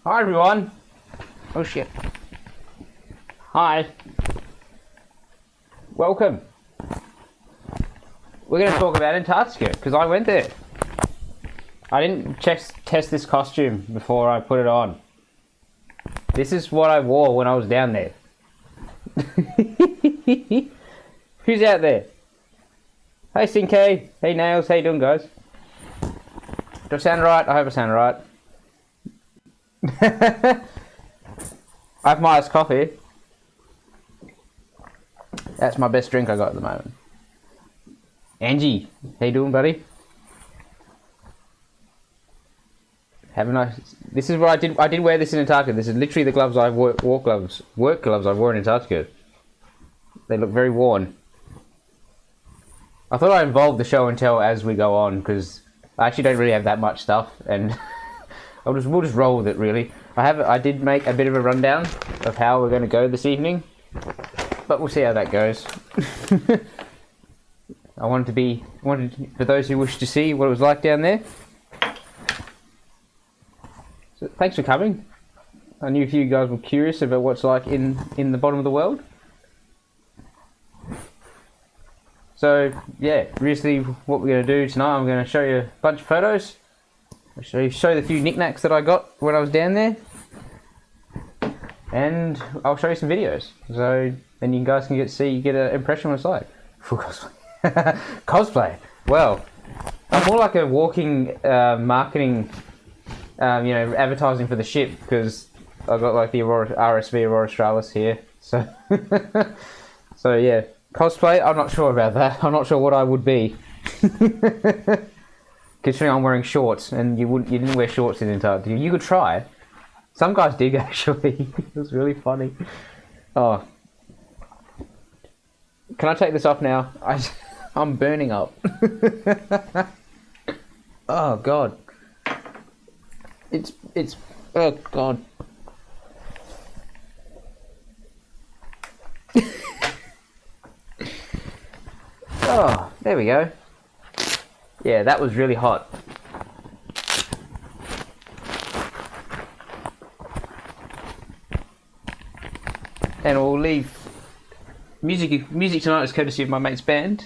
Hi everyone. Oh shit. Hi. Welcome. We're going to talk about Antarctica because I went there. I didn't test this costume before I put it on. This is what I wore when I was down there. Who's out there? Hey Sinkay. Hey Nails. How you doing, guys? Do I sound right? I hope I sound right. I have my iced coffee. That's my best drink I got at the moment. Angie, how you doing, buddy? Have a nice. This is what I did. I did wear this in Antarctica. This is literally the gloves I wore. Work gloves I wore in Antarctica. They look very worn. I thought I'd involve the show and tell as we go on because I actually don't really have that much stuff, and we'll just roll with it. Really, I did make a bit of a rundown of how we're going to go this evening, but we'll see how that goes. I wanted for those who wish to see what it was like down there. So thanks for coming. I knew a few guys were curious about what's like in the bottom of the world. So yeah, basically what we're going to do tonight, I'm going to show you a bunch of photos. I'll show you the few knickknacks that I got when I was down there, and I'll show you some videos. So then you guys can get an impression what it's like. Full cosplay. Cosplay. Well, I'm more like a walking marketing, advertising for the ship because I've got like the Aurora Australis here. So, so yeah. Cosplay, I'm not sure about that. I'm not sure what I would be. Considering I'm wearing shorts, and you didn't wear shorts in Antarctica. You could try. Some guys did actually. It was really funny. Oh. Can I take this off now? I'm burning up. Oh god. It's oh god. Oh, there we go. Yeah, that was really hot. And we'll leave music tonight is courtesy of my mate's band,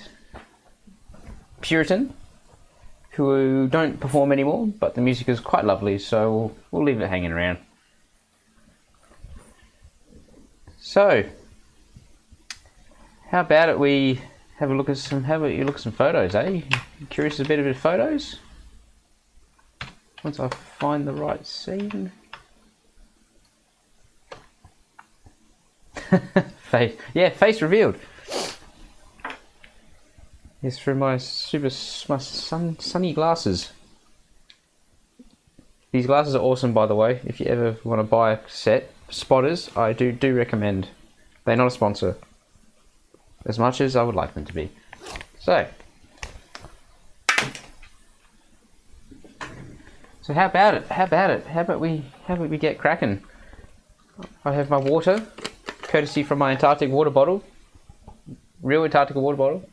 Puritan, who don't perform anymore, but the music is quite lovely, so we'll leave it hanging around. So, how about it we have a look at some photos, eh? Curious a bit of photos? Once I find the right scene. Face revealed. It's through my sunny glasses. These glasses are awesome, by the way. If you ever want to buy a set, Spotters, I do recommend. They're not a sponsor, as much as I would like them to be. So how about it? How about we get cracking? I have my water, courtesy from my Antarctic water bottle, real Antarctica water bottle.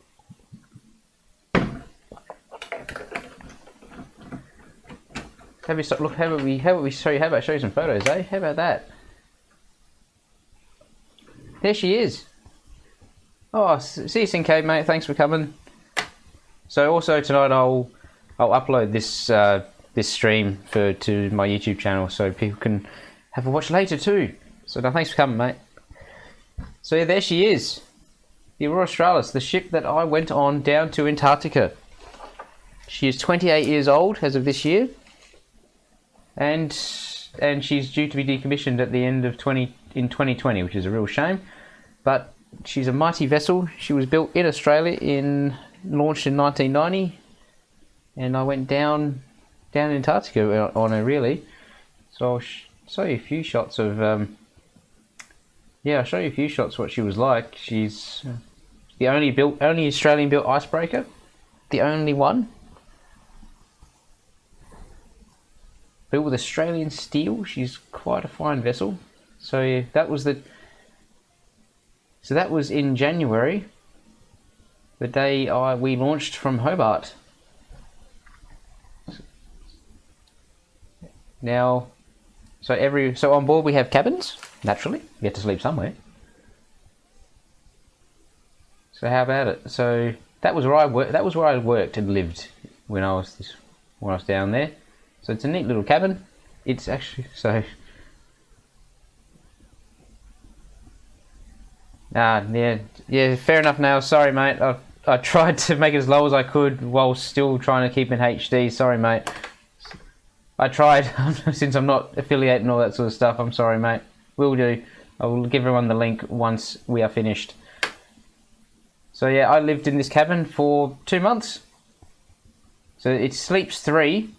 How about we show you some photos, eh? How about that? There she is. Oh, see you, Sinkay, mate. Thanks for coming. So also tonight I'll upload this this stream to my YouTube channel so people can have a watch later too. So now thanks for coming, mate. So yeah, there she is, the Aurora Australis, the ship that I went on down to Antarctica. She is 28 years old as of this year, and she's due to be decommissioned at the end of 2020, which is a real shame. But she's a mighty vessel. She was built in Australia, launched in 1990, and I went down Antarctica on her, really. So I'll show you a few shots of I'll show you a few shots of what she was like. She's the only Australian built icebreaker, the only one built with Australian steel. She's quite a fine vessel. So yeah, that was in January, the day we launched from Hobart. Now, So on board we have cabins. Naturally, you get to sleep somewhere. So how about it? So that was where I worked. That was where I worked and lived when I was down there. So it's a neat little cabin. It's actually so. Yeah. Fair enough. Now, sorry, mate. I tried to make it as low as I could while still trying to keep in HD. Sorry, mate. I tried. Since I'm not affiliated and all that sort of stuff, I'm sorry, mate. Will do. I will give everyone the link once we are finished. So yeah, I lived in this cabin for 2 months. So it sleeps 3.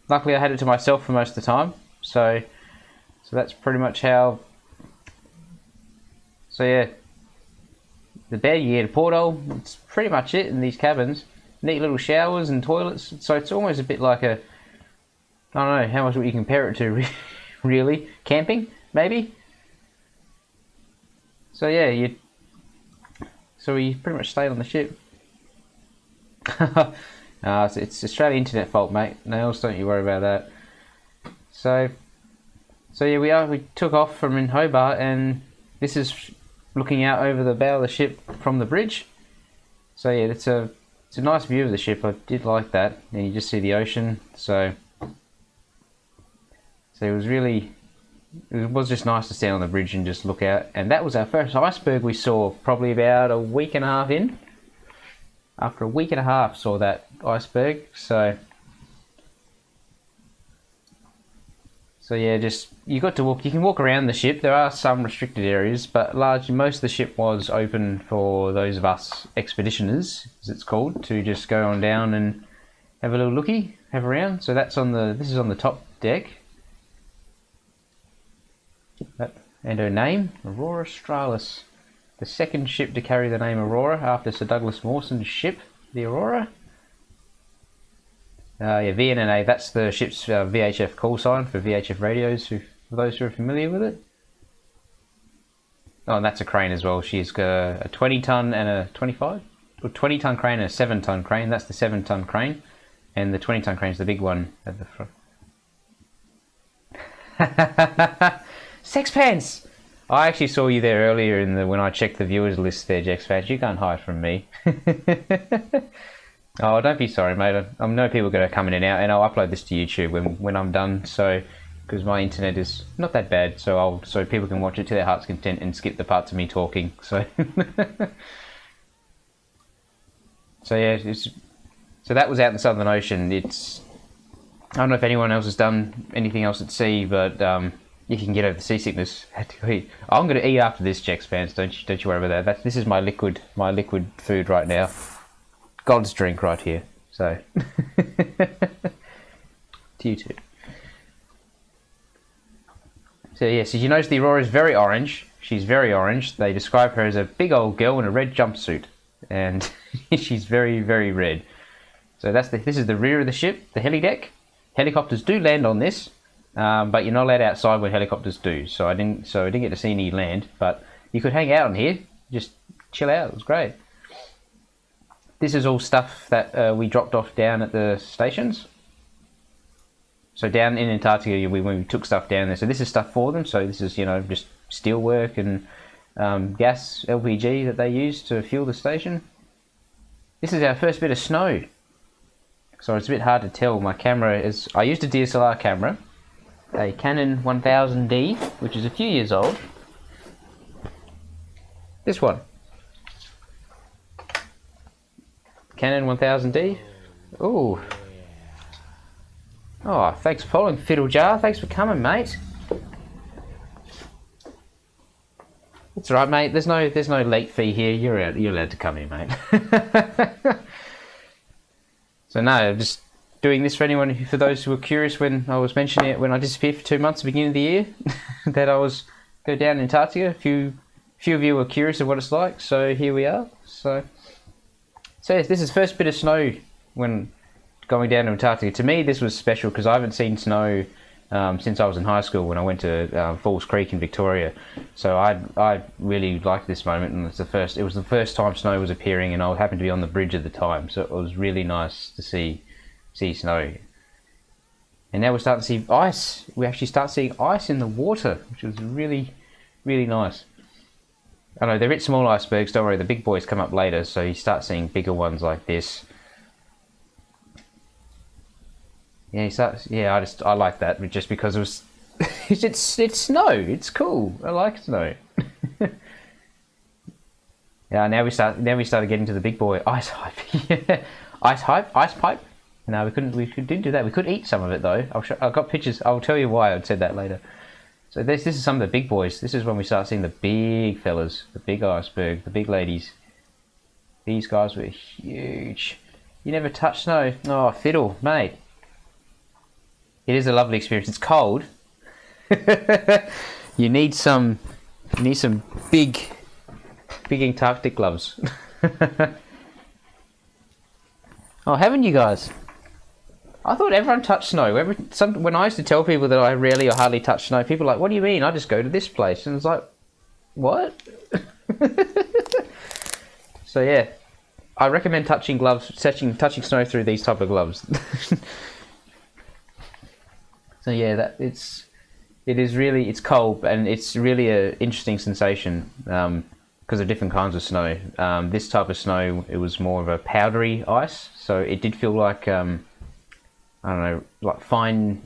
Luckily, I had it to myself for most of the time. So that's pretty much how. So yeah, the bed, you get a porthole. It's pretty much it in these cabins. Neat little showers and toilets. So it's almost a bit like a. I don't know how much would you compare it to, really. Camping, maybe. So yeah, you pretty much stayed on the ship. It's Australian internet fault, mate. Nails, don't you worry about that. So yeah, we took off from in Hobart, and this is looking out over the bow of the ship from the bridge. So yeah, it's a nice view of the ship. I did like that, and you just see the ocean. So it was just nice to stand on the bridge and just look out. And that was our first iceberg we saw, probably about a week and a half in. After a week and a half, saw that iceberg. So yeah, just you got to walk. You can walk around the ship. There are some restricted areas, but largely most of the ship was open for those of us expeditioners, as it's called, to just go on down and have a little looky, have around. So this is on the top deck. And her name, Aurora Australis. The second ship to carry the name Aurora after Sir Douglas Mawson's ship, the Aurora. Yeah, VNNA, that's the ship's VHF call sign for VHF radios, for those who are familiar with it. Oh, and that's a crane as well. She's got a 20-ton and a 25? Or 20-ton crane and a 7-ton crane. That's the 7-ton crane. And the 20-ton crane is the big one at the front. Sexpence! I actually saw you there earlier when I checked the viewers list there, Jexpence. You can't hide from me. Oh, don't be sorry, mate. I know people are going to come in and out, and I'll upload this to YouTube when I'm done. So, because my internet is not that bad, so people can watch it to their heart's content and skip the parts of me talking. So, so yeah, so that was out in the Southern Ocean. I don't know if anyone else has done anything else at sea, but you can get over the seasickness. I'm going to eat after this, Jexpence. Don't you worry about that. This is my liquid food right now. God's drink right here. So, to you too. So yes, as you notice, the Aurora is very orange. She's very orange. They describe her as a big old girl in a red jumpsuit, and she's very, very red. So this is the rear of the ship, the heli deck. Helicopters do land on this. But you're not allowed outside when helicopters do. So I didn't get to see any land. But you could hang out on here, just chill out. It was great. This is all stuff that we dropped off down at the stations. So down in Antarctica, we took stuff down there. So this is stuff for them. So this is just steel work and gas LPG that they use to fuel the station. This is our first bit of snow. So it's a bit hard to tell. My camera is. I used a DSLR camera. A Canon 1000D, which is a few years old. This one. Canon 1000D. Ooh. Oh, thanks for following, Fiddle Jar. Thanks for coming, mate. It's alright, mate. There's no late fee here. You're allowed to come in, mate. So no, just doing this for those who were curious when I was mentioning it when I disappeared for 2 months at the beginning of the year, that I was go down to Antarctica. A few of you were curious of what it's like, so here we are. So yes, this is the first bit of snow when going down to Antarctica. To me, this was special because I haven't seen snow since I was in high school when I went to Falls Creek in Victoria. So I really liked this moment, and it was the first time snow was appearing, and I happened to be on the bridge at the time, so it was really nice to see snow. And now we're starting to see ice. We actually start seeing ice in the water, which is really, really nice. I know they're a bit small icebergs, don't worry, the big boys come up later, so you start seeing bigger ones like this. Yeah, I like that, just because it was it's snow. It's cool. I like snow. Yeah, now we started getting to the big boy ice hype. Yeah. Ice pipe. No, we didn't do that. We could eat some of it though. I've got pictures. I'll tell you why I said that later. So this is some of the big boys. This is when we start seeing the big fellas, the big iceberg, the big ladies. These guys were huge. You never touch snow. Oh, fiddle, mate. It is a lovely experience. It's cold. You need some big Antarctic gloves. Oh, haven't you guys? I thought everyone touched snow. When I used to tell people that I rarely or hardly touch snow, people were like, "What do you mean? I just go to this place." And it's like, what? So yeah, I recommend touching touching snow through these type of gloves. So yeah, it's cold and it's really an interesting sensation because of different kinds of snow. This type of snow, it was more of a powdery ice, so it did feel like I don't know, like fine.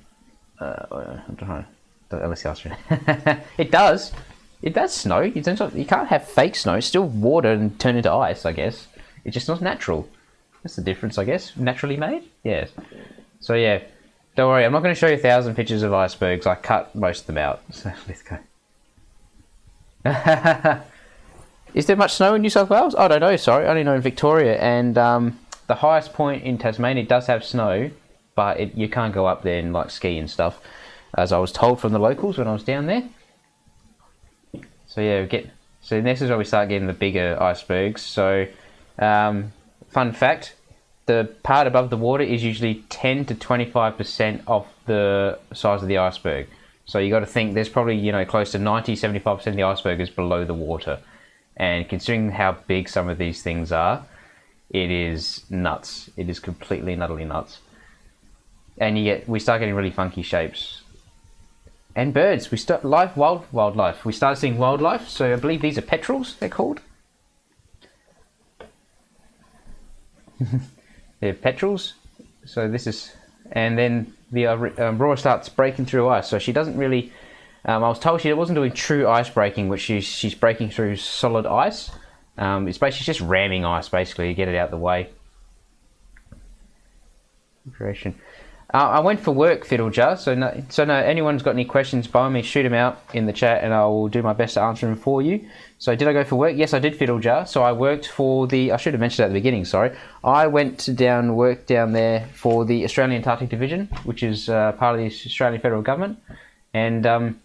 I don't know. Let's see. It does snow. You can't have fake snow. It's still water and turn into ice, I guess. It's just not natural. That's the difference, I guess. Naturally made. Yes. So yeah. Don't worry, I'm not going to show you 1,000 pictures of icebergs. I cut most of them out. So let's go. Is there much snow in New South Wales? I don't know, sorry. I only know in Victoria. And the highest point in Tasmania does have snow, but you can't go up there and like ski and stuff, as I was told from the locals when I was down there. So yeah, so this is where we start getting the bigger icebergs. So fun fact, the part above the water is usually 10 to 25% of the size of the iceberg. So you got to think there's probably, close to 90-75% of the iceberg is below the water. And considering how big some of these things are, it is nuts. It is completely and utterly nuts. And we start getting really funky shapes. And birds. We start wildlife. We started seeing wildlife. So I believe these are petrels, they're called. They're petrels. So this is, and then the Aurora starts breaking through ice. So she doesn't really. I was told she wasn't doing true ice breaking, which she's breaking through solid ice. It's basically just ramming ice, basically, to get it out of the way. Creation. I went for work, Fiddlejar. So no, anyone's got any questions, by me, shoot them out in the chat, and I will do my best to answer them for you. So did I go for work? Yes, I did, Fiddlejar. So I worked for I should have mentioned that at the beginning. Sorry, I went work down there for the Australian Antarctic Division, which is part of the Australian federal government, and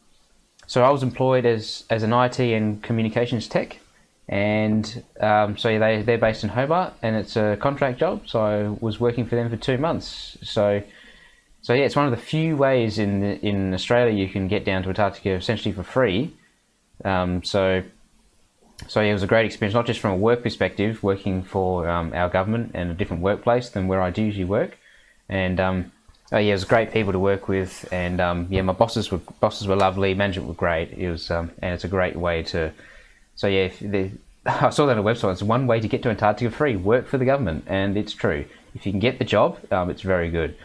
so I was employed as an IT and communications tech. And so they're based in Hobart, and it's a contract job. So I was working for them for 2 months. So yeah, it's one of the few ways in Australia you can get down to Antarctica essentially for free. So yeah, it was a great experience, not just from a work perspective, working for our government and a different workplace than where I do usually work. And yeah, it was great people to work with, and yeah, my bosses were lovely, management were great. It was and it's a great way to. So yeah, I saw that on the website. It's one way to get to Antarctica free. Work for the government, and it's true. If you can get the job, it's very good.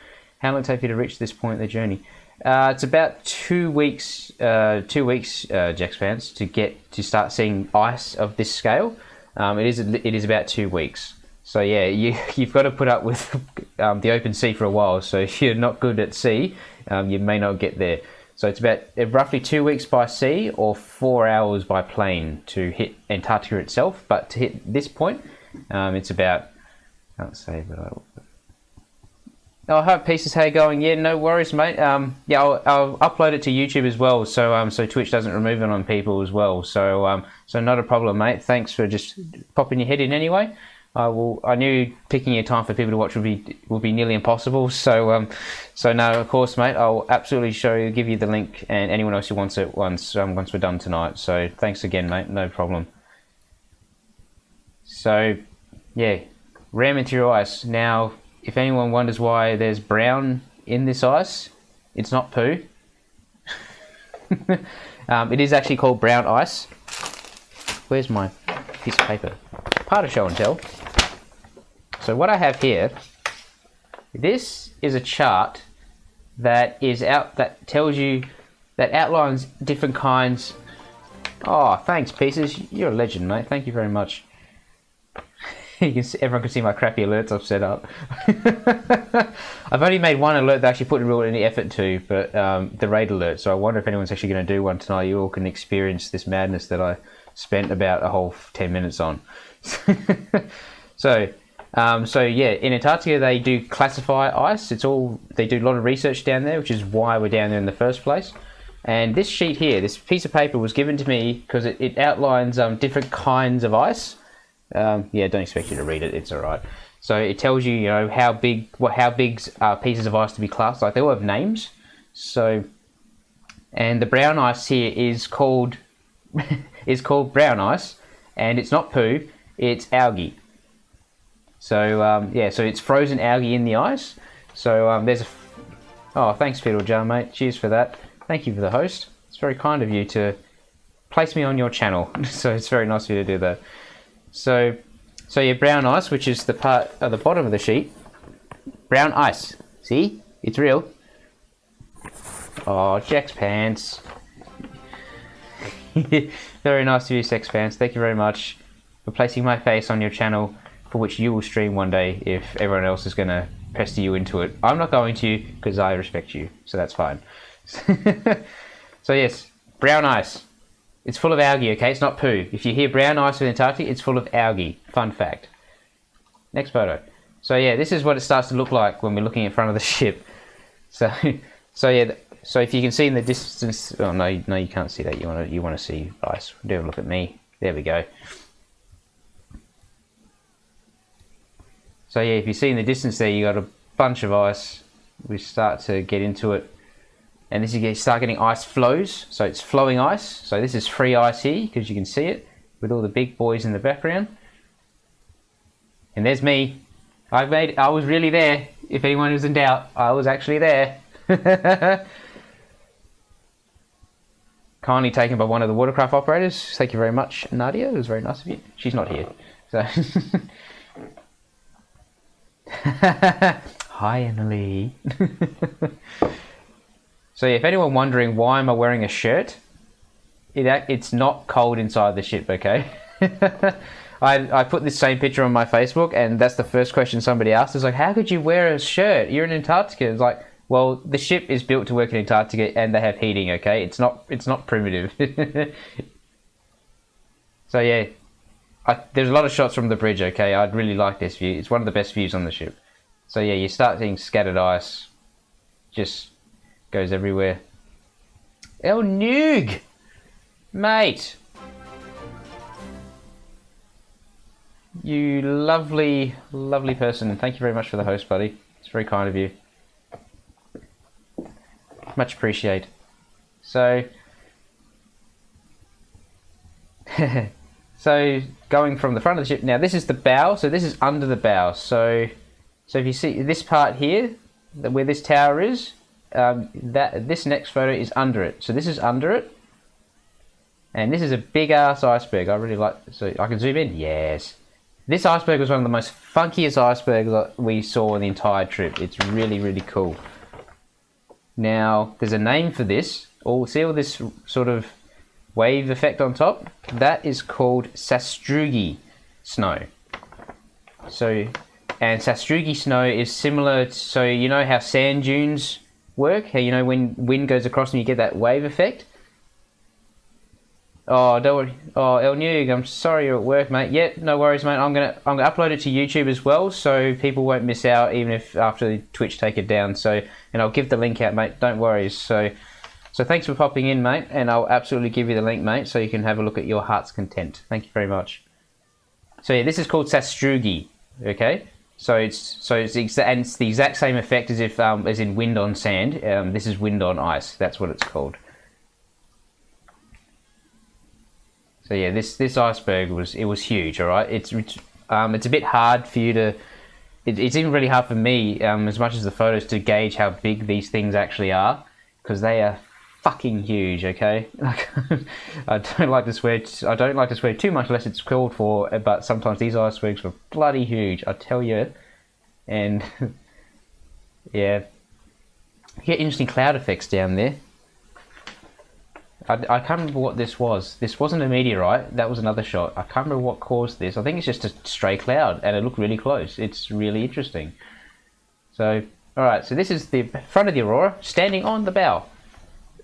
How long did it take you to reach this point in the journey? It's about 2 weeks. 2 weeks, Jax fans, to start seeing ice of this scale. It is about 2 weeks. So yeah, you've got to put up with the open sea for a while. So if you're not good at sea, you may not get there. So it's about roughly 2 weeks by sea or 4 hours by plane to hit Antarctica itself. But to hit this point, it's about, I can't say, but I hope pieces, how you going? Yeah, no worries, mate. Yeah, I'll upload it to YouTube as well, so Twitch doesn't remove it on people as well. So not a problem, mate. Thanks for just popping your head in anyway. I knew picking a time for people to watch would be nearly impossible. So no, of course, mate. I'll absolutely give you the link, and anyone else who wants it once we're done tonight. So thanks again, mate. No problem. So yeah, ramming through ice. Now, if anyone wonders why there's brown in this ice, It's not poo. It is actually called brown ice. Where's my piece of paper? Part of show and tell. So what I have here, this is a chart that tells you, that outlines different kinds. Oh, thanks, Pieces. You're a legend, mate. Thank you very much. Everyone can see my crappy alerts I've set up. I've only made one alert that I actually put in real any effort to, but the raid alert. So I wonder if anyone's actually going to do one tonight. You all can experience this madness that I spent about a whole 10 minutes on. So yeah, in Antarctica they do classify ice. They do a lot of research down there, which is why we're down there in the first place. And this sheet here, this piece of paper was given to me because it outlines different kinds of ice. Yeah, don't expect you to read it. It's all right. So it tells you, how big pieces of ice to be classed. Like they all have names. So, and the brown ice here is called brown ice, and it's not poo. It's algae. So yeah, so it's frozen algae in the ice. So thanks, Fiddle Jar, mate. Cheers for that. Thank you for the host. It's very kind of you to place me on your channel. So it's very nice of you to do that. So yeah, brown ice, which is the part at the bottom of the sheet. Brown ice. See? It's real. Oh, Jack's Pants. Very nice of you, Sex Pants. Thank you very much for placing my face on your channel, for which you will stream one day if everyone else is going to pester you into it. I'm not going to, because I respect you, so that's fine. So yes, brown ice. It's full of algae, okay? It's not poo. If you hear brown ice in Antarctica, it's full of algae. Fun fact. Next photo. So yeah, this is what it starts to look like when we're looking in front of the ship. So yeah, so if you can see in the distance, oh no, you can't see that. You want to see ice. Do a look at me. There we go. So yeah, if you see in the distance there, you got a bunch of ice. We start to get into it. And this you start getting ice flows, so it's flowing ice. So this is free ice here, because you can see it with all the big boys in the background. And there's me. I was really there. If anyone was in doubt, I was actually there. Kindly taken by one of the watercraft operators. Thank you very much, Nadia. It was very nice of you. She's not here. So hi, Emily. So if anyone wondering why am I wearing a shirt, it's not cold inside the ship, okay? I put this same picture on my Facebook, and that's the first question somebody asked. It's like, how could you wear a shirt? You're in Antarctica. It's like, well, the ship is built to work in Antarctica, and they have heating, okay? It's not primitive. So yeah, there's a lot of shots from the bridge, okay? I'd really like this view. It's one of the best views on the ship. So yeah, you start seeing scattered ice. Just goes everywhere. El Noog! Mate! You lovely, lovely person. Thank you very much for the host, buddy. It's very kind of you. Much appreciated. So, so going from the front of the ship, now this is the bow, so this is under the bow. So if you see this part here, where this tower is, this next photo is under it. So this is under it, and this is a big ass iceberg. I really like. So I can zoom in. Yes, this iceberg was one of the most funkiest icebergs that we saw on the entire trip. It's really, really cool. Now there's a name for this. See all this sort of wave effect on top? That is called sastrugi snow. So, and sastrugi snow is similar. So you know how sand dunes work? How when wind goes across and you get that wave effect? Oh, don't worry. Oh, El Noog, I'm sorry you're at work, mate. Yeah, no worries, mate. I'm gonna upload it to YouTube as well, so people won't miss out, even if after Twitch take it down. So, and I'll give the link out, mate. Don't worry. So thanks for popping in, mate, and I'll absolutely give you the link, mate, so you can have a look at your heart's content. Thank you very much. So yeah, this is called sastrugi. Okay. So it's the exact same effect as if as in wind on sand. This is wind on ice. That's what it's called. So yeah, this iceberg was huge. All right, it's a bit hard for you to it's even really hard for me, as much as the photos, to gauge how big these things actually are, because they are fucking huge. Okay, like, I don't like to swear too much unless it's called for, but sometimes these icebergs were bloody huge, I tell you. And yeah, you get interesting cloud effects down there. I can't remember what this was. This wasn't a meteorite, that was another shot. I can't remember what caused this. I think it's just a stray cloud, and it looked really close. It's really interesting. So, alright, so this is the front of the Aurora, standing on the bow.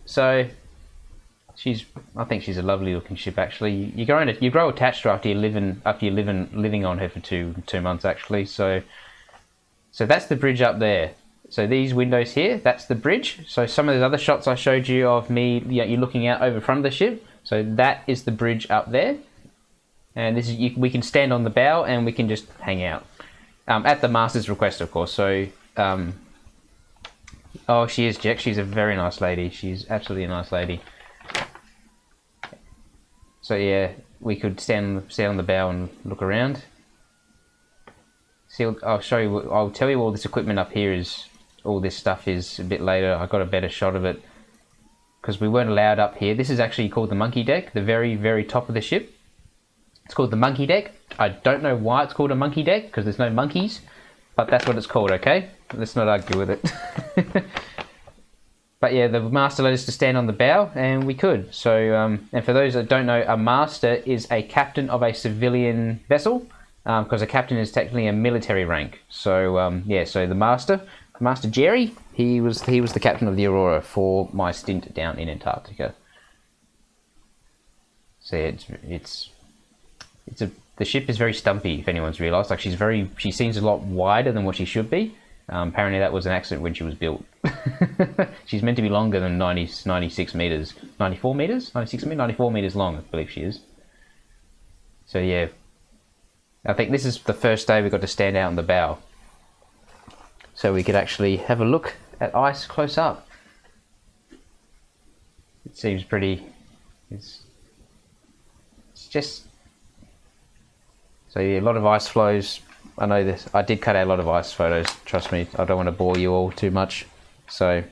So, I think she's a lovely looking ship actually. You grow attached to her after you're living on her for two months actually. So that's the bridge up there. So these windows here, that's the bridge. So some of those other shots I showed you of me, you're looking out over front of the ship. So that is the bridge up there. And this is we can stand on the bow and we can just hang out. At the master's request, of course. So, oh, she is, Jack. She's a very nice lady. She's absolutely a nice lady. So yeah, we could stand on the bow and look around. See, I'll show you. I'll tell you all this equipment up here is. All this stuff is a bit later. I got a better shot of it because we weren't allowed up here. This is actually called the monkey deck, the very, very top of the ship. It's called the monkey deck. I don't know why it's called a monkey deck because there's no monkeys, but that's what it's called, okay? Let's not argue with it. But yeah, the master let us to stand on the bow, and we could. So, and for those that don't know, a master is a captain of a civilian vessel, because a captain is technically a military rank. So, yeah, so the Master Jerry, he was the captain of the Aurora for my stint down in Antarctica. So the ship is very stumpy, if anyone's realised. Like she seems a lot wider than what she should be. Apparently that was an accident when she was built. She's meant to be longer than 96 meters, 94 meters, 94 meters long, I believe she is. So yeah, I think this is the first day we got to stand out on the bow, so we could actually have a look at ice close up. It seems pretty. It's just. So yeah, a lot of ice flows. I know this. I did cut out a lot of ice photos. Trust me, I don't want to bore you all too much. So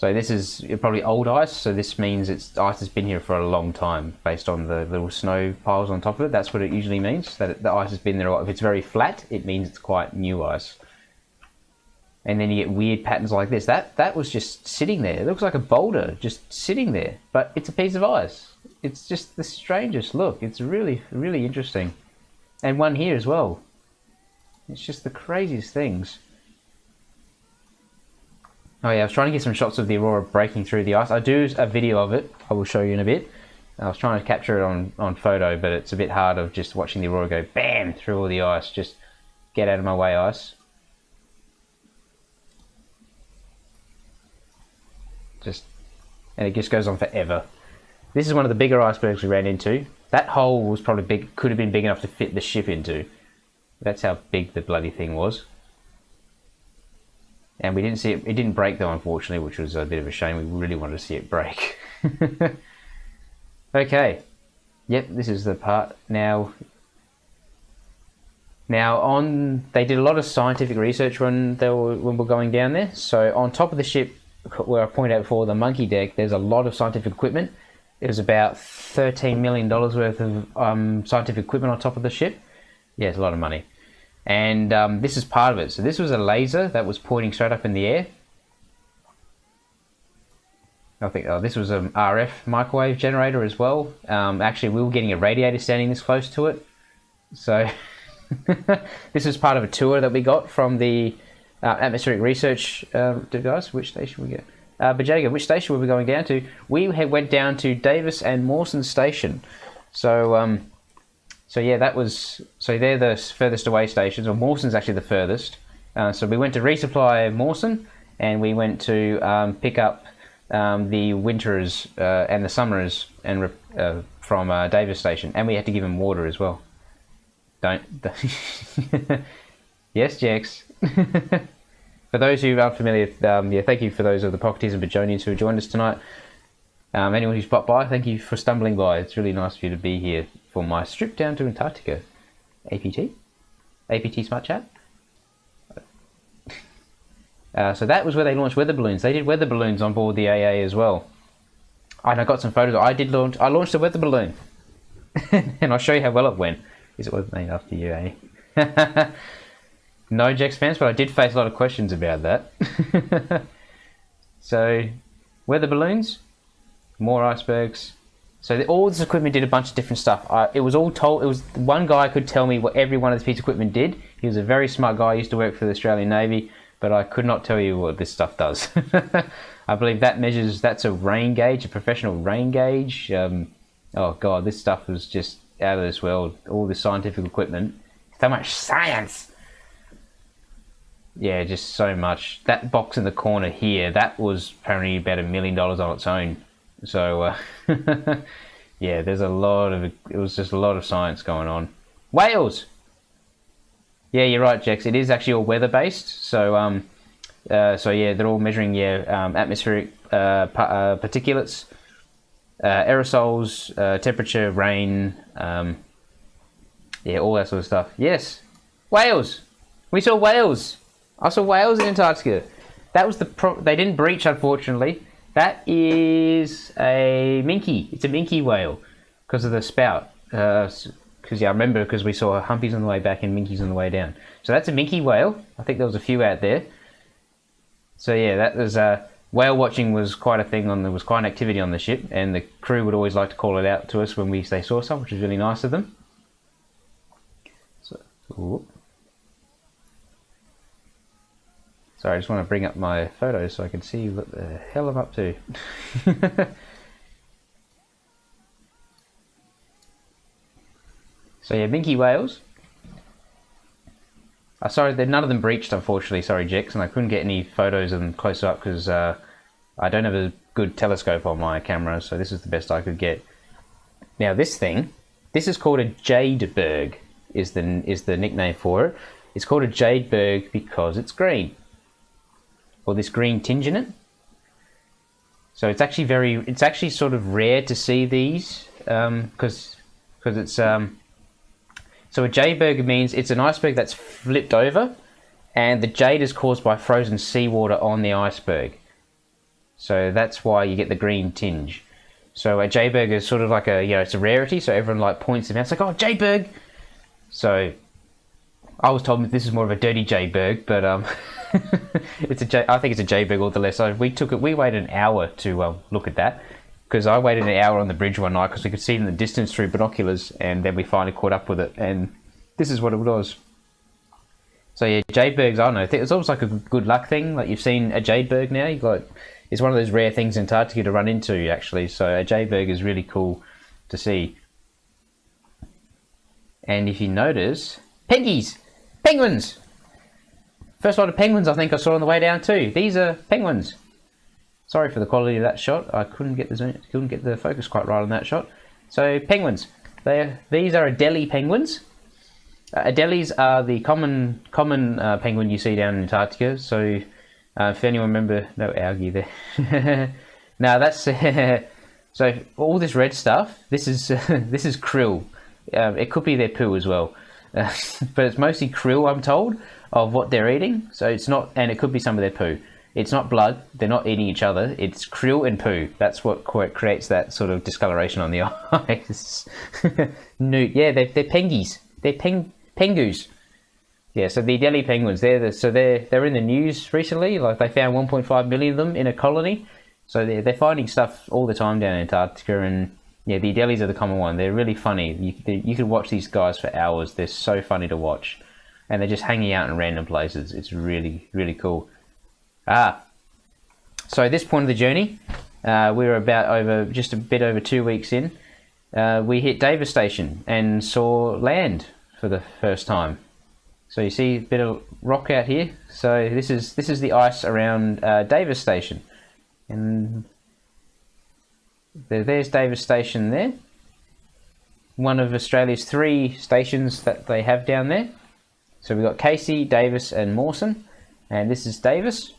this is probably old ice. So this means ice has been here for a long time, based on the little snow piles on top of it. That's what it usually means. That the ice has been there a lot. If it's very flat, it means it's quite new ice. And then you get weird patterns like this. That was just sitting there. It looks like a boulder just sitting there, but it's a piece of ice. It's just the strangest look. It's really, really interesting. And one here as well. It's just the craziest things. Oh yeah, I was trying to get some shots of the Aurora breaking through the ice. I do a video of it. I will show you in a bit. I was trying to capture it on photo, but it's a bit hard of just watching the Aurora go BAM through all the ice. Just get out of my way, ice. And it just goes on forever. This is one of the bigger icebergs we ran into. That hole was probably big, could have been big enough to fit the ship into. That's how big the bloody thing was. And we didn't see it. It didn't break though, unfortunately, which was a bit of a shame. We really wanted to see it break. Okay. Yep, this is the part now. They did a lot of scientific research when we're going down there. So on top of the ship, where I pointed out before, the monkey deck, there's a lot of scientific equipment. There's about $13 million worth of scientific equipment on top of the ship. Yeah, it's a lot of money. And this is part of it. So this was a laser that was pointing straight up in the air. I think this was an RF microwave generator as well. Actually, we were getting a radiator standing this close to it. So this was part of a tour that we got from the atmospheric research guys. Which station we get? But Jacob, which station were we going down to? We went down to Davis and Morrison Station. So yeah, they're the furthest away stations. Or Mawson's actually the furthest. So we went to resupply Mawson, and we went to pick up the winterers and the summerers and from Davis Station, and we had to give them water as well. Yes, Jax. For those who aren't familiar, yeah, thank you for those of the Pocketeers and Bajonians who have joined us tonight. Anyone who's popped by, thank you for stumbling by. It's really nice for you to be here for my trip down to Antarctica. APT. APT Smart Chat. So that was where they launched weather balloons. They did weather balloons on board the AA as well. And I got some photos. I launched a weather balloon. And I'll show you how well it went. Is it was named after you, eh? No Jex fans, but I did face a lot of questions about that. So, weather balloons, more icebergs. So all this equipment did a bunch of different stuff. It was all told. It was one guy could tell me what every one of this piece of equipment did. He was a very smart guy. He used to work for the Australian Navy, but I could not tell you what this stuff does. I believe that measures. That's a rain gauge, a professional rain gauge. Oh god, this stuff was just out of this world. All this scientific equipment, so much science. Yeah, just so much. That box in the corner here, that was apparently about $1 million on its own. So, yeah, there's a lot of, it was just a lot of science going on. Whales! Yeah, you're right, Jex. It is actually all weather-based. So, so yeah, they're all measuring, atmospheric particulates, aerosols, temperature, rain, yeah, all that sort of stuff. Yes, whales! We saw whales! I saw whales in Antarctica. That was they didn't breach, unfortunately. That is a minke. It's a minke whale because of the spout. Because yeah, I remember because we saw humpies on the way back and minkies on the way down. So that's a minke whale. I think there was a few out there. So yeah, that was whale watching was quite a thing. There was quite an activity on the ship, and the crew would always like to call it out to us when they saw some, which was really nice of them. So, ooh. Sorry, I just want to bring up my photos so I can see what the hell I'm up to. So yeah, minke whales. Sorry, none of them breached, unfortunately. Sorry, Jex, and I couldn't get any photos of them close up because I don't have a good telescope on my camera, so this is the best I could get. Now this is called a Jade Berg, is the nickname for it. It's called a Jade Berg because it's green. Or this green tinge in it. So it's actually sort of rare to see these because it's so a Jade Berg means it's an iceberg that's flipped over, and the jade is caused by frozen seawater on the iceberg. So that's why you get the green tinge. So a Jade Berg is sort of like it's a rarity. So everyone like points them out. It's like, oh, Jade Berg. So I was told this is more of a dirty Jade Berg, but I think it's a Jade Berg all the less. So we waited an hour to look at that, because I waited an hour on the bridge one night because we could see it in the distance through binoculars, and then we finally caught up with it, and this is what it was. So yeah, Jade Bergs, I don't know, it's almost like a good luck thing. Like you've seen a Jade Berg now, it's one of those rare things in Antarctica to run into actually. So a Jade Berg is really cool to see. And if you notice, penguins. First lot of penguins I think I saw on the way down too. These are penguins. Sorry for the quality of that shot. I couldn't get the focus quite right on that shot. So penguins. These are Deli Penguins. Adelis are the common penguin you see down in Antarctica. So if anyone remember, no algae there. Now that's so all this red stuff. This is krill. It could be their poo as well, but it's mostly krill, I'm told, of what they're eating. So it's not, and it could be some of their poo. It's not blood. They're not eating each other. It's krill and poo. That's what creates that sort of discoloration on the eyes. Newt, yeah, they're pengies. They're pengoos. Yeah, so the Deli Penguins, they're in the news recently. Like they found 1.5 million of them in a colony. So they're finding stuff all the time down in Antarctica, and yeah, the Adelis are the common one. They're really funny. You can watch these guys for hours. They're so funny to watch, and they're just hanging out in random places. It's really, really cool. So at this point of the journey, we were just a bit over 2 weeks in. We hit Davis Station and saw land for the first time. So you see a bit of rock out here. So this is the ice around Davis Station, and there's Davis Station there. One of Australia's 3 stations that they have down there. So we've got Casey, Davis, and Morrison, and this is Davis.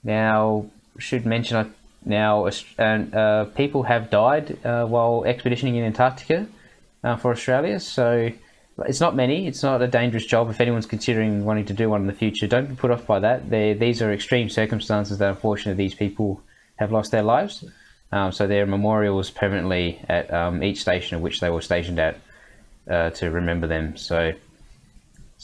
Now, should mention people have died while expeditioning in Antarctica for Australia. So It's not many. It's not a dangerous job. If anyone's considering wanting to do one in the future, don't be put off by that. These are extreme circumstances that unfortunately these people have lost their lives. So there are memorials permanently at each station of which they were stationed at to remember them. So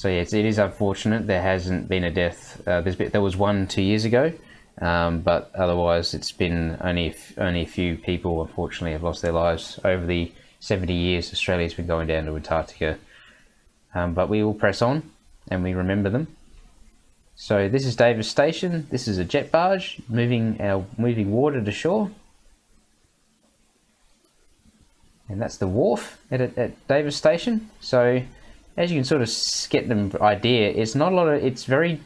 yes, it is unfortunate. There hasn't been a death. There was one 2 years ago, but otherwise it's been only a few people unfortunately have lost their lives over the 70 years Australia's been going down to Antarctica. But we will press on and we remember them. So this is Davis Station. This is a jet barge moving water to shore. And that's the wharf at Davis Station. So as you can sort of get an idea, it's not a lot of, it's very,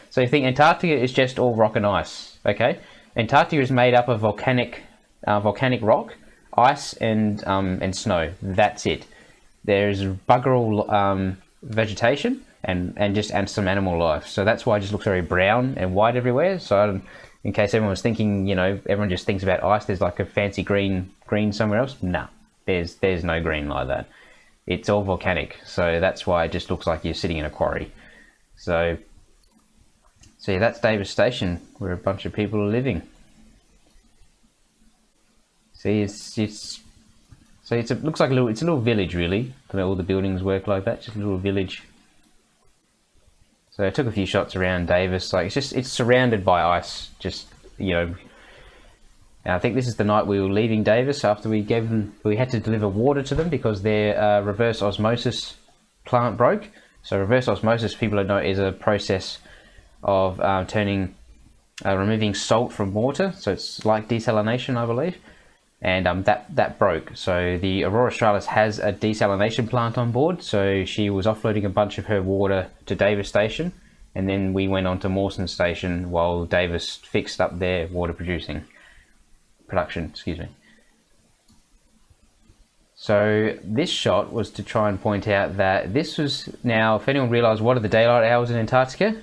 so you think Antarctica is just all rock and ice, okay? Antarctica is made up of volcanic rock, ice and snow. That's it. There's bugger all vegetation and some animal life. So that's why it just looks very brown and white everywhere. So in case everyone was thinking, everyone just thinks about ice, there's like a fancy green somewhere else. Nah, there's no green like that. It's all volcanic. So that's why it just looks like you're sitting in a quarry. So yeah, that's Davis Station, where a bunch of people are living. See, it looks like it's a little village really. All the buildings work like that, just a little village. So I took a few shots around Davis. Like it's surrounded by ice. I think this is the night we were leaving Davis after we had to deliver water to them because their reverse osmosis plant broke. So reverse osmosis, people know, is a process of removing salt from water. So it's like desalination, I believe. And that broke. So the Aurora Australis has a desalination plant on board. So she was offloading a bunch of her water to Davis Station, and then we went on to Morrison Station while Davis fixed up their water production. Excuse me. So this shot was to try and point out that this was now. If anyone realised, what are the daylight hours in Antarctica?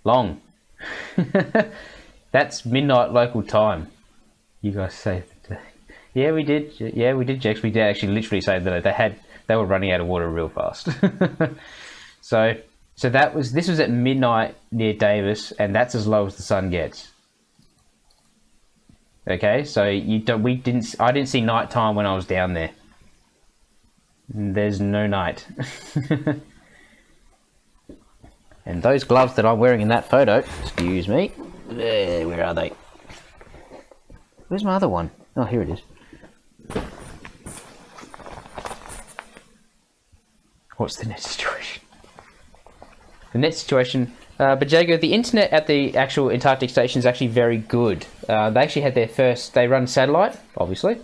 Long. That's midnight local time. You guys say, yeah, we did. Yeah, we did, Jex. We did actually literally say that they were running out of water real fast. So this was at midnight near Davis, and that's as low as the sun gets. Okay, so I didn't see nighttime when I was down there. There's no night. And those gloves that I'm wearing in that photo, excuse me, where are they? Where's my other one? Oh, here it is. What's the net situation? The net situation, but Jago, the internet at the actual Antarctic station is actually very good. They actually had they run satellite, obviously.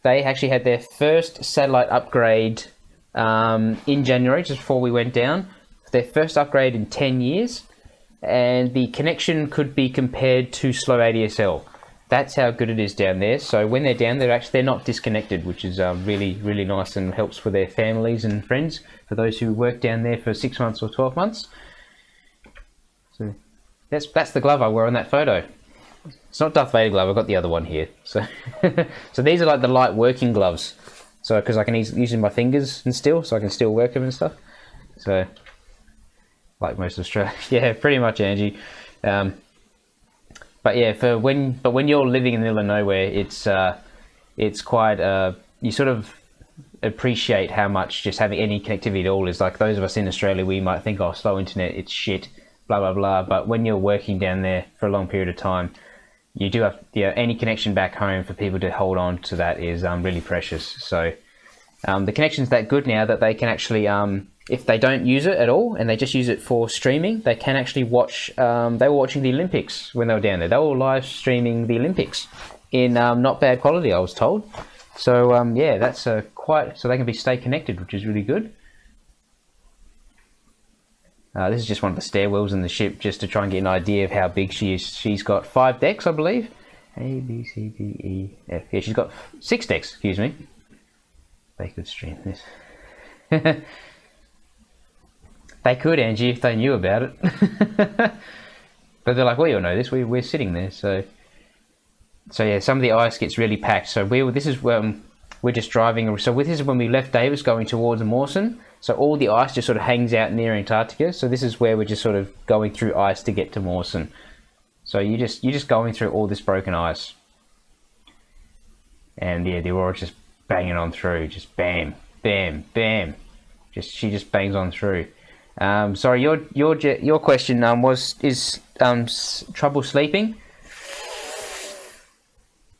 They actually had their first satellite upgrade in January, just before we went down. Their first upgrade in 10 years, and the connection could be compared to slow ADSL. That's how good it is down there. So when they're down there, they're not disconnected, which is really, really nice and helps for their families and friends, for those who work down there for 6 months or 12 months. So that's the glove I wore in that photo. It's not Darth Vader glove, I've got the other one here. So so these are like the light working gloves. So because I can use my fingers and so I can still work them and stuff. So like most Australia, yeah, pretty much, Angie. But yeah, when you're living in the middle of nowhere, it's quite you sort of appreciate how much just having any connectivity at all is. Like those of us in Australia, we might think, oh, slow internet, it's shit, blah blah blah. But when you're working down there for a long period of time, you do have any connection back home for people to hold on to. That is really precious. So the connection's that good now that they can actually if they don't use it at all and they just use it for streaming, they can actually watch. They were watching the Olympics when they were down there. They were live streaming the Olympics in not bad quality, I was told. So yeah, that's quite. So they can stay connected, which is really good. This is just one of the stairwells in the ship, just to try and get an idea of how big she is. She's got 5 decks, I believe. A, B, C, D, E, F. Yeah, she's got 6 decks. Excuse me. They could stream this. They could, Angie, if they knew about it. But they're like, well, you'll know this. We're sitting there, so yeah. Some of the ice gets really packed. So this is we're just driving. So this is when we left Davis going towards Morrison. So all the ice just sort of hangs out near Antarctica. So this is where we're just sort of going through ice to get to Morrison. So you're just going through all this broken ice. And yeah, the Aurora's just banging on through, just bam, bam, bam. She just bangs on through. Sorry, your question is trouble sleeping?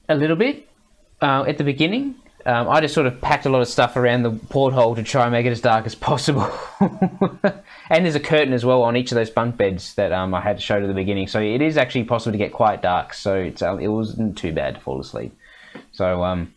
A little bit at the beginning. I just sort of packed a lot of stuff around the porthole to try and make it as dark as possible. And there's a curtain as well on each of those bunk beds that I had to show to the beginning. So it is actually possible to get quite dark. So it wasn't too bad to fall asleep. So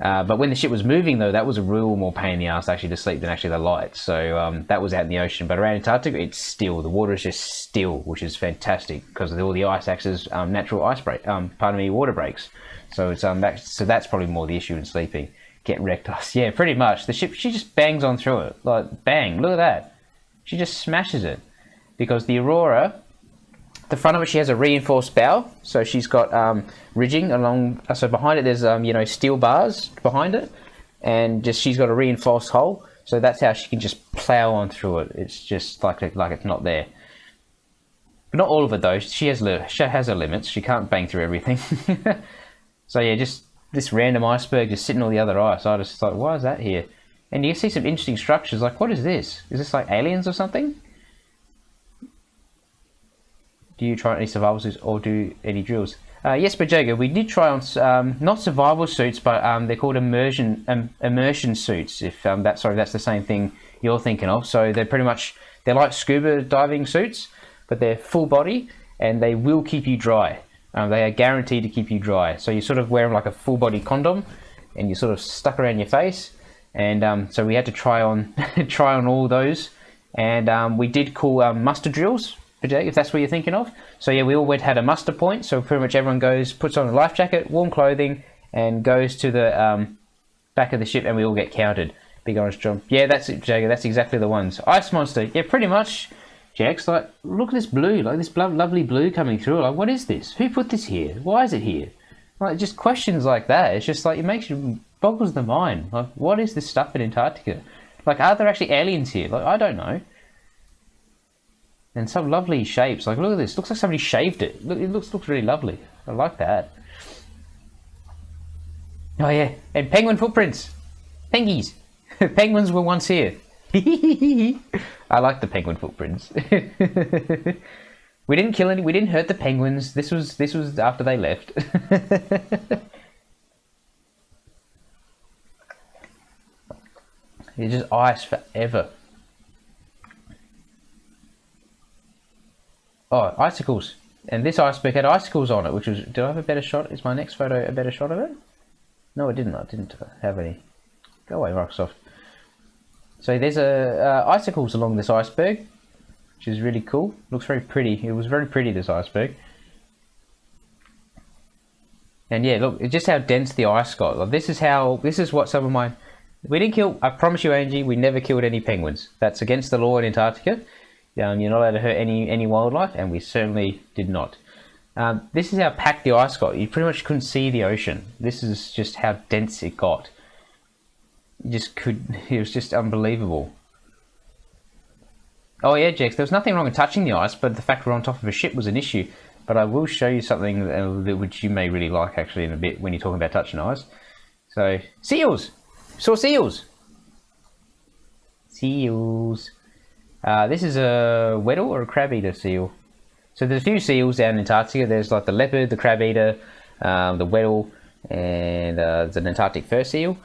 but when the ship was moving though, that was a real more pain in the ass actually to sleep than actually the lights. So that was out in the ocean. But around Antarctica, it's still. The water is just still, which is fantastic because all the ice acts as natural ice break. Water breaks. So it's so that's probably more the issue in sleeping. Getting wrecked ice. Yeah, pretty much. The ship, she just bangs on through it. Like bang, look at that. She just smashes it. Because the Aurora, the front of it, she has a reinforced bow. So she's got ridging along. So behind it, there's steel bars behind it, and she's got a reinforced hull. So that's how she can just plow on through it. It's just like it's not there. But not all of it though. She has her limits. She can't bang through everything. So yeah, just this random iceberg just sitting on the other ice. I just thought, why is that here? And you see some interesting structures. Like, what is this? Is this like aliens or something? Do you try any survival suits or do any drills? Yes, but Jago, we did try on not survival suits, but they're called immersion suits. If that's the same thing you're thinking of. So they're like scuba diving suits, but they're full body and they will keep you dry. They are guaranteed to keep you dry. So you sort of wear them like a full body condom, and you're sort of stuck around your face. And so we had to try on all those, and we did cool muster drills, if that's what you're thinking of. So yeah, we all had a muster point. So pretty much everyone puts on a life jacket, warm clothing, and goes to the back of the ship, and we all get counted. Big orange drum. Yeah, that's it, Jago. That's exactly the ones. Ice monster. Yeah, pretty much. Jack's like, look at this blue, like this lovely blue coming through. Like, what is this? Who put this here? Why is it here? Like, just questions like that. It's just like, boggles the mind. Like, what is this stuff in Antarctica? Like, are there actually aliens here? Like, I don't know. And some lovely shapes. Like, look at this. Looks like somebody shaved it. Look, it looks really lovely. I like that. Oh yeah, and penguin footprints. Pengies. Penguins were once here. I like the penguin footprints. We didn't kill any. We didn't hurt the penguins. This was after they left. It's just ice forever. Oh, icicles! And this iceberg had icicles on it, which was. Did I have a better shot? Is my next photo a better shot of it? No, I didn't. I didn't have any. Go away, Microsoft. So there's icicles along this iceberg, which is really cool. Looks very pretty. It was very pretty, this iceberg. And yeah, look, just how dense the ice got. Like, this is what some of my... We didn't kill... I promise you, Angie, we never killed any penguins. That's against the law in Antarctica. You're not allowed to hurt any wildlife, and we certainly did not. This is how packed the ice got. You pretty much couldn't see the ocean. This is just how dense it got. It was just unbelievable. Oh yeah, Jex, there was nothing wrong with touching the ice, but the fact we're on top of a ship was an issue. But I will show you something which you may really like actually in a bit when you're talking about touching ice. So, seals! Saw seals! Seals. This is a Weddell or a crab eater seal. So there's a few seals down in Antarctica. There's like the leopard, the crab eater, the Weddell, and there's an Antarctic fur seal,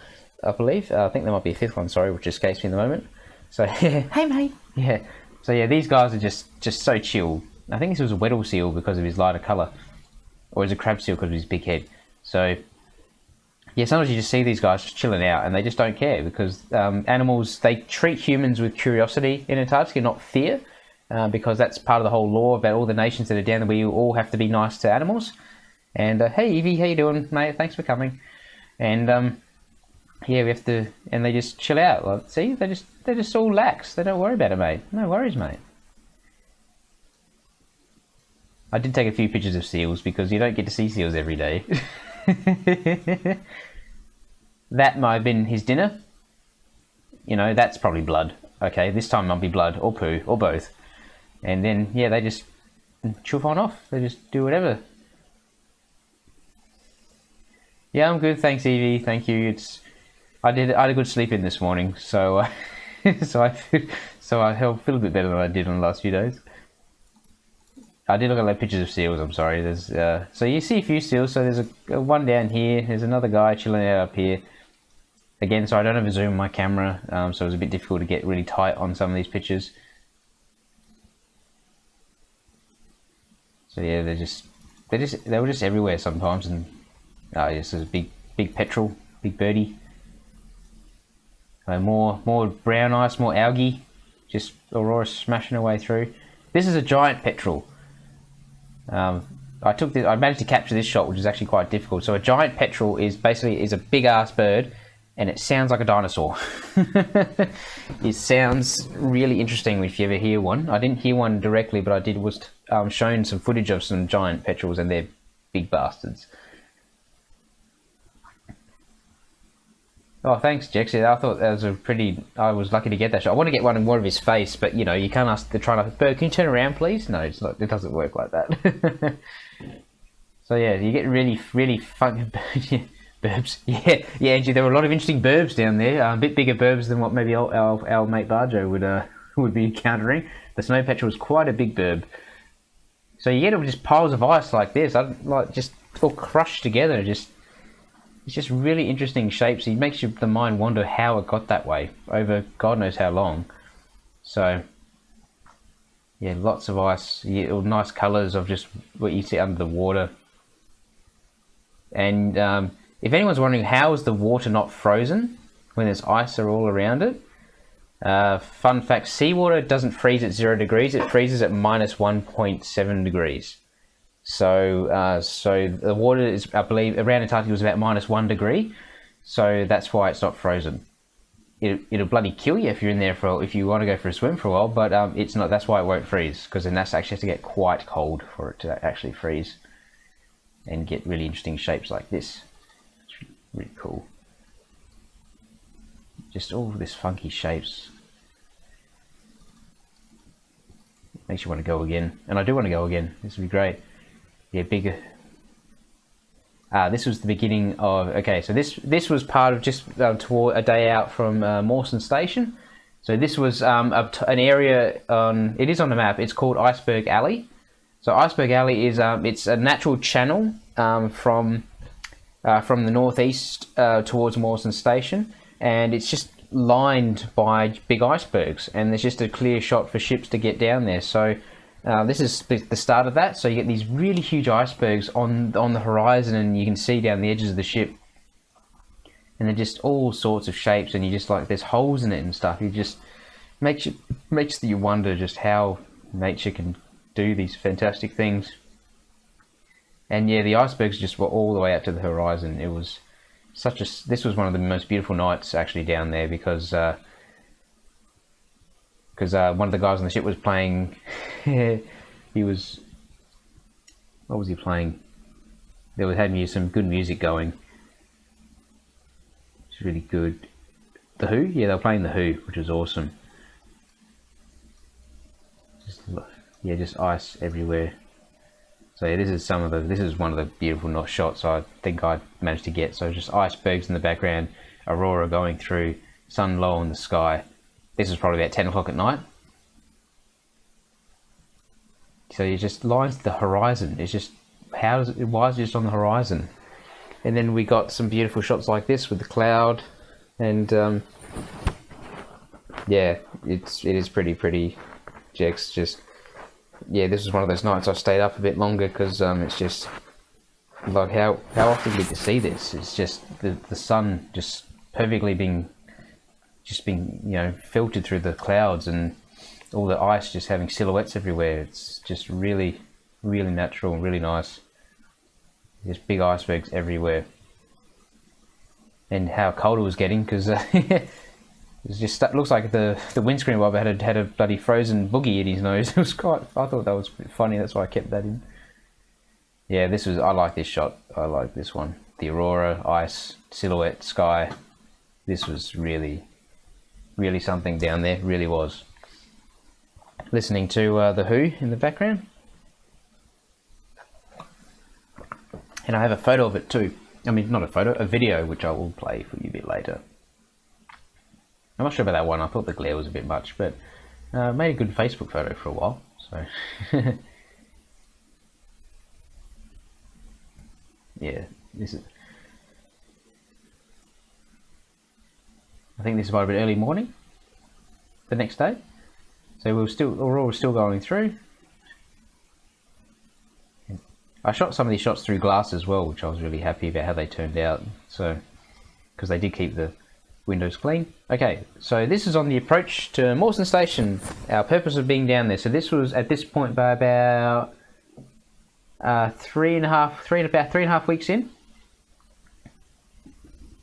I believe. I think there might be a fifth one, sorry, which escapes me in the moment. So, hey mate! Yeah. So yeah, these guys are just so chill. I think this was a Weddell seal because of his lighter colour. Or is a crab seal because of his big head. So, yeah, sometimes you just see these guys just chilling out and they just don't care because animals, they treat humans with curiosity in Antarctica, not fear. Because that's part of the whole law about all the nations that are down there. We all have to be nice to animals. And, hey Evie, how you doing, mate? Thanks for coming. And, yeah, we have to, and they just chill out. Like, see, they're just all lax. They don't worry about it, mate. No worries, mate. I did take a few pictures of seals because you don't get to see seals every day. that might have been his dinner. You know, that's probably blood. Okay, this time might be blood or poo or both. And then, yeah, they just chuff on off. They just do whatever. Yeah, I'm good, thanks, Evie. Thank you. I had a good sleep in this morning, so so I feel a bit better than I did in the last few days. I did look at like pictures of seals. I'm sorry. There's so you see a few seals. So there's a one down here. There's another guy chilling out up here. Again, so I don't have a zoom on my camera, so it was a bit difficult to get really tight on some of these pictures. So yeah, they were just everywhere sometimes, and yes, there's a big petrel, big birdie. More brown ice, more algae, just Aurora smashing her way through. This is a giant petrel. I managed to capture this shot, which is actually quite difficult. So a giant petrel is basically a big ass bird, and it sounds like a dinosaur. It sounds really interesting if you ever hear one. I didn't hear one directly, but I was shown some footage of some giant petrels, and they're big bastards. Oh, thanks, Jex. I thought that was I was lucky to get that shot. I want to get one more of his face, but you know, you can't ask bird, can you turn around, please? No, it's not. It doesn't work like that. So yeah, you get really funky burbs. Yeah, Angie. There were a lot of interesting burbs down there. A bit bigger burbs than what maybe our mate Barjo would be encountering. The snow petrel was quite a big burb. So you get just piles of ice like this, just all crushed together, It's just really interesting shapes. It makes the mind wonder how it got that way over God knows how long. So, yeah, lots of ice. Yeah, nice colours of just what you see under the water. And if anyone's wondering how is the water not frozen when there's ice all around it, fun fact: seawater doesn't freeze at 0 degrees. It freezes at minus 1.7 degrees. So the water is, I believe, around Antarctica was about minus 1 degree. So that's why it's not frozen. It'll bloody kill you if you're in there if you want to go for a swim for a while. But it's not. That's why it won't freeze, because then that's actually has to get quite cold for it to actually freeze and get really interesting shapes like this. It's really cool. Just all this funky shapes. Makes you want to go again, and I do want to go again. This would be great. Yeah, bigger. This was the beginning of. Okay, so this was part of just toward a day out from Morrison Station. So this was an area on. It is on the map. It's called Iceberg Alley. So Iceberg Alley is it's a natural channel from the northeast towards Morrison Station, and it's just lined by big icebergs, and there's just a clear shot for ships to get down there. So. This is the start of that, so you get these really huge icebergs on the horizon, and you can see down the edges of the ship, and they're just all sorts of shapes, and you just like there's holes in it and stuff. You just makes you wonder just how nature can do these fantastic things. And yeah, the icebergs just were all the way out to the horizon. It was this was one of the most beautiful nights actually down there, because one of the guys on the ship was playing. What was he playing? They had some good music going. It's really good. The Who? Yeah, they were playing The Who, which was awesome. Just ice everywhere. So yeah, this is one of the beautiful shots I think I managed to get. So just icebergs in the background, Aurora going through, sun low in the sky. This was probably about 10 o'clock at night. So you just lines the horizon. It's just why is it just on the horizon? And then we got some beautiful shots like this with the cloud, and yeah, it is pretty. Jex, just yeah, this was one of those nights I stayed up a bit longer, because it's just like how often do you see this? It's just the sun just perfectly being filtered through the clouds, and all the ice just having silhouettes everywhere. It's just really natural and really nice. Just big icebergs everywhere. And how cold it was getting, because it looks like the windscreen wiper had a bloody frozen boogie in his nose. It was I thought that was funny, that's why I kept that in. Yeah, I like this shot. I like this one. The Aurora Ice Silhouette Sky. This was really, really something down there. Really was. Listening to The Who in the background. And I have a photo of it too. I mean, not a photo, a video, which I will play for you a bit later. I'm not sure about that one. I thought the glare was a bit much, but made a good Facebook photo for a while. So, yeah, this is. I think this is about early morning, the next day. So Aurora was still going through. I shot some of these shots through glass as well, which I was really happy about how they turned out. So, because they did keep the windows clean. Okay, so this is on the approach to Morrison Station. Our purpose of being down there. So this was at this point by about three and a half weeks in.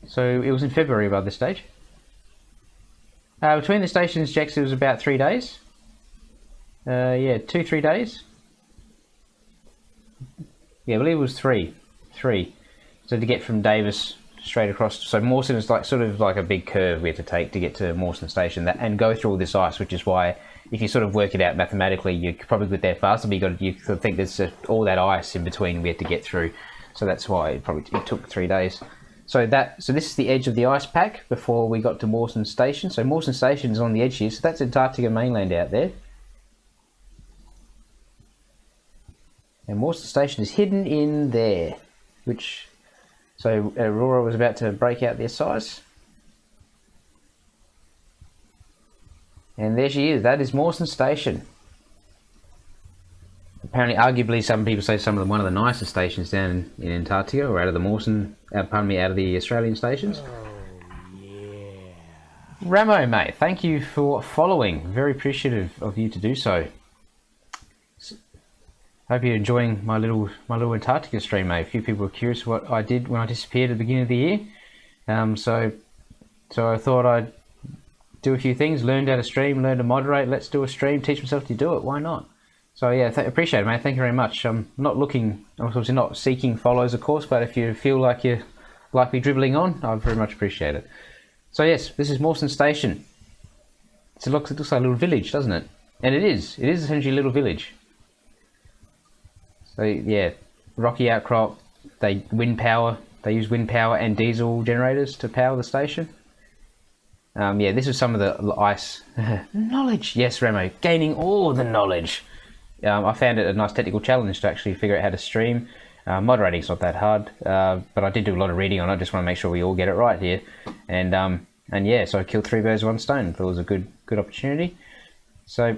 So it was in February by this stage. Between the stations, Jax, it was about 3 days. Yeah, 2-3 days. Yeah, I believe it was three. So to get from Davis straight across, so Mawson is like sort of like a big curve we had to take to get to Morrison Station, and go through all this ice, which is why if you sort of work it out mathematically, you could probably get there faster. But you sort of think there's all that ice in between we had to get through, so that's why it took 3 days. So this is the edge of the ice pack before we got to Morrison Station. So Morrison Station is on the edge here, so that's Antarctica mainland out there. And Morrison Station is hidden in there, so Aurora was about to break out their size. And there she is, that is Morrison Station. Apparently, arguably, some people say one of the nicest stations down in Antarctica, or out of the Australian stations. Oh, yeah. Ramo, mate, thank you for following. Very appreciative of you to do so. Hope you're enjoying my little Antarctica stream, mate. A few people were curious what I did when I disappeared at the beginning of the year. So I thought I'd do a few things, learned how to stream, learn to moderate. Let's do a stream, teach myself to do it. Why not? So yeah, appreciate it, mate. Thank you very much. I'm obviously not seeking follows, of course, but if you feel like you like me dribbling on, I very much appreciate it. So yes, this is Morrison Station. It looks like a little village, doesn't it? And it is essentially a little village. So yeah, rocky outcrop. They use wind power and diesel generators to power the station. Yeah, this is some of the ice knowledge. Yes, Ramo, gaining all the knowledge. I found it a nice technical challenge to actually figure out how to stream. Moderating's not that hard, but I did do a lot of reading on it. I just want to make sure we all get it right here. And yeah, so I killed 3 birds with 1 stone. Thought it was a good opportunity. So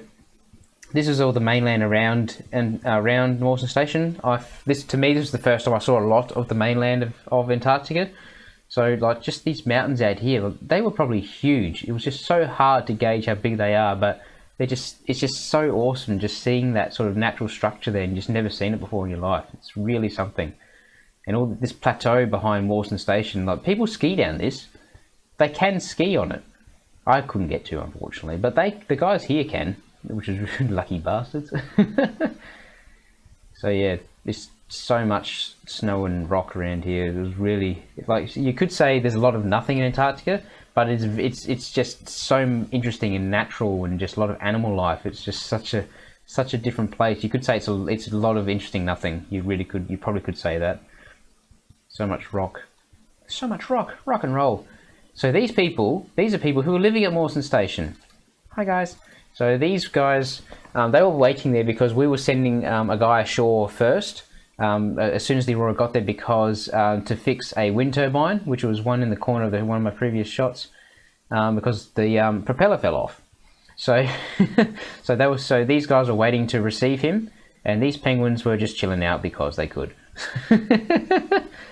this is all the mainland around Morrison Station. This was the first time I saw a lot of the mainland of Antarctica. So like just these mountains out here, they were probably huge. It was just so hard to gauge how big they are, but it's just so awesome just seeing that sort of natural structure there, and you just never seen it before in your life. It's really something. And all this plateau behind Morrison Station, like people ski down this. They can ski on it. I couldn't get to, unfortunately, but the guys here can, which is lucky bastards. So yeah, there's so much snow and rock around here. It was really, like, you could say there's a lot of nothing in Antarctica, but it's just so interesting and natural, and just a lot of animal life. It's just such a different place. You could say it's a lot of interesting nothing. You probably could say that. So much rock, rock and roll. So these are people who are living at Morrison Station. Hi guys. So these guys, they were waiting there because we were sending a guy ashore first, as soon as the Aurora got there, because to fix a wind turbine, which was one in the corner of one of my previous shots, because the propeller fell off. So so these guys were waiting to receive him, and these penguins were just chilling out because they could.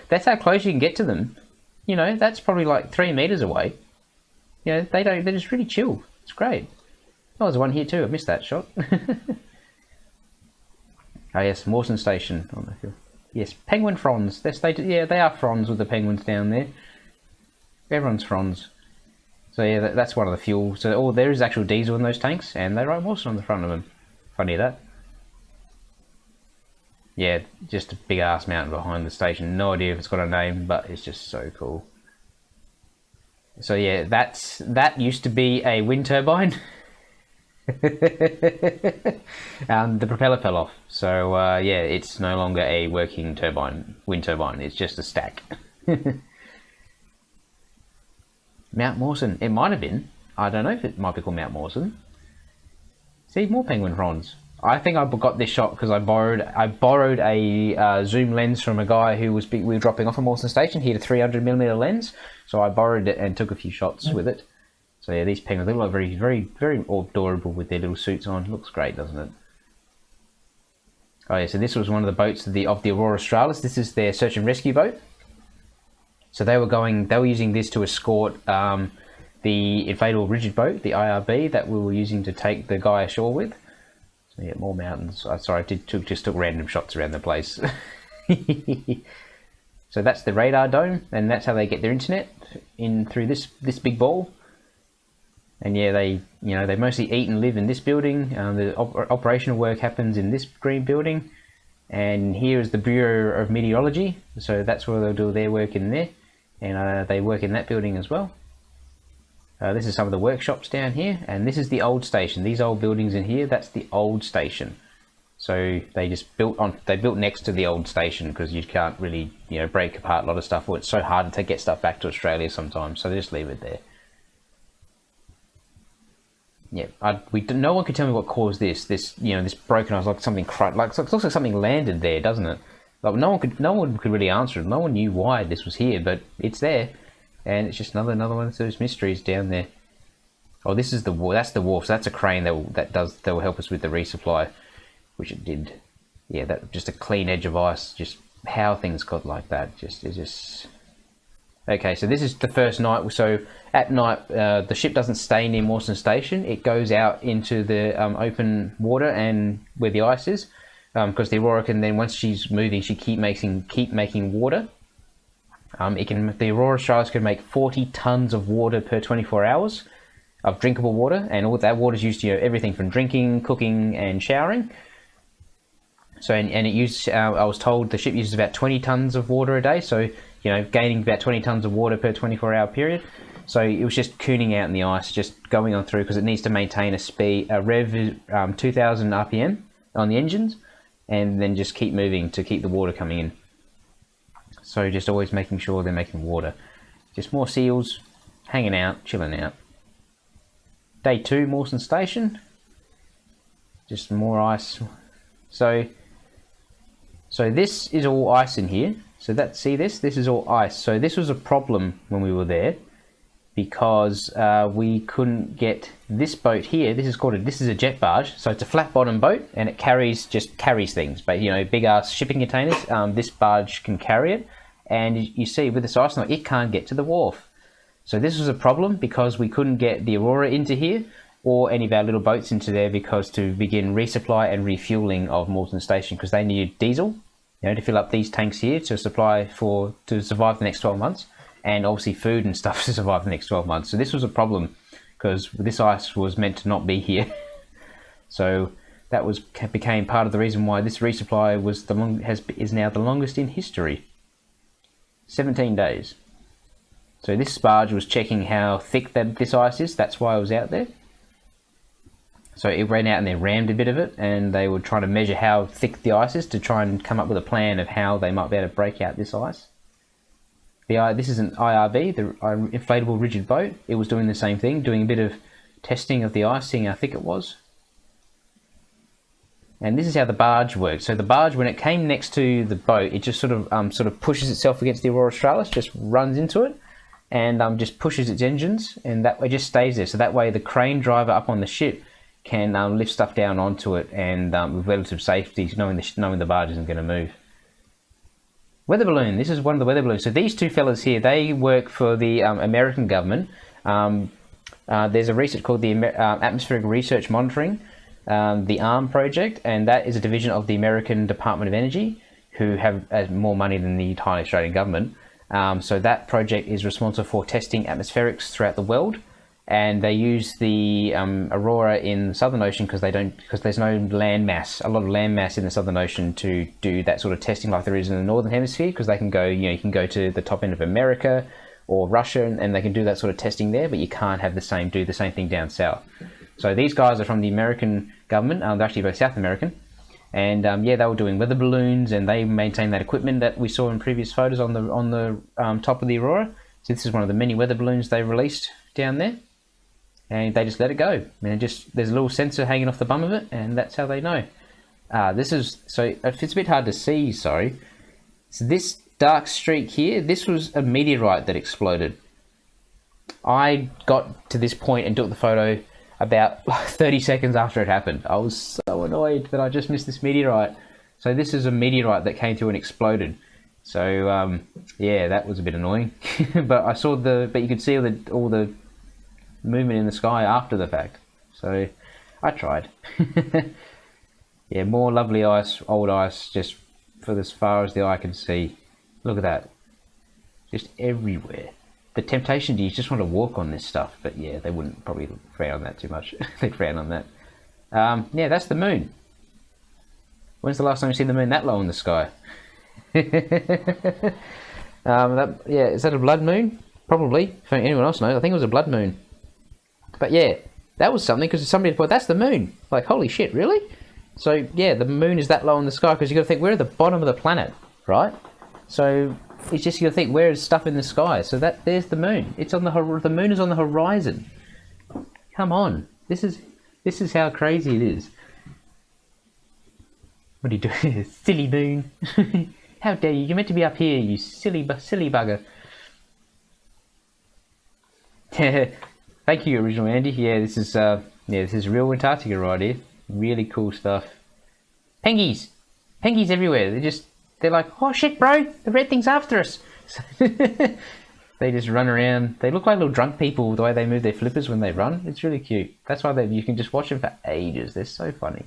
That's how close you can get to them. You know, that's probably like 3 meters away. You know, they just really chill. It's great. Oh, there's one here too. I missed that shot. Oh yes, Morrison Station. Yes, penguin fronds. They are fronds with the penguins down there. Everyone's fronds. So yeah, that's one of the fuel. So there is actual diesel in those tanks, and they write Morrison on the front of them. Funny that. yeah, just a big ass mountain behind the station. No idea if it's got a name, but it's just so cool. So yeah, that used to be a wind turbine. The propeller fell off, so yeah, it's no longer a working wind turbine. It's just a stack. Mount Morrison. It might have been. I don't know if it might be called Mount Morrison. See, more penguin fronds. I think I got this shot because I borrowed a zoom lens from a guy who we were dropping off at Morrison Station. He had a 300mm lens, so I borrowed it and took a few shots with it. So yeah, these penguins, they look very, very, very adorable with their little suits on. Looks great, doesn't it? Oh yeah, so this was one of the boats of the Aurora Australis. This is their search and rescue boat. So they were using this to escort the inflatable rigid boat, the IRB, that we were using to take the guy ashore with. So yeah, more mountains. Sorry, I just took random shots around the place. So that's the radar dome, and that's how they get their internet in through this big ball. And yeah, they mostly eat and live in this building. The operational work happens in this green building, and here is the Bureau of Meteorology. So that's where they'll do their work in there, and they work in that building as well. This is some of the workshops down here, and this is the old station. These old buildings in here, that's the old station. So they just built next to the old station because you can't really break apart a lot of stuff, or it's so hard to get stuff back to Australia sometimes. So they just leave it there. Yeah, no one could tell me what caused this broken ice, like something it looks like something landed there, doesn't it? Like no one could really answer it. No one knew why this was here, but it's there. And it's just another one of those mysteries down there. Oh, this is that's the wharf. So that's a crane that will help us with the resupply, which it did. Yeah, that just a clean edge of ice. Just how things got like that. It's just okay. So this is the first night. So at night, the ship doesn't stay near Morrison Station. It goes out into the open water and where the ice is, because the Aurora can then, once she's moving, she keep making water. The Aurora Australis can make 40 tons of water per 24 hours of drinkable water, and all that water is used to everything from drinking, cooking, and showering. So, and it used. I was told the ship uses about 20 tons of water a day. So, gaining about 20 tons of water per 24-hour period. So it was just cooning out in the ice, just going on through because it needs to maintain a rev 2,000 RPM on the engines, and then just keep moving to keep the water coming in. So just always making sure they're making water. Just more seals, hanging out, chilling out. Day 2, Morrison Station. Just more ice. So this is all ice in here. So this is all ice. So this was a problem when we were there, because we couldn't get this boat here. This is a jet barge. So it's a flat bottom boat, and it carries things. But big ass shipping containers. This barge can carry it. And you see with this ice now, it can't get to the wharf. So this was a problem because we couldn't get the Aurora into here or any of our little boats into there, because to begin resupply and refueling of Morrison Station, because they needed diesel, to fill up these tanks here to survive the next 12 months, and obviously food and stuff to survive the next 12 months. So this was a problem because this ice was meant to not be here. So that became part of the reason why this resupply is now the longest in history. 17 days. So this barge was checking how thick this ice is. That's why I was out there. So it ran out and they rammed a bit of it, and they were trying to measure how thick the ice is to try and come up with a plan of how they might be able to break out this ice. This is an IRB, the inflatable rigid boat. It was doing the same thing, doing a bit of testing of the ice, seeing how thick it was. And this is how the barge works. So the barge, when it came next to the boat, it just sort of pushes itself against the Aurora Australis, just runs into it, and just pushes its engines, and that way it just stays there. So that way the crane driver up on the ship can lift stuff down onto it, and with relative safety, knowing the barge isn't going to move. Weather balloon. This is one of the weather balloons. So these two fellas here, they work for the American government. There's a research called the Atmospheric Research Monitoring, the ARM project, and that is a division of the American Department of Energy, who have more money than the entire Australian government. So that project is responsible for testing atmospherics throughout the world, and they use the Aurora in the Southern Ocean because there's no land mass, a lot of land mass in the Southern Ocean to do that sort of testing like there is in the Northern Hemisphere, because they can go, you can go to the top end of America or Russia and they can do that sort of testing there, but you can't have do the same thing down south. So these guys are from the American government. They're actually both South American, and yeah, they were doing weather balloons, and they maintain that equipment that we saw in previous photos on the top of the Aurora. So this is one of the many weather balloons they released down there, and they just let it go. And there's a little sensor hanging off the bum of it, and that's how they know. So it's a bit hard to see. Sorry. So this dark streak here, this was a meteorite that exploded. I got to this point and took the photo about 30 seconds after it happened. I was so annoyed that I just missed this meteorite. So this is a meteorite that came through and exploded. So yeah, that was a bit annoying. But you could see all the movement in the sky after the fact. So I tried. Yeah, more lovely ice, old ice, just for as far as the eye can see. Look at that, just everywhere. The temptation to just want to walk on this stuff, but yeah, they wouldn't probably frown on that too much. They'd frown on that. Yeah, that's the moon. When's the last time you seen the moon that low in the sky? Yeah, is that a blood moon? Probably. If anyone else knows, I think it was a blood moon. But yeah, that was something, because somebody thought that's the moon. Like, holy shit, really? So yeah, the moon is that low in the sky because you got to think we're at the bottom of the planet, right? So it's just you got to think where is stuff in the sky. So there's the moon. It's on the moon is on the horizon. Come on, this is how crazy it is. What are you doing, silly moon? How dare you? You're meant to be up here, you silly bugger. Thank you, original Andy. Yeah, this is real Antarctica right here. Really cool stuff. Penguins everywhere. They're like, oh shit, bro, the red thing's after us. They just run around. They look like little drunk people the way they move their flippers when they run. It's really cute. That's why you can just watch them for ages. They're so funny.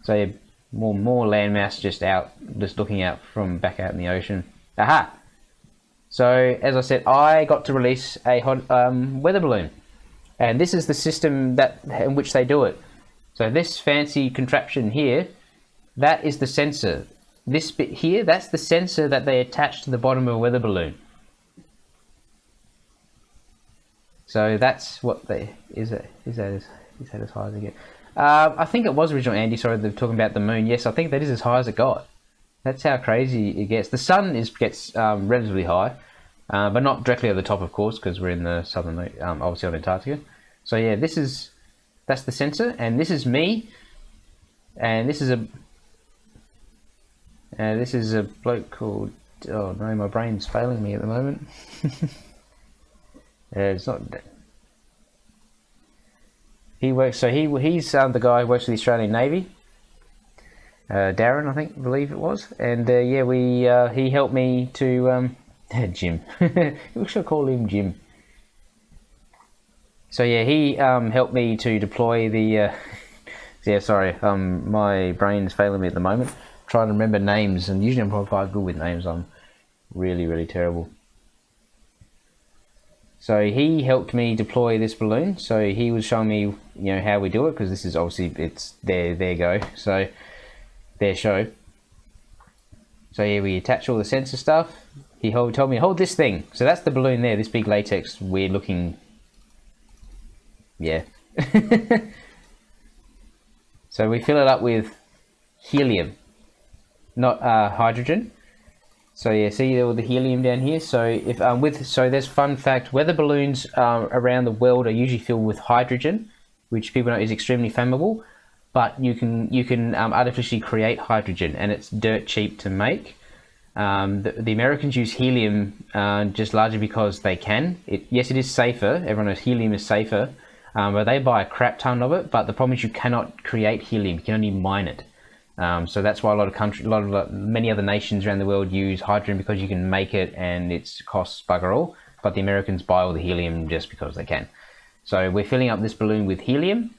So yeah, more landmass just looking out from back out in the ocean. Aha! So as I said, I got to release a hot weather balloon, and this is the system in which they do it. So this fancy contraption here, that is the sensor. This bit here, that's the sensor that they attach to the bottom of a weather balloon. So that's what is that as high as it gets? I think it was original Andy, sorry, they're talking about the moon. Yes, I think that is as high as it got. That's how crazy it gets. The sun gets relatively high, but not directly at the top, of course, because we're in the southern, obviously on Antarctica. So yeah, that's the sensor, and this is me, and this is a bloke called, oh no, my brain's failing me at the moment. It's not. He works. So he's the guy who works for the Australian Navy. Darren, I believe it was, and yeah, he helped me to Jim. We should call him Jim. So yeah, he helped me to deploy the. Yeah, sorry, my brain's failing me at the moment. Trying to remember names, and usually I'm probably quite good with names. I'm really terrible. So he helped me deploy this balloon. So he was showing me, how we do it, because this is obviously it's their go. So their show. So yeah, we attach all the sensor stuff. He told me to hold this thing. So that's the balloon there. This big latex, weird looking. Yeah. So we fill it up with helium, not hydrogen. So yeah, see all the helium down here. So so there's fun fact: weather balloons around the world are usually filled with hydrogen, which people know is extremely flammable. But you can artificially create hydrogen, and it's dirt cheap to make. The Americans use helium just largely because they can. Yes, it is safer. Everyone knows helium is safer, but they buy a crap ton of it. But the problem is you cannot create helium; you can only mine it. So that's why many other nations around the world use hydrogen, because you can make it and it costs bugger all. But the Americans buy all the helium just because they can. So we're filling up this balloon with helium.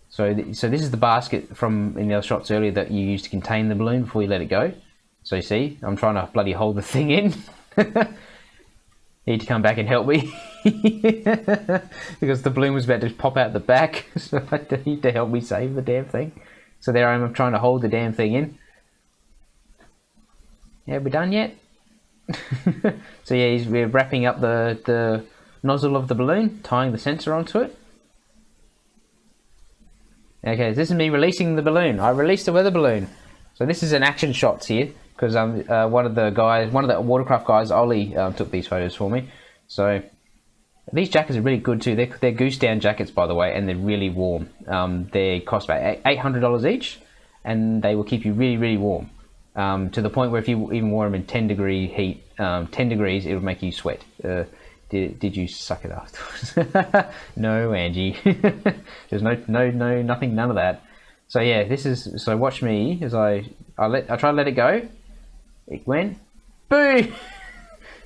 So this is the basket from in the other shots earlier that you use to contain the balloon before you let it go. So you see, I'm trying to bloody hold the thing in. need to come back and help me because the balloon was about to pop out the back, so I need to help me save the damn thing. So there I am, I'm trying to hold the damn thing in. Yeah, we done yet? So yeah, we're wrapping up the nozzle of the balloon, tying the sensor onto it. Okay, this is me releasing the balloon. I released the weather balloon. So this is an action shots here, because one of the watercraft guys, Ollie, took these photos for me. So these jackets are really good too. They're Goose down jackets, by the way, and they're really warm. They cost about $800 each, and they will keep you really, really warm. To the point where if you even wore them in 10-degree heat, 10 degrees, it would make you sweat. Did you suck it afterwards? No, Angie. There's nothing, none of that. So yeah, so watch me as I try to let it go. It went, boo!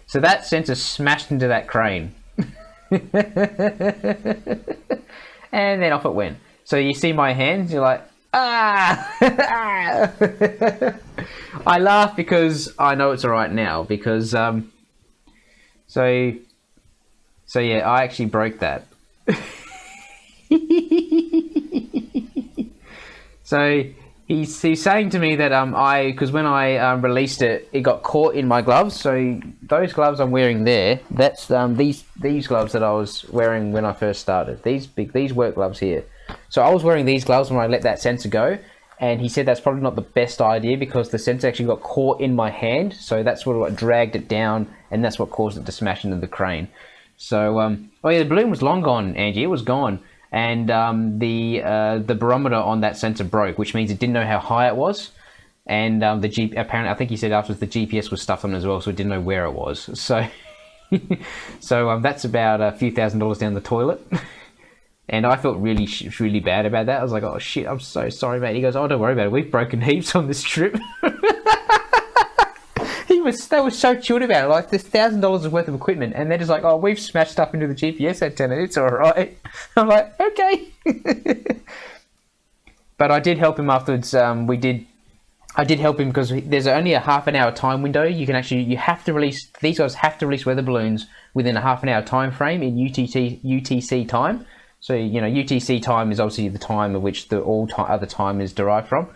So that sensor smashed into that crane. And then off it went. So you see my hands, you're like, ah! I laugh because I know it's alright now, because so yeah, I actually broke that. So he's saying to me that because when I released it, it got caught in my gloves. So those gloves I'm wearing there, that's these gloves that I was wearing when I first started. These work gloves here. So I was wearing these gloves when I let that sensor go, and he said that's probably not the best idea because the sensor actually got caught in my hand. So that's what dragged it down, and that's what caused it to smash into the crane. So oh yeah, the balloon was long gone, Angie. It was gone. And the barometer on that sensor broke, which means it didn't know how high it was, and apparently I think he said afterwards the GPS was stuffed on it as well, so it didn't know where it was. So so that's about a few $1,000s down the toilet, and I felt really bad about that. I was like, oh shit, I'm so sorry, mate. He goes, oh, don't worry about it. We've broken heaps on this trip. They were so chilled about it, like there's $1,000 worth of equipment, and they're just like, oh, we've smashed stuff into the GPS antenna, it's alright. I'm like, okay. But I did help him afterwards. I did help him because there's only a half an hour time window. These guys have to release weather balloons within a half an hour time frame in UTC time. So, you know, UTC time is obviously the time at which other time is derived from.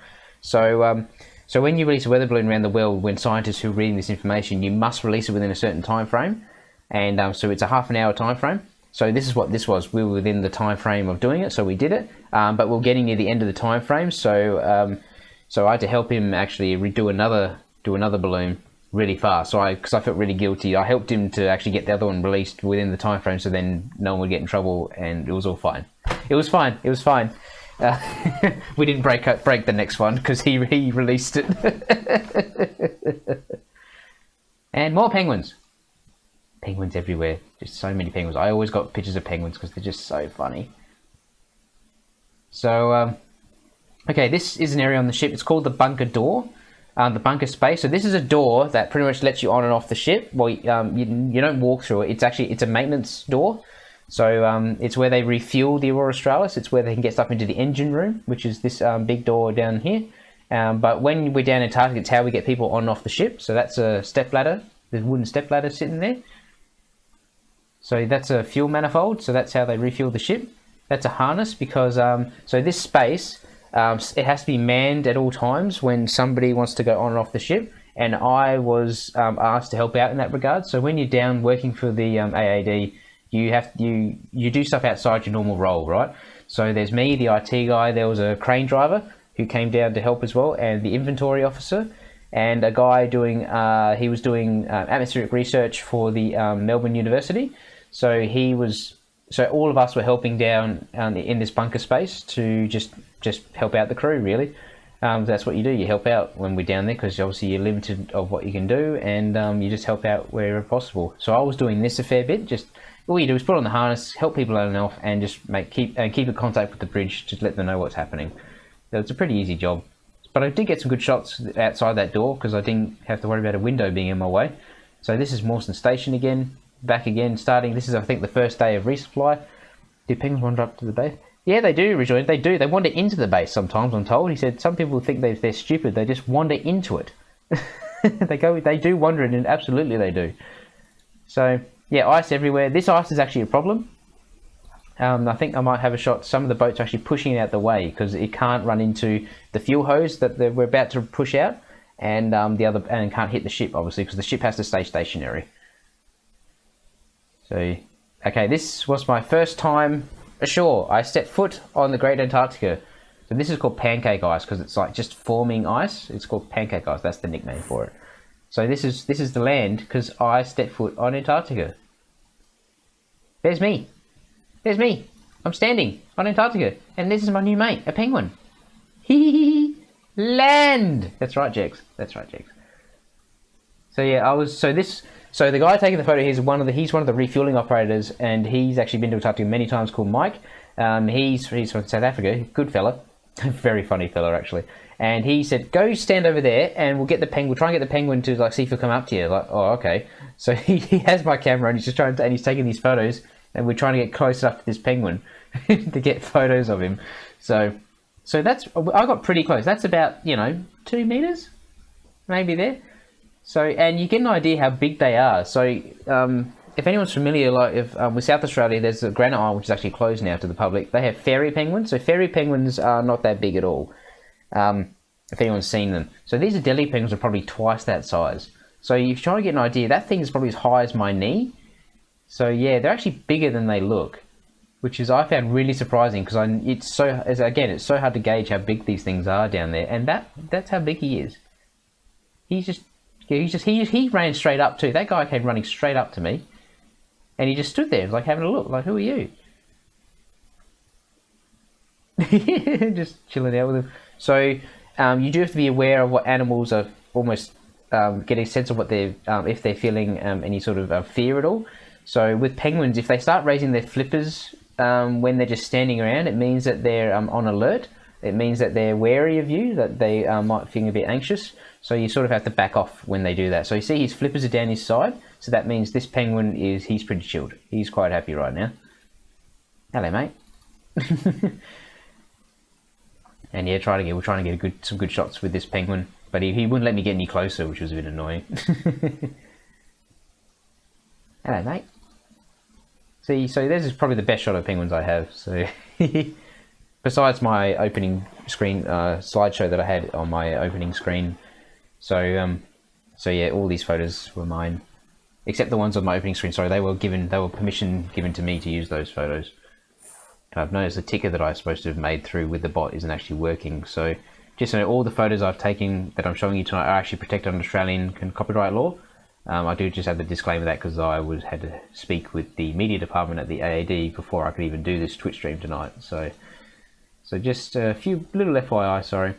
So when you release a weather balloon around the world, when scientists who are reading this information, you must release it within a certain time frame, and so it's a half an hour time frame. So this is what this was. We were within the time frame of doing it, so we did it. But we're getting near the end of the time frame, so I had to help him actually do another balloon really fast. So because I felt really guilty, I helped him to actually get the other one released within the time frame, so then no one would get in trouble, and it was all fine. It was fine. It was fine. We didn't break the next one because he released it. And more penguins. Penguins everywhere. Just so many penguins. I always got pictures of penguins because they're just so funny. So, okay, this is an area on the ship. It's called the bunker door, the bunker space. So this is a door that pretty much lets you on and off the ship. Well, you don't walk through it. It's a maintenance door. So it's where they refuel the Aurora Australis. It's where they can get stuff into the engine room, which is this big door down here. But when we're down in Antarctica, it's how we get people on and off the ship. So that's a step ladder. There's a wooden step ladder sitting there. So that's a fuel manifold. So that's how they refuel the ship. That's a harness because so this space, it has to be manned at all times when somebody wants to go on and off the ship. And I was asked to help out in that regard. So when you're down working for the AAD, you do stuff outside your normal role, right? So there's me, the IT guy, there was a crane driver who came down to help as well, and the inventory officer, and a guy doing atmospheric research for the Melbourne University. So all of us were helping down in this bunker space to just help out the crew, really. That's what you do. You help out when we're down there because obviously you're limited of what you can do, and you just help out wherever possible. So I was doing this a fair bit. Just all you do is put on the harness, help people on and off, and just keep in contact with the bridge. Just let them know what's happening. So it's a pretty easy job. But I did get some good shots outside that door because I didn't have to worry about a window being in my way. So this is Morrison Station again, back again, starting. This is, I think, the first day of resupply. Do penguins wander up to the base? Yeah, they do, rejoin. They do. They wander into the base sometimes, I'm told. He said some people think they're stupid. They just wander into it. They do wander in, and absolutely they do. So yeah, ice everywhere. This ice is actually a problem. I think I might have a shot. Some of the boats are actually pushing it out the way because it can't run into the fuel hose that we're about to push out, and and can't hit the ship obviously because the ship has to stay stationary. So, okay, this was my first time ashore. I stepped foot on the Great Antarctica. So this is called Pancake Ice because it's like just forming ice. It's called Pancake Ice. That's the nickname for it. So this is the land because I stepped foot on Antarctica. There's me. There's me. I'm standing on Antarctica, and this is my new mate, a penguin. Hee land. That's right, Jex. That's right, Jex. So yeah, So the guy taking the photo he's one of the refueling operators, and he's actually been to Antarctica many times. Called Mike. He's from South Africa. Good fella, very funny fella actually. And he said, "Go stand over there, and we'll get the penguin. We'll try and get the penguin to like see if he'll come up to you." Like, oh, okay. So he has my camera, and he's just and he's taking these photos, and we're trying to get close enough to this penguin to get photos of him. So that's I got pretty close. That's about 2 meters, maybe there. So, and you get an idea how big they are. So, if anyone's familiar, with South Australia, there's a Granite Island, which is actually closed now to the public. They have fairy penguins. So, fairy penguins are not that big at all, if anyone's seen them. So, these Deli Penguins are probably twice that size. So, if you're trying to get an idea, that thing is probably as high as my knee. So, yeah, they're actually bigger than they look, which is I found really surprising because it's so hard to gauge how big these things are down there. And that's how big he is. He ran straight up too. That guy came running straight up to me, and he just stood there, like having a look, like, "Who are you?" Just chilling out with him. So you do have to be aware of what animals are almost getting a sense of what they're if they're feeling any sort of fear at all. So with penguins, if they start raising their flippers when they're just standing around, it means that they're on alert. It means that they're wary of you, that they might feel a bit anxious. So you sort of have to back off when they do that. So you see his flippers are down his side. So that means this penguin he's pretty chilled. He's quite happy right now. Hello, mate. And yeah, we're trying to get some good shots with this penguin. But he wouldn't let me get any closer, which was a bit annoying. Hello, mate. See, so this is probably the best shot of penguins I have. So besides my opening screen slideshow that I had on my opening screen. So yeah, all these photos were mine, except the ones on my opening screen. Sorry, they were permission given to me to use those photos. And I've noticed the ticker that I'm supposed to have made through with the bot isn't actually working. So just so you know, all the photos I've taken that I'm showing you tonight are actually protected under Australian copyright law. I do just have the disclaimer that because I had to speak with the media department at the AAD before I could even do this Twitch stream tonight. So just a few little FYI, sorry.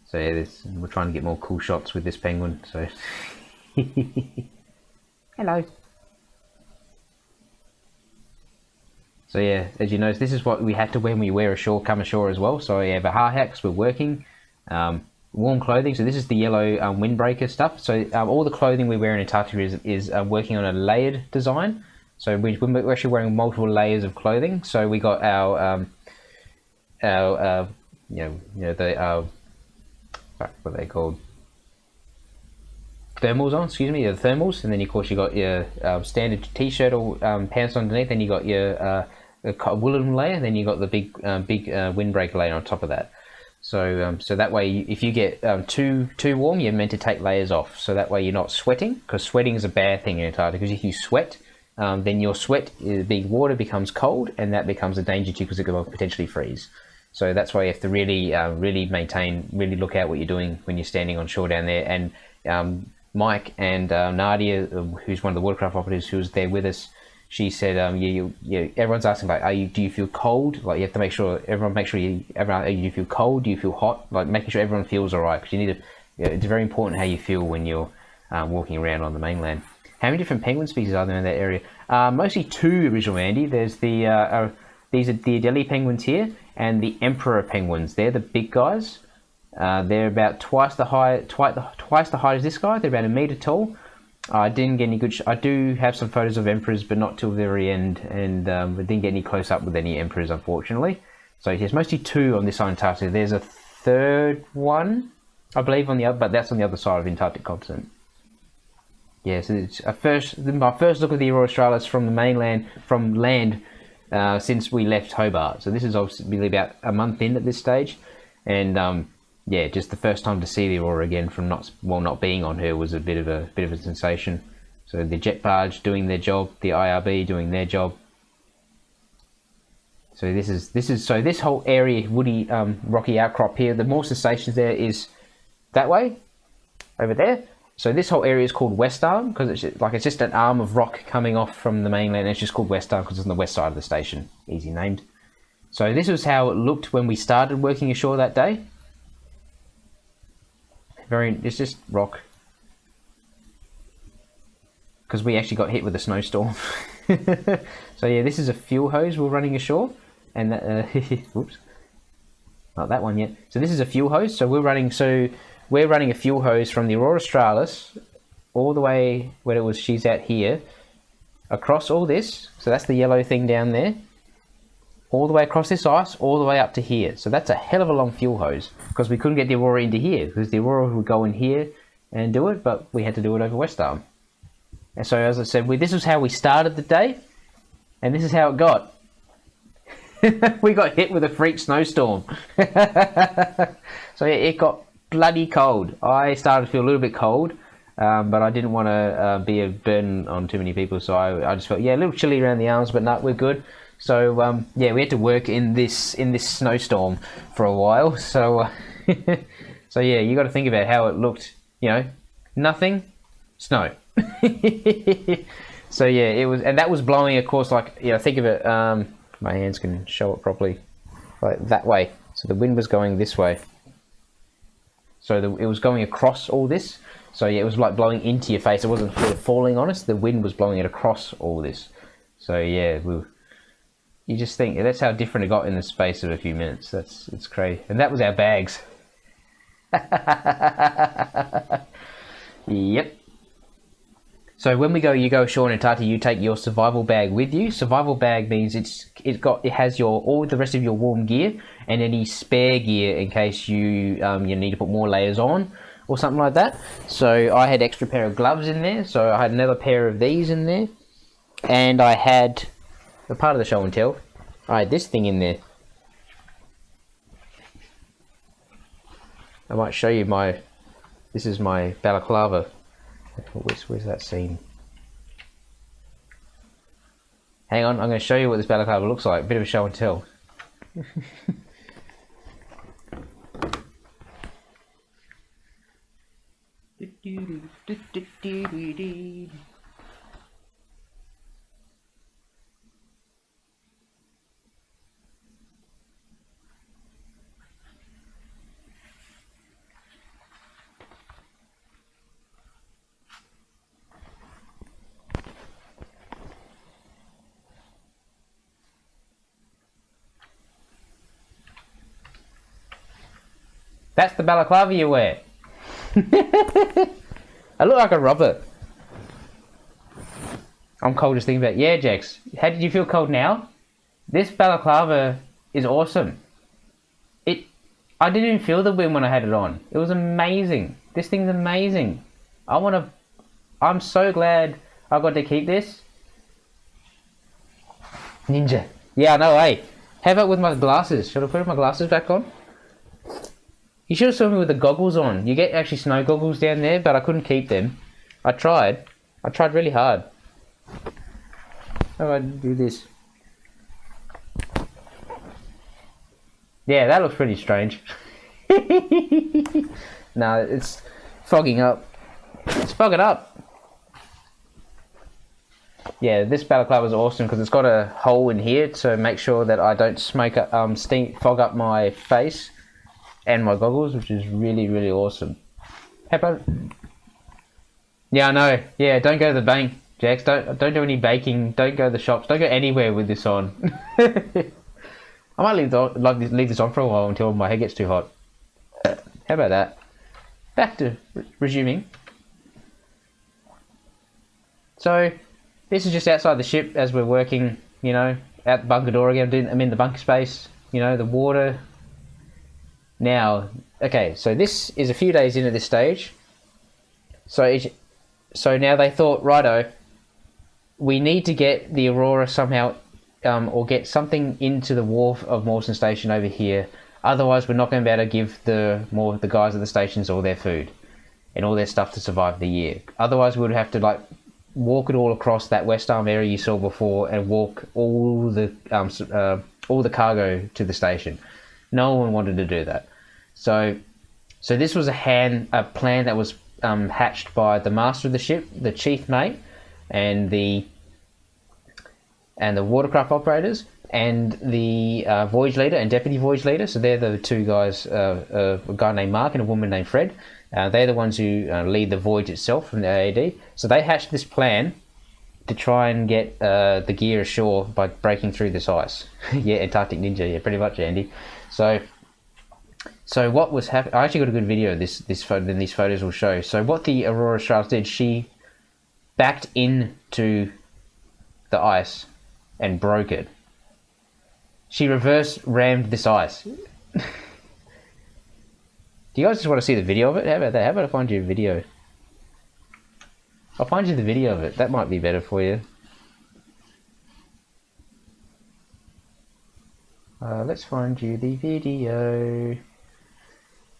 So yeah, we're trying to get more cool shots with this penguin. So hello. So yeah, as you notice, this is what we had to when we come ashore as well. So yeah, the hard hats, we're working. Warm clothing. So this is the yellow windbreaker stuff. So all the clothing we wear in Antarctica is working on a layered design. So we're actually wearing multiple layers of clothing. So we got our what are they called? Thermals on, excuse me, the thermals, and then of course you got your standard t-shirt or pants underneath, then you got your woolen layer, then you got the big windbreaker layer on top of that. So that way, if you get too warm, you're meant to take layers off. So that way you're not sweating, because sweating is a bad thing in Antarctica. Because if you sweat, then your sweat, the water becomes cold, and that becomes a danger to you because it could potentially freeze. So that's why you have to really really look out what you're doing when you're standing on shore down there. And Mike and Nadia, who's one of the watercraft operators who was there with us, she said, everyone's asking, like, do you feel cold? Like, you have to make sure, do you feel cold? Do you feel hot? Like, making sure everyone feels all right, because you need to, it's very important how you feel when you're walking around on the mainland. How many different penguin species are there in that area? Mostly two, original Andy. There's these are the Deli Penguins here, and the Emperor Penguins. They're the big guys. They're about twice the height as this guy. They're about 1 meter tall. I didn't get any good. I do have some photos of emperors, but not till the very end, and I didn't get any close up with any emperors, unfortunately. So there's mostly two on this side of Antarctica. There's a third one, I believe, on the other, but that's on the other side of the Antarctic continent. yeah, so it's my first look at the Aurora Australis from the mainland, from land, since we left Hobart. So this is obviously about a month in at this stage, and yeah, just the first time to see the Aurora again from not being on her was a bit of a sensation. So the jet barge doing their job, the IRB doing their job. So this whole area, woody, rocky outcrop here. The Morrison Station there is that way, over there. So this whole area is called West Arm because it's just an arm of rock coming off from the mainland. It's just called West Arm because it's on the west side of the station. Easy named. So this was how it looked when we started working ashore that day. It's just rock. Because we actually got hit with a snowstorm. So yeah, this is a fuel hose we're running ashore. And that, whoops, not that one yet. So this is a fuel hose. So we're running a fuel hose from the Aurora Australis all the way where she's at here, across all this. So that's the yellow thing down there. All the way across this ice, all the way up to here. So that's a hell of a long fuel hose because we couldn't get the Aurora into here because the Aurora would go in here and do it, but we had to do it over West Arm. And so as I said, this is how we started the day, and this is how it got. We got hit with a freak snowstorm. So yeah, it got bloody cold. I started to feel a little bit cold, but I didn't want to be a burden on too many people, so I just felt, yeah, a little chilly around the arms, but no, we're good. So yeah, we had to work in this snowstorm for a while. So so yeah, you got to think about how it looked. You know, nothing, snow. So yeah, it was, and that was blowing, of course, like, you know, think of it. My hands can show it properly, like that way. So the wind was going this way. So it was going across all this. So yeah, it was like blowing into your face. It wasn't falling on us. The wind was blowing it across all this. So yeah, you just think that's how different it got in the space of a few minutes. It's crazy. And that was our bags. Yep. So when you go ashore in Antarctica, you take your survival bag with you. Survival bag means it has all the rest of your warm gear and any spare gear in case you need to put more layers on or something like that. So I had extra pair of gloves in there. So I had another pair of these in there, and I had a part of the show and tell. I had this thing in there. I might show you this is my balaclava. Where's that scene? Hang on, I'm going to show you what this balaclava looks like. Bit of a show and tell. That's the balaclava you wear. I look like a robber. I'm cold just thinking about it. Yeah, Jax, how did you feel cold now? This balaclava is awesome. I didn't even feel the wind when I had it on. It was amazing. This thing's amazing. I'm so glad I got to keep this. Ninja. Yeah, I know, hey. How about with my glasses? Should I put my glasses back on? You should have saw me with the goggles on. You get actually snow goggles down there, but I couldn't keep them. I tried really hard. How do I do this? Yeah, that looks pretty strange. No, it's fogging up. It's fogging up. Yeah, this balaclava is awesome because it's got a hole in here to make sure that I don't fog up my face and my goggles, which is really, really awesome. How about? Yeah, I know. Yeah, don't go to the bank, Jax. Don't do any baking. Don't go to the shops. Don't go anywhere with this on. I might leave this on for a while until my head gets too hot. How about that? Back to resuming. So this is just outside the ship as we're working. You know, out the bunker door again. I'm in the bunker space. You know, the water. Now, okay, so this is a few days into this stage. So So now they thought, righto, we need to get the Aurora somehow, or get something into the wharf of Morrison Station over here. Otherwise, we're not going to be able to give the guys at the stations all their food and all their stuff to survive the year. Otherwise, we would have to like walk it all across that West Arm area you saw before and walk all the cargo to the station. No one wanted to do that. So this was a plan that was hatched by the master of the ship, the chief mate, and the watercraft operators, and the voyage leader and deputy voyage leader. So they're the two guys, a guy named Mark and a woman named Fred. They're the ones who lead the voyage itself from the AAD. So they hatched this plan to try and get the gear ashore by breaking through this ice. Yeah, Antarctic Ninja, yeah, pretty much, Andy. So what was happening? I actually got a good video of this photo, and these photos will show. So what the Aurora Australis did, she backed into the ice and broke it. She reverse rammed this ice. Do you guys just want to see the video of it? How about that? How about I find you a video? I'll find you the video of it. That might be better for you. Let's find you the video.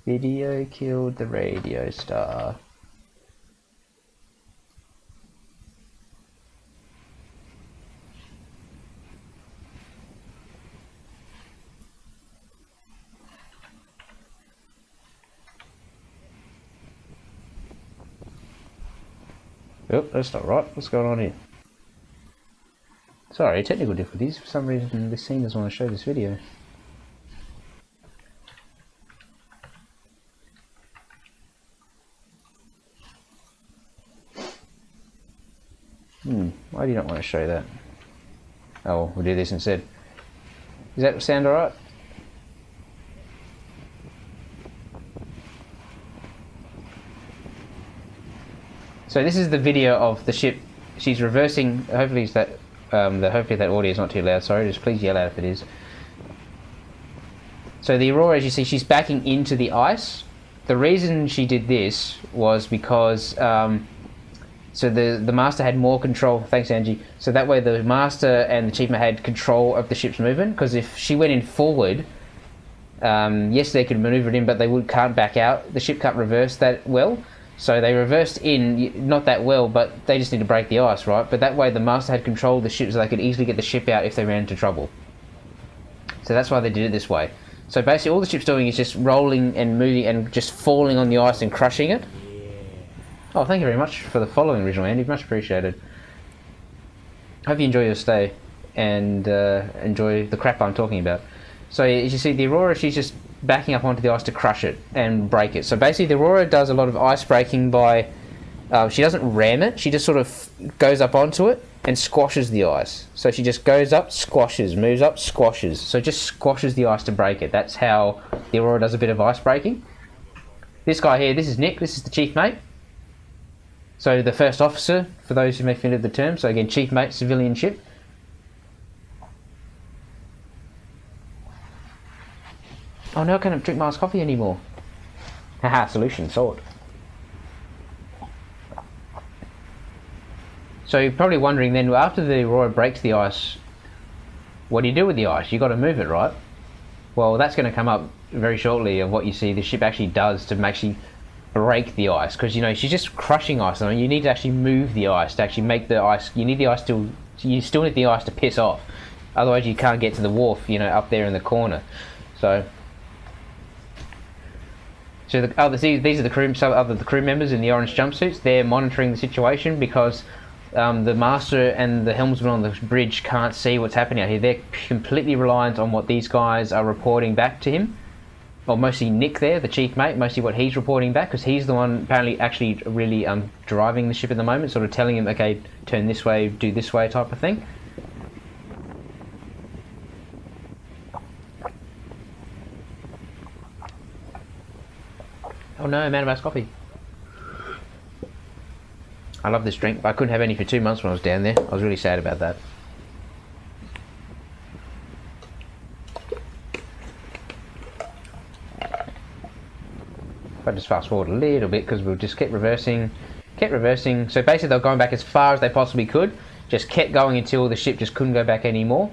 Video killed the radio star. Oh, that's not right. What's going on here? Sorry, technical difficulties. For some reason, this scene doesn't want to show this video. Why do you not want to show that? Oh, we'll do this instead. Does that sound alright? So this is the video of the ship. She's reversing. Hopefully that hopefully that audio is not too loud. Sorry, just please yell out if it is. So the Aurora, as you see, she's backing into the ice. The reason she did this was because so the master had more control. Thanks, Angie. So that way the master and the chief mate had control of the ship's movement. Because if she went in forward, yes, they could maneuver it in, but they can't back out. The ship can't reverse that well. So they reversed in, not that well, but they just need to break the ice, right? But that way the master had control of the ship, so they could easily get the ship out if they ran into trouble. So that's why they did it this way. So basically all the ship's doing is just rolling and moving and just falling on the ice and crushing it. Oh, thank you very much for the following, original Andy. Much appreciated. Hope you enjoy your stay and enjoy the crap I'm talking about. So as you see, the Aurora, she's just backing up onto the ice to crush it and break it. So basically the Aurora does a lot of ice breaking by, she doesn't ram it, she just sort of goes up onto it and squashes the ice. So she just goes up, squashes, moves up, squashes. So just squashes the ice to break it. That's how the Aurora does a bit of ice breaking. This guy here, this is Nick, this is the chief mate. So the first officer, for those who may familiar with the term. So again, chief mate, civilian ship. Oh no, I can't drink Mars coffee anymore. Haha, solution solved. So you're probably wondering then, after the Aurora breaks the ice, what do you do with the ice? You've got to move it, right? Well, that's going to come up very shortly of what you see the ship actually does to actually break the ice. Because, you know, she's just crushing ice. I mean, you need to actually move the ice to actually make the ice, you still need the ice to piss off. Otherwise you can't get to the wharf, you know, up there in the corner. So these are the crew members in the orange jumpsuits. They're monitoring the situation because the master and the helmsman on the bridge can't see what's happening out here. They're completely reliant on what these guys are reporting back to him. Well, mostly Nick there, the chief mate, mostly what he's reporting back, because he's the one apparently actually really driving the ship at the moment, sort of telling him, okay, turn this way, do this way type of thing. Oh no, man of ice coffee. I love this drink, but I couldn't have any for 2 months when I was down there. I was really sad about that. If I just fast forward a little bit, because we'll just keep reversing kept reversing. So basically they were going back as far as they possibly could. Just kept going until the ship just couldn't go back anymore.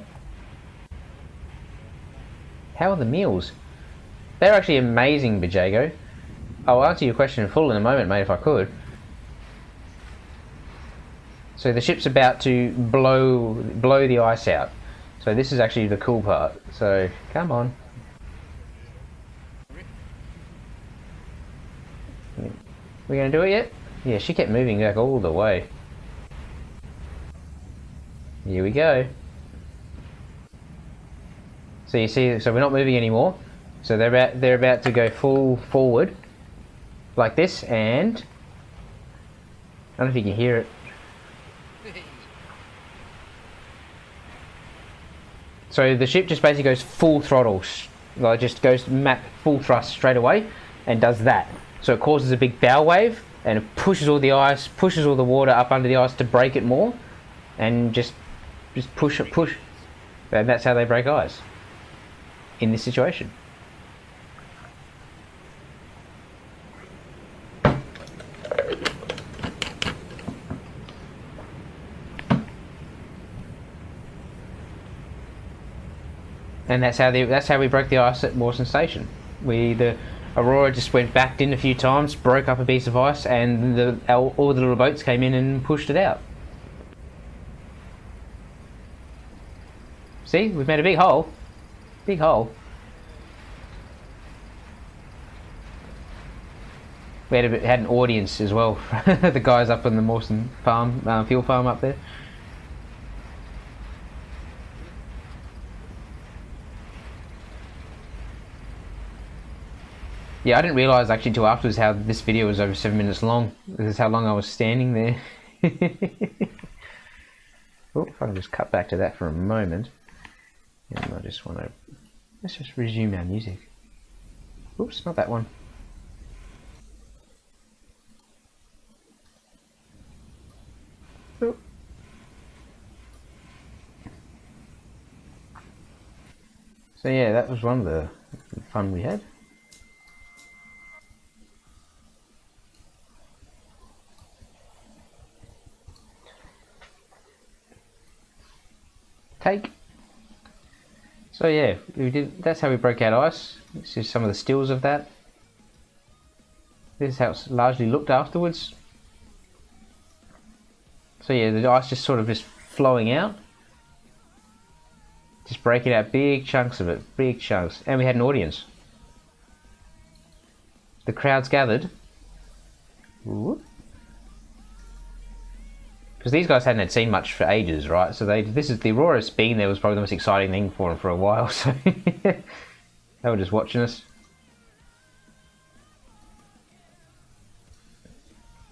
How are the meals? They're actually amazing, Bajago. I'll answer your question in full in a moment, mate, if I could. So the ship's about to blow the ice out. So this is actually the cool part. So come on. We gonna do it yet? Yeah, she kept moving back all the way. Here we go. So you see, so we're not moving anymore. So they're about to go full forward, like this, and I don't know if you can hear it. So the ship just basically goes full throttle, like just goes full thrust straight away, and does that. So it causes a big bow wave, and it pushes all the ice, pushes all the water up under the ice to break it more, and just push, and that's how they break ice in this situation. And that's how we broke the ice at Morrison Station. The Aurora just backed in a few times, broke up a piece of ice, and all the little boats came in and pushed it out. See, we've made a big hole. Big hole. We had an audience as well. The guys up on the Morrison farm, fuel farm up there. Yeah, I didn't realise actually until afterwards how this video was over 7 minutes long. This is how long I was standing there. Oh, if I can just cut back to that for a moment. And I just want to... Let's just resume our music. Oops, not that one. Oh. So yeah, that was one of the fun we had. Take. So yeah, that's how we broke out ice. This is some of the stills of that. This is how it's largely looked afterwards. So yeah, the ice just sort of just flowing out. Just breaking out big chunks of it, big chunks. And we had an audience. The crowds gathered. Because these guys hadn't seen much for ages, right? So the Aurora's being there was probably the most exciting thing for them for a while. So they were just watching us.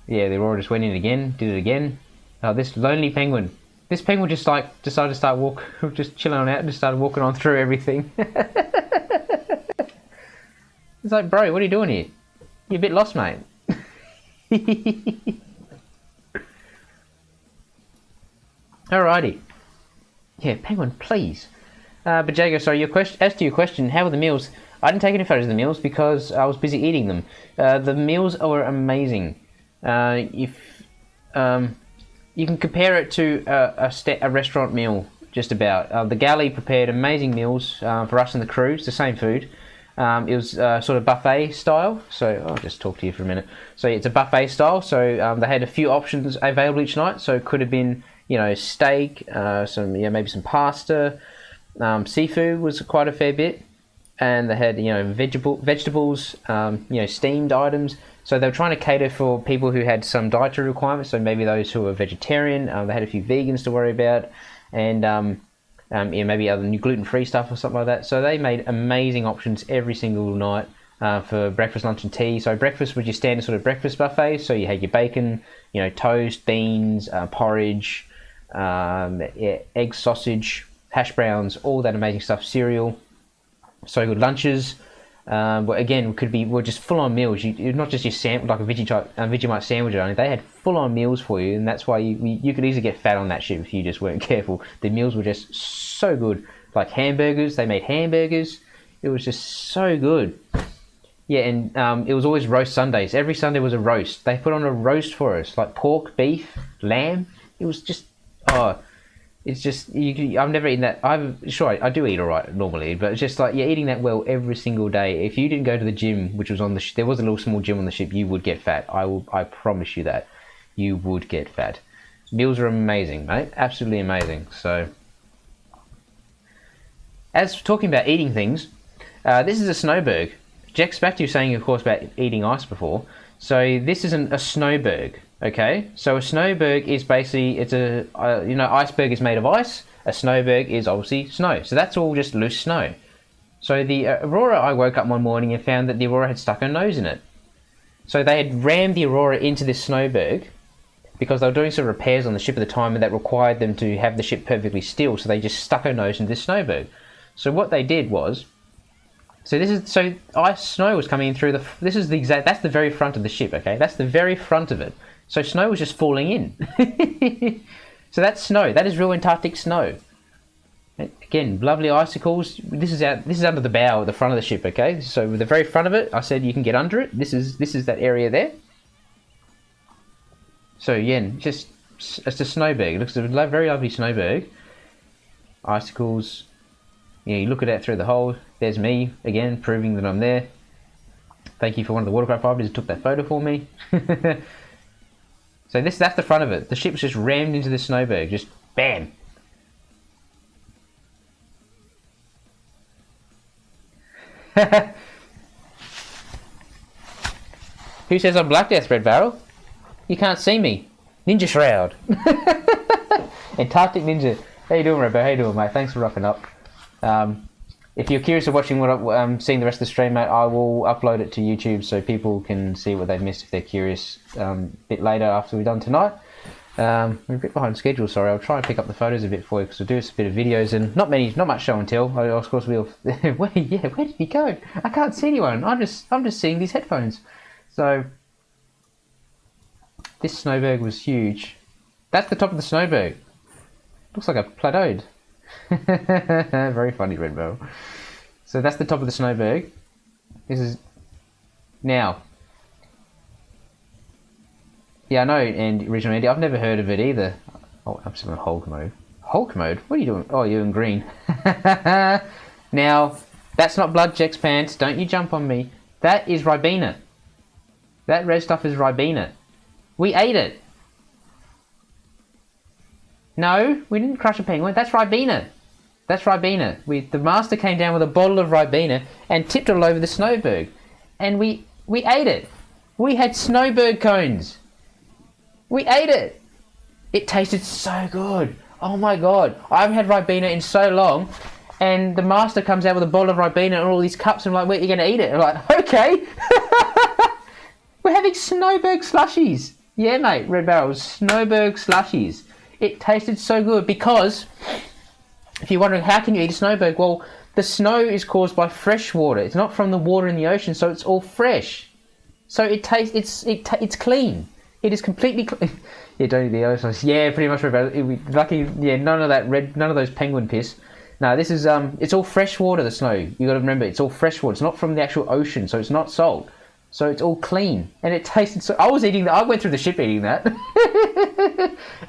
Yeah, the Aurora just went in again, did it again. Oh, this lonely penguin. This penguin just like decided to start just chilling on out and just started walking on through everything. It's like, bro, what are you doing here? You're a bit lost, mate. Alrighty. Yeah, penguin, please. But Jago, sorry, as to your question, how were the meals? I didn't take any photos of the meals because I was busy eating them. The meals were amazing. If you can compare it to a restaurant meal, just about. The galley prepared amazing meals for us and the crew. It's the same food. It was sort of buffet style, so I'll just talk to you for a minute. So it's a buffet style, so they had a few options available each night, so it could have been, you know, steak, maybe some pasta, seafood was quite a fair bit, and they had, you know, vegetables, steamed items. So they were trying to cater for people who had some dietary requirements, so maybe those who were vegetarian. They had a few vegans to worry about, and maybe other gluten-free stuff or something like that. So they made amazing options every single night for breakfast, lunch and tea. So breakfast was your standard sort of breakfast buffet. So you had your bacon, you know, toast, beans, porridge, egg, sausage, hash browns, all that amazing stuff, cereal. So good lunches. But again, were just full-on meals. Not just your like a Vegemite sandwich only. They had full-on meals for you, and that's why you could easily get fat on that ship if you just weren't careful. The meals were just so good. Like hamburgers, they made hamburgers. It was just so good. Yeah, and it was always roast Sundays. Every Sunday was a roast. They put on a roast for us, like pork, beef, lamb. It was just, oh, it's just, I've never eaten that. I do eat all right normally, but it's just like, you're eating that well every single day. If you didn't go to the gym, which was on the there was a little small gym on the ship, you would get fat. I promise you that. You would get fat. Meals are amazing, mate. Absolutely amazing. So, as talking about eating things, this is a snowberg. Jex, back to you saying, of course, about eating ice before. So this isn't a snowberg, okay? So a snowberg is basically, it's a, iceberg is made of ice. A snowberg is obviously snow. So that's all just loose snow. So the Aurora, I woke up one morning and found that the Aurora had stuck her nose in it. So they had rammed the Aurora into this snowberg because they were doing some repairs on the ship at the time, and that required them to have the ship perfectly still. So they just stuck her nose into this snowberg. So what they did was, snow was coming in through that's the very front of the ship, okay? That's the very front of it. So snow was just falling in. So that's snow. That is real Antarctic snow. Again, lovely icicles. This is under the bow at the front of the ship, okay? So with the very front of it, I said you can get under it. This is that area there. So again, it's a snowberg. It looks like a very lovely snowberg. Icicles. Yeah, you look at it through the hole. There's me, again, proving that I'm there. Thank you for one of the watercraft operators who took that photo for me. So that's the front of it. The ship's just rammed into the snowberg. Just bam. Who says I'm Black Death, Red Barrel? You can't see me. Ninja Shroud. Antarctic Ninja. How you doing, Red Barrel? How you doing, mate? Thanks for rocking up. If you're curious of watching seeing the rest of the stream, mate, I will upload it to YouTube so people can see what they've missed if they're curious a bit later after we're done tonight. We're a bit behind schedule, sorry. I'll try and pick up the photos a bit for you because we'll do a bit of videos and not much show and tell. Of course, where did he go? I can't see anyone. I'm just seeing these headphones. So this snowberg was huge. That's the top of the snowberg. Looks like a plateaued. Very funny, Red Barrel. So that's the top of the snowberg. This is now. Yeah, I know, and original Andy, I've never heard of it either. Oh, I'm still in Hulk mode. Hulk mode? What are you doing? Oh, you're in green. Now, that's not Blood Jex Pants. Don't you jump on me. That is Ribena. That red stuff is Ribena. We ate it. No, we didn't crush a penguin. That's Ribena. That's Ribena. The master came down with a bottle of Ribena and tipped it all over the snowberg. And we ate it. We had snowberg cones. We ate it. It tasted so good. Oh my god. I haven't had Ribena in so long. And the master comes out with a bottle of Ribena and all these cups. And I'm like, where are you going to eat it? I'm like, okay. We're having snowberg slushies. Yeah, mate. Red Barrel. Snowberg slushies. It tasted so good because, if you're wondering how can you eat a snowberg, well, the snow is caused by fresh water. It's not from the water in the ocean, so it's all fresh. So it's clean. It is completely clean. Yeah, don't eat the ocean. Yeah, pretty much. Lucky, yeah, none of those penguin piss. No, this is it's all fresh water. The snow. You got to remember, it's all fresh water. It's not from the actual ocean, so it's not salt. So it's all clean, and it tasted so. I was eating that. I went through the ship eating that.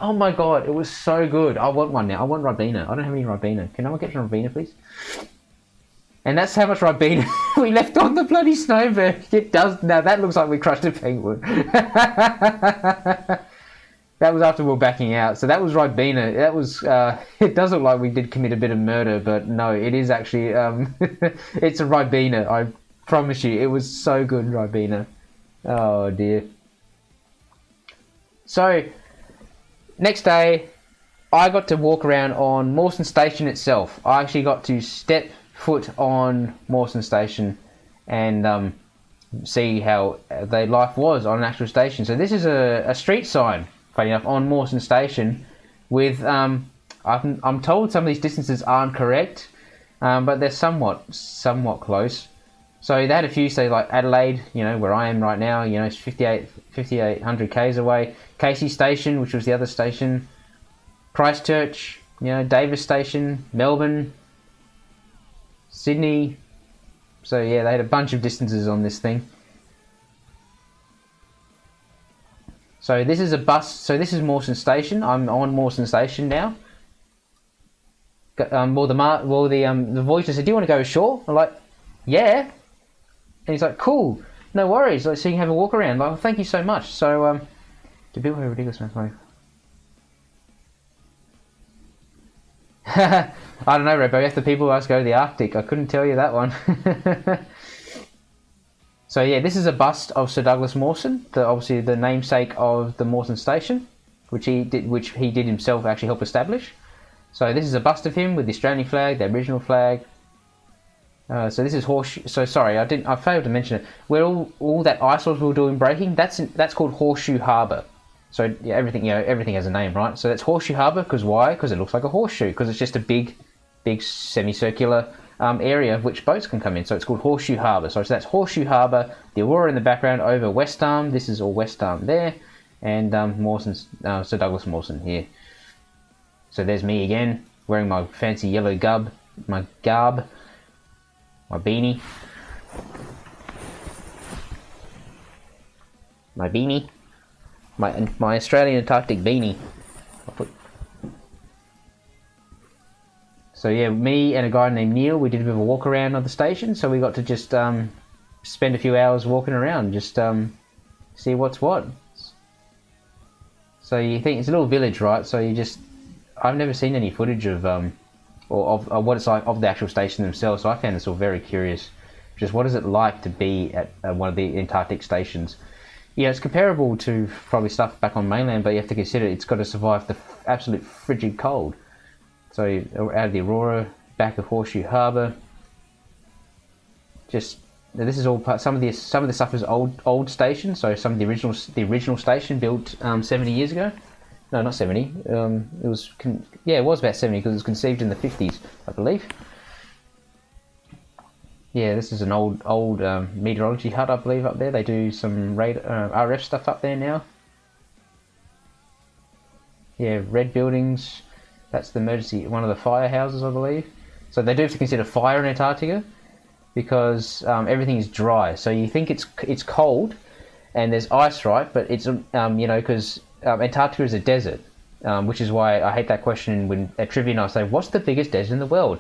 Oh my god, it was so good. I want one now. I want Ribena. I don't have any Ribena. Can I get some Ribena, please? And that's how much Ribena we left on the bloody snowberg. It does. Now that looks like we crushed a penguin. That was after we were backing out. So that was Ribena. That was. It does look like we did commit a bit of murder, but no, it is actually. It's a Ribena. I promise you, it was so good, Ribena. Oh dear. So, next day, I got to walk around on Morrison Station itself. I actually got to step foot on Morrison Station and see how their life was on an actual station. So this is a street sign, funny enough, on Morrison Station with, I'm told some of these distances aren't correct, but they're somewhat close. So they had a few, say like Adelaide, where I am right now, it's 5,800 k's away. Casey Station, which was the other station. Christchurch, Davis Station, Melbourne, Sydney, So yeah, they had a bunch of distances on this thing. So this is a bus. So this is Morrison Station. I'm on Morrison Station now. The voice said, "Do you want to go ashore?" I'm like, "Yeah." And he's like, "Cool, no worries. Like, so you can have a walk around." Like, thank you so much. So do people have ridiculous like? I don't know, Red Berg. If the people ask go to the Arctic, I couldn't tell you that one. So yeah, this is a bust of Sir Douglas Mawson, obviously the namesake of the Morrison Station, which he did himself actually help establish. So this is a bust of him with the Australian flag, the original flag. So this is Horseshoe. So sorry, I failed to mention it. Where all that ice was we were doing breaking, that's called Horseshoe Harbour. So yeah, everything has a name, right? So that's Horseshoe Harbour because why? Because it looks like a horseshoe. Because it's just a big semicircular area which boats can come in. So it's called Horseshoe Harbour. So that's Horseshoe Harbour. The Aurora in the background over West Arm. This is all West Arm there, and Sir Douglas Mawson here. So there's me again, wearing my fancy yellow garb, my beanie, my Australian Antarctic beanie. So yeah, me and a guy named Neil, we did a bit of a walk around on the station. So we got to just spend a few hours walking around, just see what's what. So you think it's a little village, right? So I've never seen any footage of what it's like of the actual station themselves. So I found this all very curious. Just what is it like to be at one of the Antarctic stations? Yeah, it's comparable to probably stuff back on mainland, but you have to consider it's got to survive the absolute frigid cold. So out of the Aurora, back of Horseshoe Harbour. Just this is all part. Some of the stuff is old station. So some of the original station built 70 years ago. No, not 70. It was about 70 because it was conceived in the 50s, I believe. Yeah, this is an old meteorology hut, I believe, up there. They do some RF stuff up there now. Yeah, red buildings. That's the one of the firehouses, I believe. So they do have to consider fire in Antarctica because everything is dry. So you think it's cold and there's ice, right? But it's because Antarctica is a desert, which is why I hate that question when at trivia and I say, "What's the biggest desert in the world?"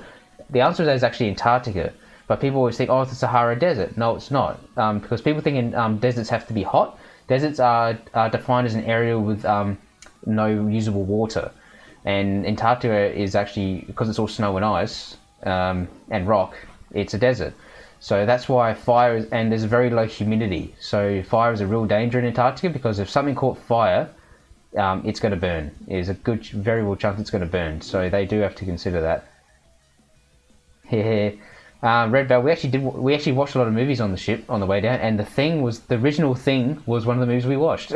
The answer to that is actually Antarctica. But people always think, "Oh, it's the Sahara Desert." No, it's not, because people think deserts have to be hot. Deserts are defined as an area with no usable water. And Antarctica is actually, because it's all snow and ice and rock, it's a desert. So that's why and there's a very low humidity. So fire is a real danger in Antarctica because if something caught fire, it's going to burn. There's a good, very real chance it's going to burn. So they do have to consider that. Red Bell, we actually watched a lot of movies on the ship on the way down, and the original Thing was one of the movies we watched.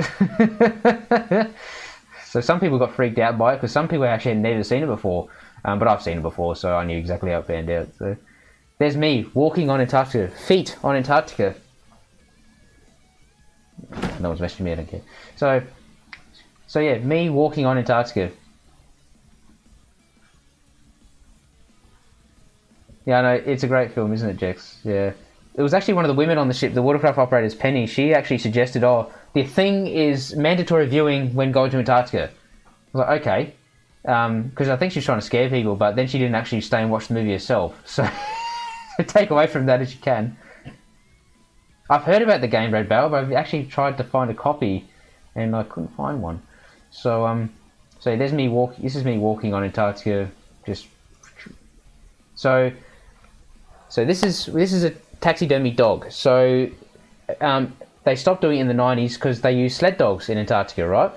So some people got freaked out by it because some people actually had never seen it before, but I've seen it before, so I knew exactly how it panned out. So there's me walking on Antarctica, feet on Antarctica. No one's messaging me, I don't care. So yeah, me walking on Antarctica. Yeah, I know, it's a great film, isn't it, Jex? Yeah. It was actually one of the women on the ship, the watercraft operator's Penny. She actually suggested, the Thing is mandatory viewing when going to Antarctica. I was like, okay. Because I think she's trying to scare people, but then she didn't actually stay and watch the movie herself. So take away from that as you can. I've heard about the game Red Barrel, but I've actually tried to find a copy, and I couldn't find one. So there's me this is me walking on Antarctica, just... So this is a taxidermy dog. So they stopped doing it in the 90s because they use sled dogs in Antarctica, right?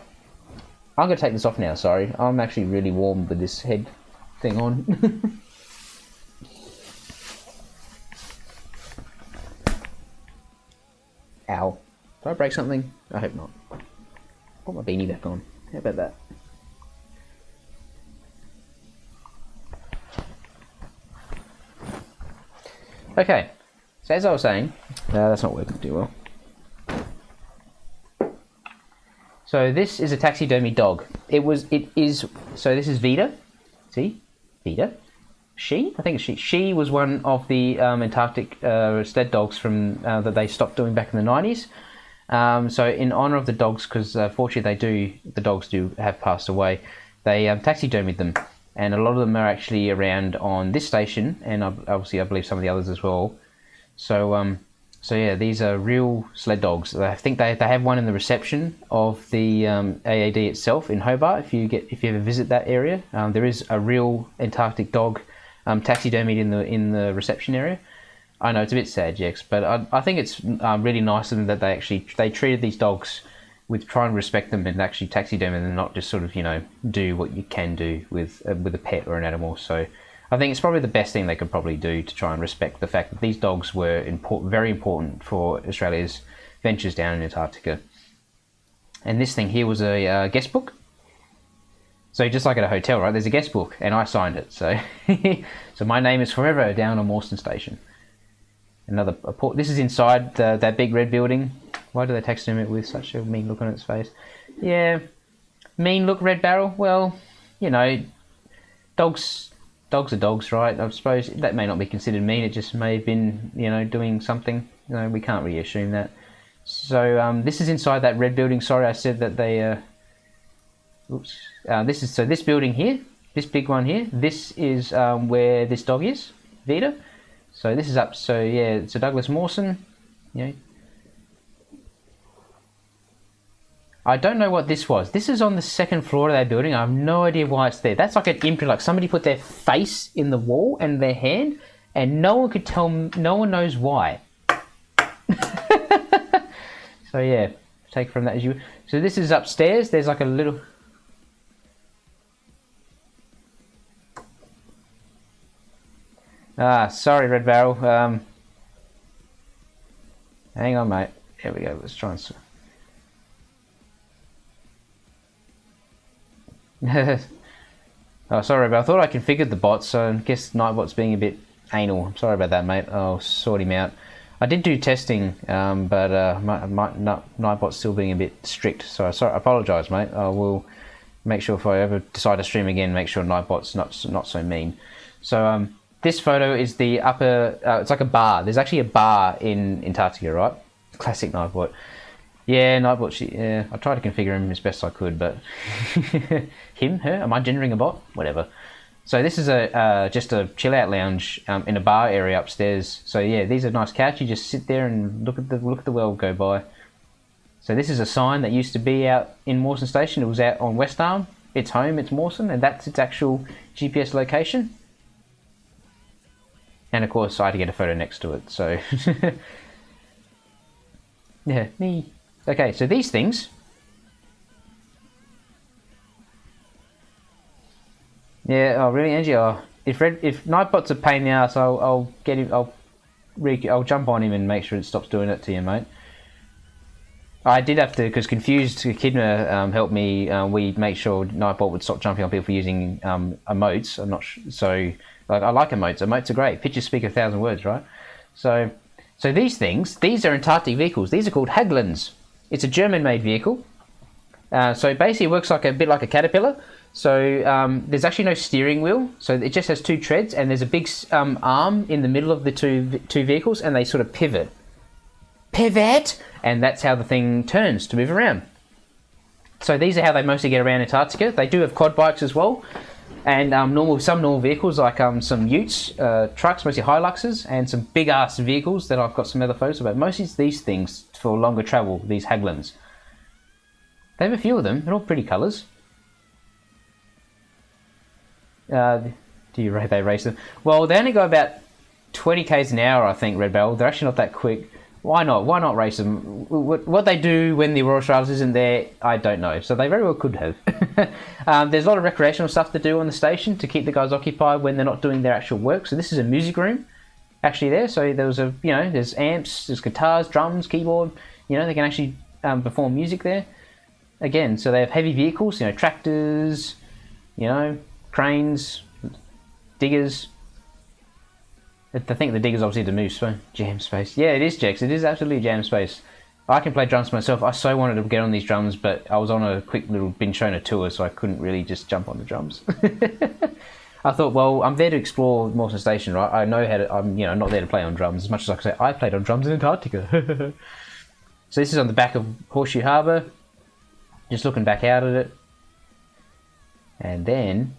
I'm going to take this off now, sorry. I'm actually really warm with this head thing on. Ow. Did I break something? I hope not. Put my beanie back on. How about that? Okay, so as I was saying, that's not working too well. So this is a taxidermy dog. So this is Vita. See? Vita. I think she was one of the Antarctic sled dogs from that they stopped doing back in the 90s. So in honour of the dogs, because fortunately the dogs do have passed away, they taxidermied them, and a lot of them are actually around on this station, and obviously I believe some of the others as well. So yeah, these are real sled dogs. I think they have one in the reception of the AAD itself in Hobart. If you ever visit that area, there is a real Antarctic dog taxidermied in the reception area. I know it's a bit sad, Jex, but I think it's really nice of them that they treated these dogs with trying to respect them and actually taxidermy them, and not just sort of do what you can do with a pet or an animal. So I think it's probably the best thing they could probably do to try and respect the fact that these dogs were very important for Australia's ventures down in Antarctica. And this thing here was a guest book. So just like at a hotel, right? There's a guest book, and I signed it. So so my name is forever down on Morrison Station. This is inside that big red building. Why do they taxidermy it with such a mean look on its face? Yeah, mean look, Red Barrel. Well, dogs are dogs, right? I suppose that may not be considered mean. It just may have been, doing something. We can't really assume that. So this is inside that red building. Sorry, I said that they. Oops. This building here, this big one here. This is where this dog is, Vita. So this is up. So yeah, it's a Douglas Mawson. I don't know what this was. This is on the second floor of that building. I have no idea why it's there. That's like an imprint, like somebody put their face in the wall and their hand, and no one could tell. No one knows why. So yeah, take from that as you. So this is upstairs. There's like a little. Sorry, Red Barrel. Hang on, mate. Here we go. Let's try and. Oh, sorry, but I thought I configured the bot, so I guess Nightbot's being a bit anal. I'm sorry about that, mate. I'll sort him out. I did do testing, but Nightbot's still being a bit strict, so I apologise, mate. I will make sure if I ever decide to stream again, make sure Nightbot's not so mean. So this photo is the upper. It's like a bar. There's actually a bar in Antarctica, right? Classic Nightbot. Yeah, Nightbot. I tried to configure him as best I could, but him, her. Am I gendering a bot? Whatever. So this is just a chill out lounge in a bar area upstairs. So yeah, these are nice couches. You just sit there and look at the world go by. So this is a sign that used to be out in Morrison Station. It was out on West Arm. It's home. It's Morrison, and that's its actual GPS location. And of course, I had to get a photo next to it. So yeah, me. Okay, so these things. Yeah, oh really, Angie? Oh, if Nightbot's a pain in the ass, I'll get him. I'll jump on him and make sure it stops doing it to you, mate. I did have to, because Confused Echidna helped me. We make sure Nightbot would stop jumping on people for using emotes. I'm not so like I like emotes. Emotes are great. Pictures speak 1,000 words, right? So these are Antarctic vehicles. These are called Haglunds. It's a German-made vehicle. So basically it works like a bit like a caterpillar. So there's actually no steering wheel. So it just has two treads, and there's a big arm in the middle of the two vehicles, and they sort of pivot. And that's how the thing turns to move around. So these are how they mostly get around Antarctica. They do have quad bikes as well. And some normal vehicles like some utes, trucks, mostly Hiluxes, and some big ass vehicles that I've got some other photos about. Mostly it's these things for longer travel, these Haglunds. They have a few of them. They're all pretty colours. They race them? Well, they only go about 20 k's an hour, I think, Red Barrel. They're actually not that quick. Why not? Why not race them? What they do when the Aurora Australis isn't there, I don't know. So they very well could have. There's a lot of recreational stuff to do on the station to keep the guys occupied when they're not doing their actual work. So this is a music room, actually there. So there's amps, there's guitars, drums, keyboard. They can actually perform music there. Again, so they have heavy vehicles, tractors, cranes, diggers. I think the digger's obviously to move jam space. Yeah, it is, Jex. It is absolutely jam space. I can play drums myself. I so wanted to get on these drums, but I was on a quick little Binchona tour, so I couldn't really just jump on the drums. I thought, well, I'm there to explore Morrison Station, right? I know how to. I'm not there to play on drums as much as I can say I played on drums in Antarctica. So this is on the back of Horseshoe Harbour. Just looking back out at it, and then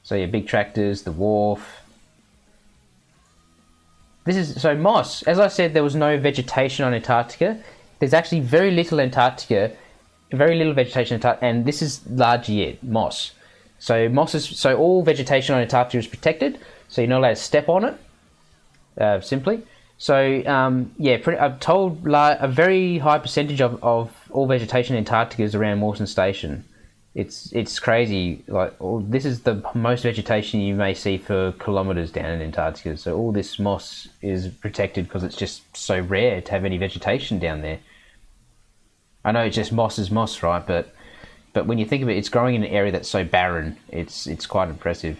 big tractors, the wharf. This is moss. As I said, there was no vegetation on Antarctica. There's actually very little vegetation in Antarctica, and this is largely it, moss. So all vegetation on Antarctica is protected, so you're not allowed to step on it, simply. So I'm told a very high percentage of all vegetation in Antarctica is around Morrison Station. It's crazy. This is the most vegetation you may see for kilometres down in Antarctica. So all this moss is protected because it's just so rare to have any vegetation down there. I know it's just moss is moss, right? But when you think of it, it's growing in an area that's so barren. It's quite impressive.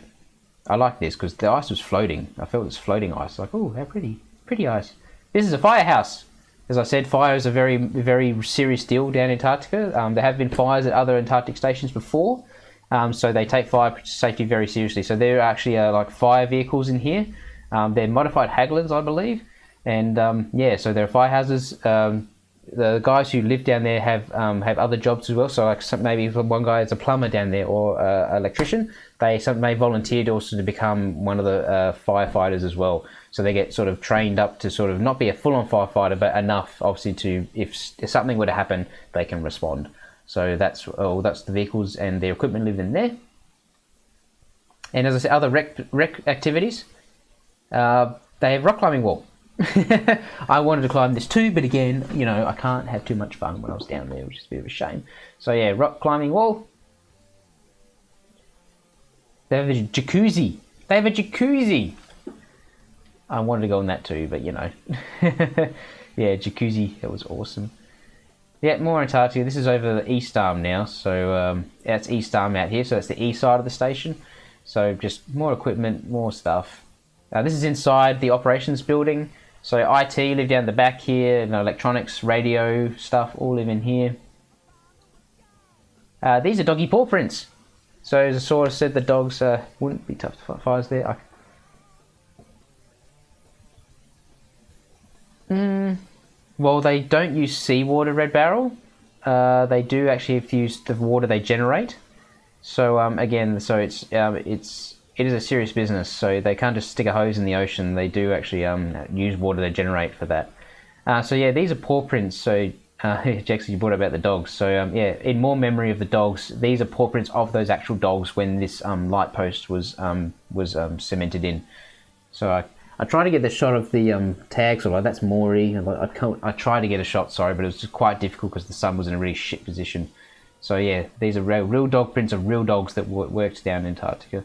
I like this because the ice was floating. I felt it was floating ice. Like, oh, how pretty ice. This is a firehouse. As I said, fire is a very, very serious deal down in Antarctica. There have been fires at other Antarctic stations before, so they take fire safety very seriously. So there are actually fire vehicles in here. They're modified Haglunds, I believe, and so there are firehouses. The guys who live down there have other jobs as well. So maybe one guy is a plumber down there or an electrician. They may volunteer also to become one of the firefighters as well. So they get sort of trained up to sort of not be a full-on firefighter, but enough obviously to if something were to happen, they can respond. So that's the vehicles and their equipment live in there. And as I said, other rec activities. They have rock climbing wall. I wanted to climb this too, but again, I can't have too much fun when I was down there, which is a bit of a shame. So yeah, rock climbing wall. They have a jacuzzi. I wanted to go on that too, but yeah, jacuzzi, that was awesome. Yeah, more Antarctica. This is over the east arm now, so that's east arm out here, so that's the east side of the station. So just more equipment, more stuff. This is inside the operations building. So IT live down the back here, electronics, radio stuff, all live in here. These are doggy paw prints. So as I sort of said, the dogs wouldn't be tough to fight fires there. Well, they don't use seawater, Red Barrel. They do actually use the water they generate. So again, so it is a serious business. So they can't just stick a hose in the ocean. They do actually use water they generate for that. So yeah, these are paw prints. So Jackson, you brought up about the dogs. So in more memory of the dogs, these are paw prints of those actual dogs when this light post was cemented in. So I tried to get the shot of the tags, or that's Maury. I tried to get a shot, sorry, but it was just quite difficult because the sun was in a really shit position. So yeah, these are real dog prints of real dogs that worked down in Antarctica.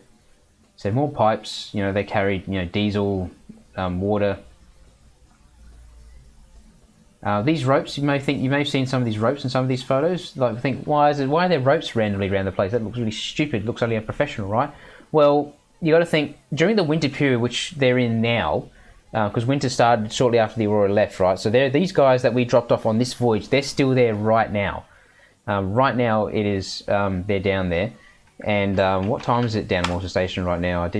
So more pipes, they carried diesel, water. These ropes, you may have seen some of these ropes in some of these photos. Why are there ropes randomly around the place? That looks really stupid. It looks only unprofessional, right? Well, you got to think during the winter period, which they're in now, because winter started shortly after the Aurora left, right? So these guys that we dropped off on this voyage, they're still there right now. Right now, it is they're down there. And what time is it down at Morrison Station right now?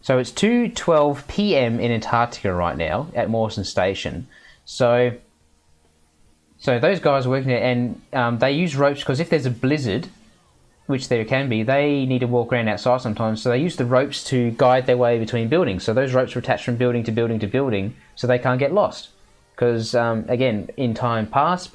So it's 2:12 p.m. in Antarctica right now at Morrison Station. So those guys are working there, and they use ropes because if there's a blizzard, which there can be, they need to walk around outside sometimes. So they use the ropes to guide their way between buildings. So those ropes are attached from building to building to building, so they can't get lost. Because again, in time past,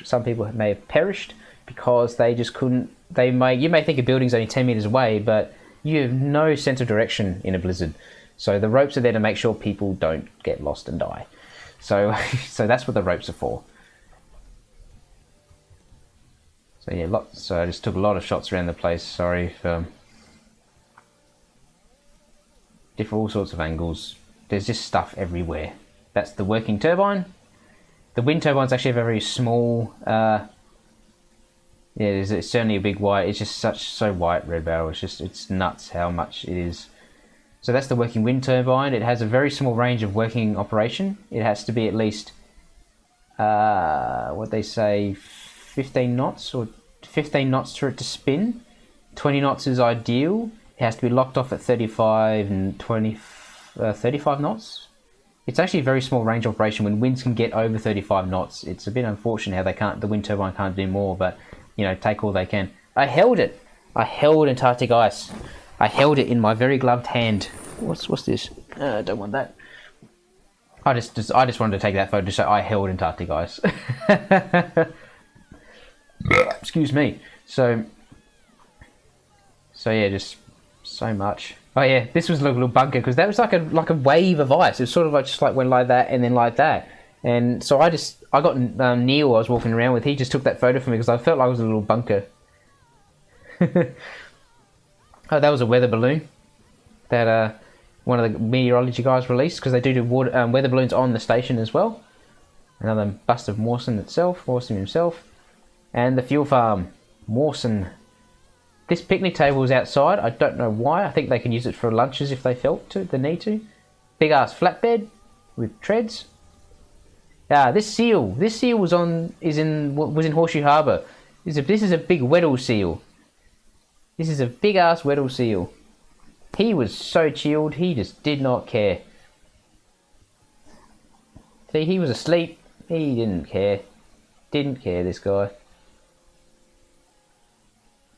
some people may have perished because they just couldn't. You may think a building's only 10 meters away, but you have no sense of direction in a blizzard. So the ropes are there to make sure people don't get lost and die. So that's what the ropes are for. So yeah, so I just took a lot of shots around the place. Sorry for all sorts of angles. There's just stuff everywhere. That's the working turbine. The wind turbines actually have a very small. It's certainly a big white. It's just so white, Red Barrel. It's nuts how much it is. So that's the working wind turbine. It has a very small range of working operation. It has to be at least, what they say, 15 knots or 15 knots for it to spin. 20 knots is ideal. It has to be locked off at 35 and 35 knots. It's actually a very small range operation when winds can get over 35 knots. It's a bit unfortunate how they can't, the wind turbine can't do more, but you know, take all they can. I held it. I held Antarctic ice. I held it in my very gloved hand. What's this? I don't want that. I just wanted to take that photo to show I held Antarctic ice. Excuse me. So yeah, just so much. Oh yeah, this was a little bunker because that was like a wave of ice. It was sort of like just like went like that and then like that. And so I got Neil I was walking around with. He just took that photo for me because I felt like it was a little bunker. Oh, that was a weather balloon that one of the meteorology guys released because they do weather balloons on the station as well. Another bust of Morrison himself. And the fuel farm, Morrison. This picnic table is outside. I don't know why. I think they can use it for lunches if they felt to, the need to. Big ass flatbed with treads. This seal was in Horseshoe Harbour. This is a big Weddell seal. This is a big ass Weddell seal. He was so chilled. He just did not care. See, he was asleep. He didn't care. Didn't care, this guy.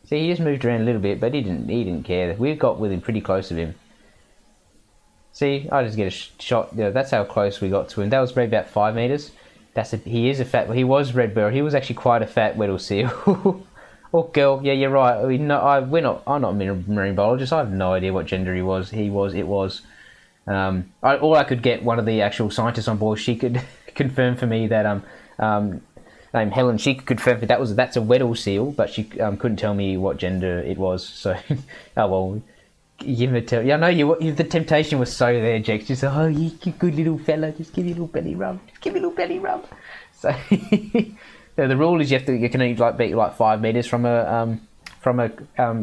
See, he just moved around a little bit, but he didn't care. We got with him pretty close of him. See, I just get a shot. Yeah, that's how close we got to him. That was maybe about 5 meters. He was red bird. He was actually quite a fat Weddell seal. Oh, girl, yeah, you're right. I'm not a marine biologist. I have no idea what gender he was. It was. All I could get one of the actual scientists on board. She could confirm for me that named Helen. She could confirm that that's a Weddell seal, but she couldn't tell me what gender it was. So, oh well. You never tell. Yeah, I know the temptation was so there, Jake. She said, "Oh, you good little fella. Just give me a little belly rub. Just give me a little belly rub." So. Yeah, the rule is you can only be 5 meters from a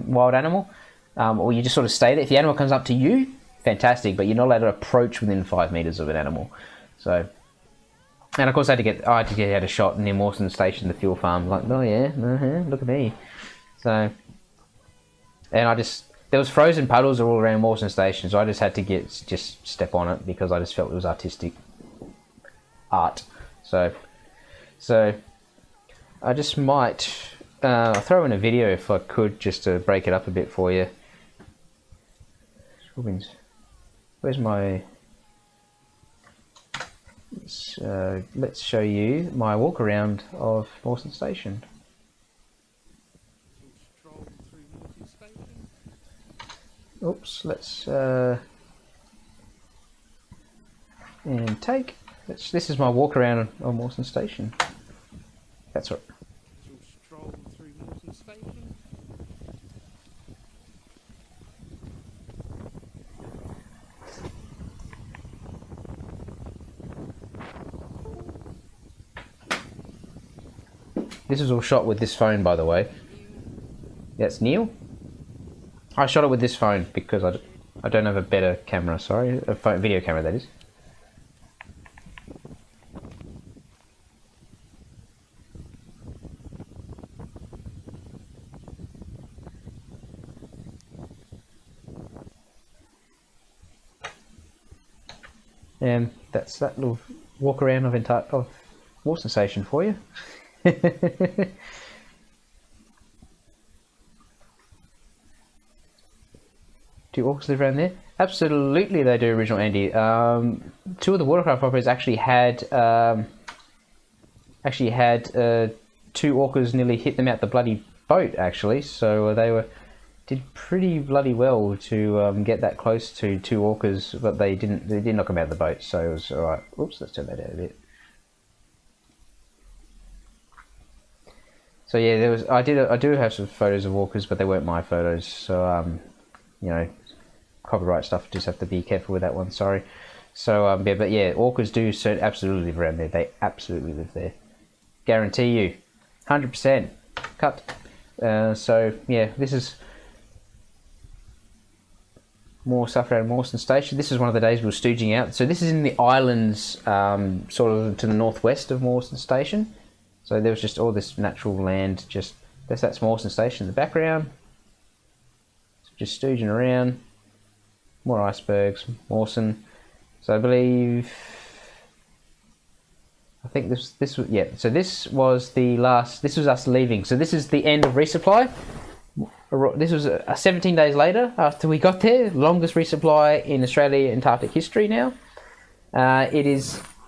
wild animal, or you just sort of stay there. If the animal comes up to you, fantastic, but you're not allowed to approach within 5 meters of an animal. So, and of course I had to get out a shot near Morrison Station, the fuel farm. Like, oh yeah, look at me. So, and there was frozen puddles all around Morrison Station, so I just had to just step on it because I just felt it was artistic art. So. I just might throw in a video if I could, just to break it up a bit for you. Where's my... let's show you my walk around of Morrison Station. Oops, let's... and take... This is my walk around on Morrison Station. That's right. Stroll through Morrison Station. This is all shot with this phone, by the way. That's Neil. I shot it with this phone because I don't have a better camera. Sorry, video camera that is. And that's that little walk around of Morrison Station for you. Do orcas live around there? Absolutely, they do, Original Andy. Two of the watercraft operators actually had two orcas nearly hit them out the bloody boat. Actually, so they did pretty bloody well to get that close to two orcas, but they did knock them out of the boat, so it was alright. Oops, let's turn that out a bit. So yeah, I do have some photos of orcas, but they weren't my photos, so you know, copyright stuff, just have to be careful with that one, sorry. So yeah, but yeah, orcas do absolutely live around there. They absolutely live there. Guarantee you. 100%. Cut. So yeah, this is more stuff around Morrison Station. This is one of the days we were stooging out. So this is in the islands, sort of to the northwest of Morrison Station. So there was just all this natural land. That's Morrison Station in the background. just stooging around. More icebergs, Mawson. So I think this was, yeah. So this was the last. This was us leaving. So this is the end of resupply. This was 17 days later after we got there. Longest resupply in Australia Antarctic history now.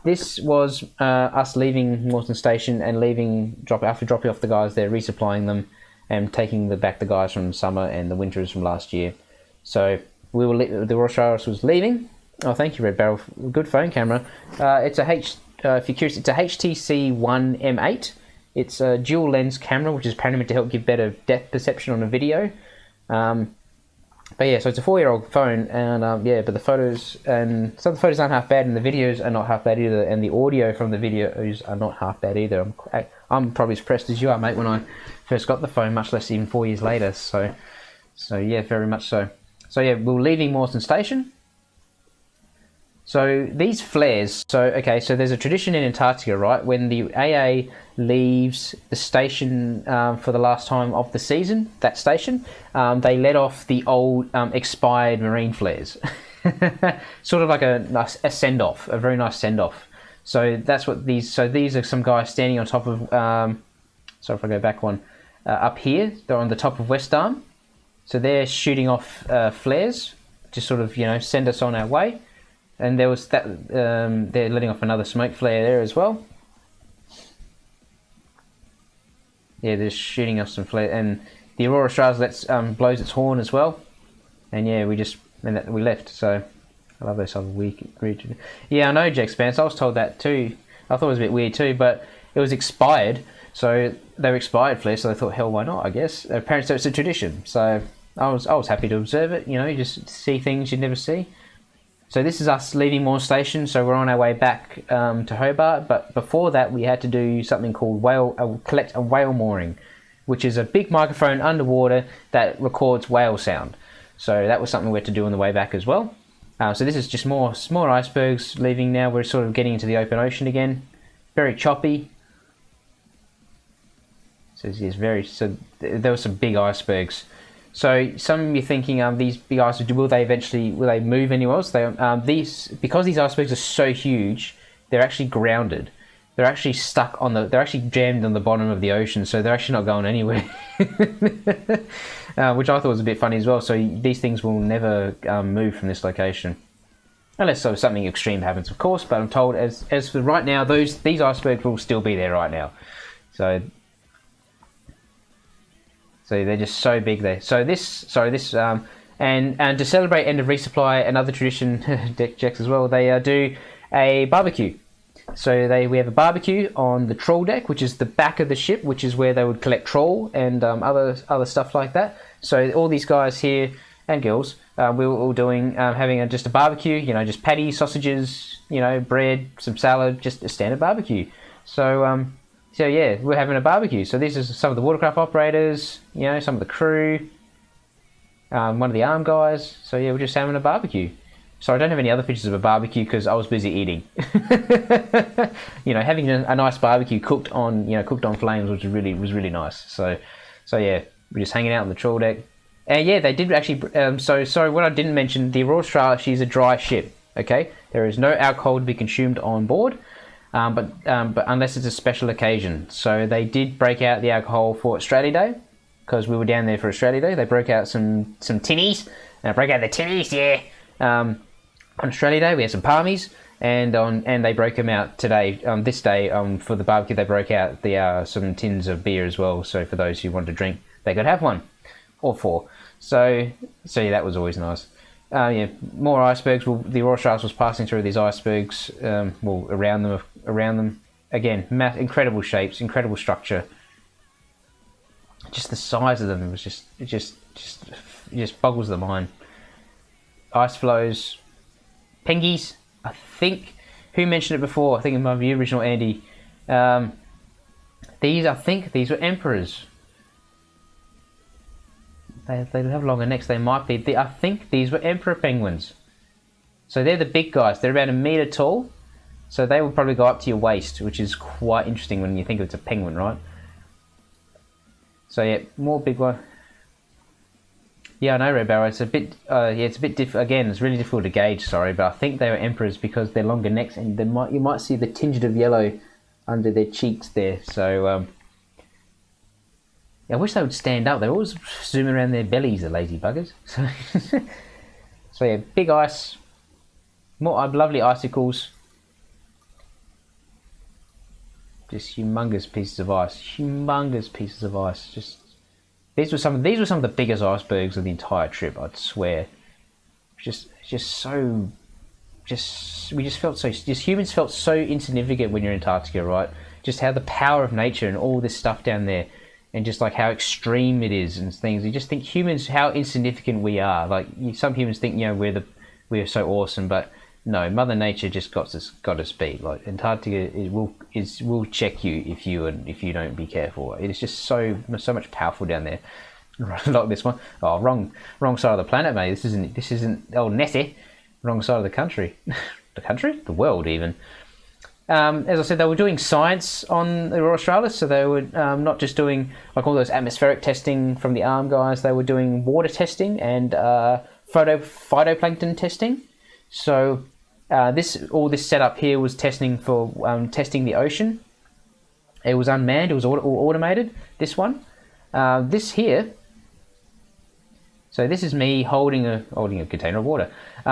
This was us leaving Morrison Station and after dropping off the guys there, resupplying them, and taking back the guys from summer and the winters from last year. So the Aurora Australis was leaving. Oh, thank you, Red Barrel. Good phone camera. It's a if you're curious, it's a HTC One M8. It's a dual lens camera, which is apparently meant to help give better depth perception on a video. But yeah, so it's a 4-year-old phone, and yeah, but the photos, and some of the photos aren't half bad, and the videos are not half bad either, and the audio from the videos are not half bad either. I'm probably as impressed as you are, mate, when I first got the phone, much less even 4 years later. So yeah, very much so. So yeah, we're leaving Morrison Station. So these flares, so there's a tradition in Antarctica, right? When the AA leaves the station for the last time of the season, that station, they let off the old expired marine flares. Sort of like a send-off, a very nice send-off. So that's what these are some guys standing on top of, sorry if I go back one, up here, they're on the top of West Arm. So they're shooting off flares, just sort of, send us on our way. And there was that, they're letting off another smoke flare there as well. Yeah, they're shooting off some flare, and the Aurora Australis blows its horn as well. And yeah, we left. So I love those other weird. Yeah, I know, Jack Spence. I was told that too. I thought it was a bit weird too, but it was expired. So they were expired flares. So I thought, hell, why not? I guess apparently so it's a tradition. So I was happy to observe it. You just see things you'd never see. So this is us leaving Morrison Station, so we're on our way back to Hobart, but before that we had to do something called collect a whale mooring, which is a big microphone underwater that records whale sound. So that was something we had to do on the way back as well. So this is just more icebergs leaving now. We're sort of getting into the open ocean again. Very choppy. So there were some big icebergs. So some of you thinking, these big icebergs, will they move anywhere else? Because these icebergs are so huge, they're actually grounded. They're actually they're actually jammed on the bottom of the ocean, so they're actually not going anywhere. Which I thought was a bit funny as well. So these things will never move from this location. Unless something extreme happens, of course, but I'm told as for right now, these icebergs will still be there right now. So they're just so big there. And to celebrate end of resupply, another tradition, decks as well, they do a barbecue. So we have a barbecue on the trawl deck, which is the back of the ship, which is where they would collect trawl and other stuff like that. So all these guys here and girls, we were all doing having just a barbecue. Just patties, sausages, bread, some salad, just a standard barbecue. So yeah, we're having a barbecue. So these are some of the watercraft operators, some of the crew, one of the arm guys. So yeah, we're just having a barbecue. So I don't have any other pictures of a barbecue because I was busy eating. Having a nice barbecue cooked on flames, which was really nice. So yeah, we're just hanging out on the trawl deck. And yeah, they did actually. So sorry, what I didn't mention, the Aurora Australis, she's a dry ship. Okay, there is no alcohol to be consumed on board. But unless it's a special occasion. So they did break out the alcohol for Australia Day, because we were down there for Australia Day. They broke out some tinnies. Broke out the tinnies, yeah. On Australia Day we had some palmies, and they broke them out today. This day for the barbecue they broke out some tins of beer as well. So for those who wanted to drink, they could have one or four. So yeah, that was always nice. Yeah, more icebergs. The Aurora Australis was passing through these icebergs, around them. Again, incredible shapes, incredible structure. Just the size of them was it just boggles the mind. Ice flows, pengies. I think who mentioned it before? I think it might be the original Andy. These were emperors. They have longer necks. They might be. I think these were emperor penguins. So they're the big guys. They're about 1 meter tall. So they will probably go up to your waist, which is quite interesting when you think it's a penguin, right? So yeah, more big one. Yeah, I know, Red Barrow. It's a bit, it's a bit again, it's really difficult to gauge. Sorry, but I think they were emperors because they're longer necks, and you might see the tinge of yellow under their cheeks there. So, I wish they would stand up. They're always zooming around their bellies, the lazy buggers. So, so yeah, big ice, more lovely icicles, just humongous pieces of ice. Just these were some of the biggest icebergs of the entire trip. I'd swear. We just humans felt so insignificant when you're in Antarctica, right? Just how the power of nature and all this stuff down there, and just like how extreme it is and things. You just think humans, how insignificant we are. Like some humans think, we're so awesome, but no, Mother Nature just got us beat. Like Antarctica will check you if you don't be careful. It is just so much powerful down there. Like this one. Oh, wrong side of the planet, mate. This isn't old Nessie. Wrong side of the country. The world even. As I said, they were doing science on the Aurora Australis, so they were not just doing like all those atmospheric testing from the arm guys. They were doing water testing and phytoplankton testing. So this setup here was testing for testing the ocean. It was unmanned. It was all automated. This one, this here. So this is me holding a container of water.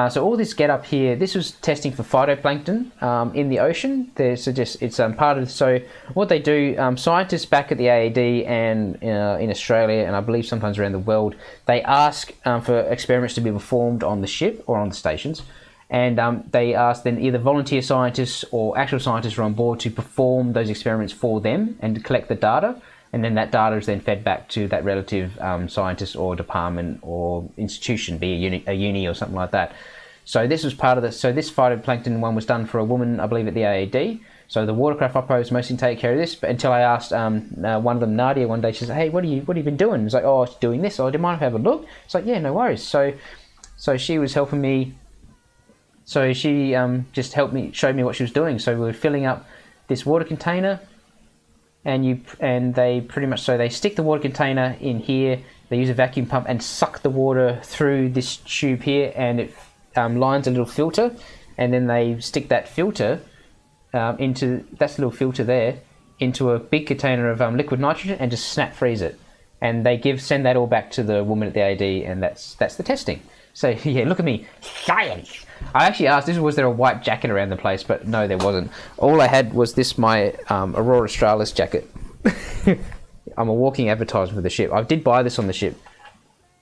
So all this get up here, this was testing for phytoplankton in the ocean. It's part of. So what they do, scientists back at the AAD and in Australia, and I believe sometimes around the world, they ask for experiments to be performed on the ship or on the stations, and they ask then either volunteer scientists or actual scientists are on board to perform those experiments for them and to collect the data. And then that data is then fed back to that relative scientist or department or institution, be a uni or something like that. So this was part of this. So this phytoplankton one was done for a woman, I believe, at the AAD. So the watercraft operators mostly take care of this. But until I asked one of them, Nadia, one day, she said, "Hey, what have you been doing?" It's like, "Oh, it's doing this. Oh, do you mind if I have a look?" It's like, "Yeah, no worries." So she was helping me. So she just helped me, showed me what she was doing. So we were filling up this water container. And they pretty much, so they stick the water container in here, they use a vacuum pump and suck the water through this tube here, and it lines a little filter, and then they stick that filter into little filter there into a big container of liquid nitrogen and just snap freeze it, and they send that all back to the woman at the AD, and that's the testing. So yeah, look at me, science. I actually asked, was there a white jacket around the place? But no, there wasn't. All I had was my Aurora Australis jacket. I'm a walking advertisement for the ship. I did buy this on the ship.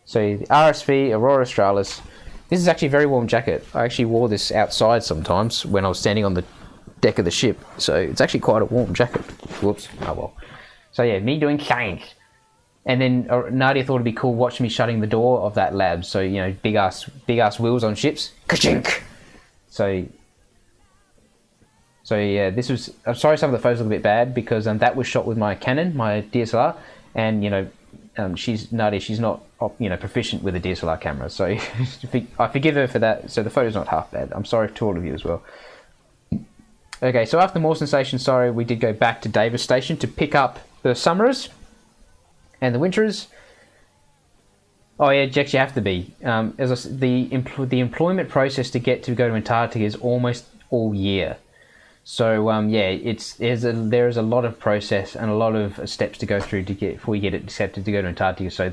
So the RSV Aurora Australis. This is actually a very warm jacket. I actually wore this outside sometimes when I was standing on the deck of the ship. So it's actually quite a warm jacket. Whoops. Oh well. So yeah, me doing science. And then Nadia thought it'd be cool watching me shutting the door of that lab. So, big ass wheels on ships. Ka-chink! So yeah, this was. I'm sorry, some of the photos look a bit bad because that was shot with my Canon, my DSLR, and Nadia. She's not proficient with a DSLR camera, so I forgive her for that. So the photo's not half bad. I'm sorry to all of you as well. Okay, so after Morrison Station, we did go back to Davis Station to pick up the summerers. And the winterers, oh yeah, Jex, you have to be. As I said, the employment process to go to Antarctica is almost all year. So there is a lot of process and a lot of steps to go through before you get it accepted to go to Antarctica. So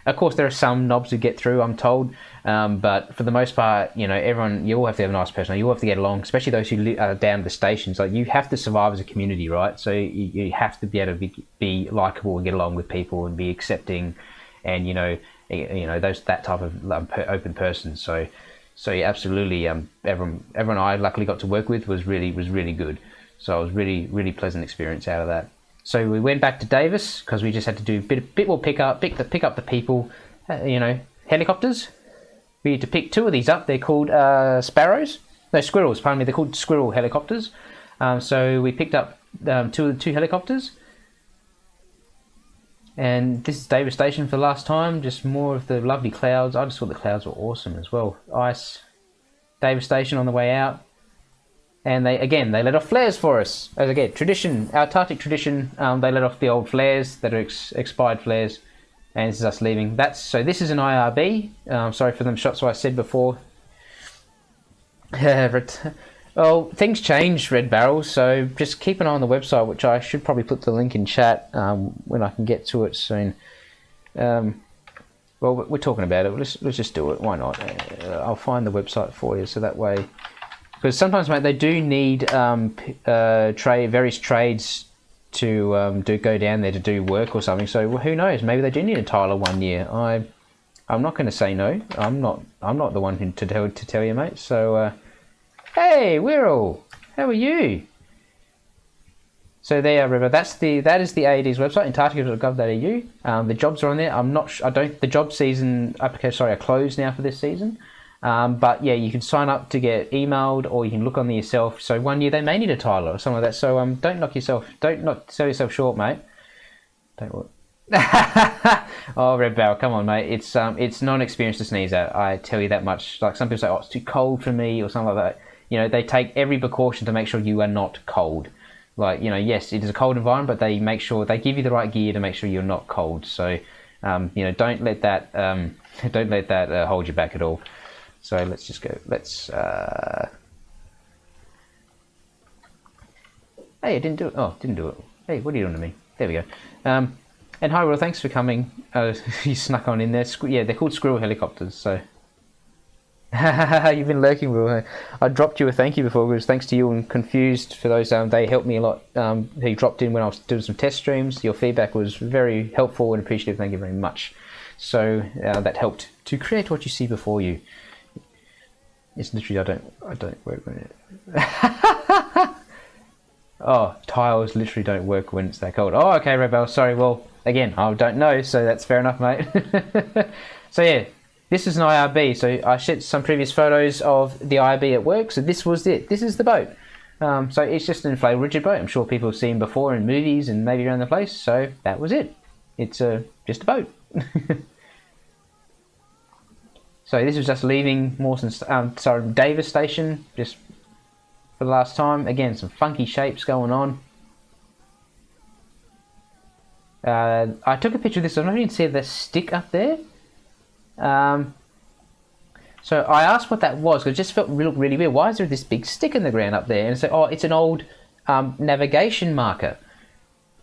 of course there are some knobs to get through, I'm told, but for the most part, everyone, you all have to have a nice person. You all have to get along, especially those who live down at the stations. Like you have to survive as a community, right? So you have to be able to be likable and get along with people and be accepting, and that type of open person. So yeah, absolutely. Everyone I luckily got to work with was really good. So it was really pleasant experience out of that. So we went back to Davis because we just had to do a bit more pick up the people. Helicopters. We had to pick two of these up. They're called squirrels. Pardon me. They're called squirrel helicopters. So we picked up two helicopters. And this is Davis Station for the last time, just more of the lovely clouds. I just thought the clouds were awesome as well. Ice, Davis Station on the way out. And they let off flares for us. As again, tradition, Antarctic tradition, they let off the old flares that are expired flares. and this is us leaving. So this is an IRB. Sorry for them shots I said before. Well, things change, Red Barrel, so just keep an eye on the website, which I should probably put the link in chat when I can get to it soon. Well, we're talking about it. Let's just do it. Why not? I'll find the website for you, so that way... Because sometimes, mate, they do need various trades to go down there to do work or something. So who knows? Maybe they do need a tiler 1 year. I'm not going to say no. I'm not the one to tell you, mate. So, hey, Wirral, how are you? So there, River. That is the AED's website, antarctica.gov.au. The jobs are on there. I'm not. The job season applications are closed now for this season. But yeah, you can sign up to get emailed, or you can look on there yourself. So 1 year they may need a tiler or something like that. So don't sell yourself short, mate. Don't what? Oh, Red Barrel, come on, mate. It's not an experience to sneeze at. I tell you that much. Like some people say, oh, it's too cold for me or something like that. You know, they take every precaution to make sure you are not cold. Like, you know, yes, it is a cold environment, but they make sure they give you the right gear to make sure you're not cold. So, you know, don't let that hold you back at all. So let's just go. Hey, I didn't do it. Oh, didn't do it. Hey, what are you doing to me? There we go. And hi, Will. Thanks for coming. You snuck on in there. Yeah, they're called squirrel helicopters. So. You've been lurking, Will. I dropped you a thank you before because thanks to you and Confused for those. They helped me a lot. He dropped in when I was doing some test streams. Your feedback was very helpful and appreciative. Thank you very much. So that helped to create what you see before you. It's literally I don't work when it. Oh, tiles literally don't work when it's that cold. Oh, okay, Rebel. Sorry. Well, again, I don't know, so that's fair enough, mate. So yeah. This is an IRB, so I shared some previous photos of the IRB at work, so this was it. This is the boat. So it's just an inflatable rigid boat. I'm sure people have seen before in movies and maybe around the place, so that was it. It's just a boat. So this was just leaving Davis Station, just for the last time. Again, some funky shapes going on. I took a picture of this, I don't even see the stick up there. So I asked what that was because it just looked really weird. Why is there this big stick in the ground up there? And so, oh, it's an old navigation marker.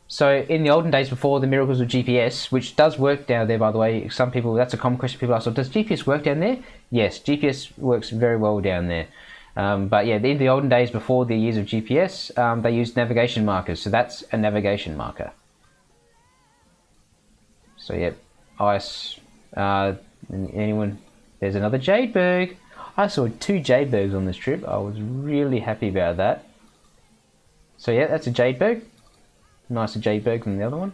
So in the olden days before the miracles of GPS, which does work down there, by the way, some people, that's a common question people ask, so does GPS work down there? Yes, GPS works very well down there. But yeah, in the olden days before the years of GPS, they used navigation markers. So that's a navigation marker. So yeah, ice. Anyone? There's another Jade Berg. I saw 2 Jade Bergs on this trip. I was really happy about that. So yeah, that's a Jade Berg. Nicer Jade Berg than the other one.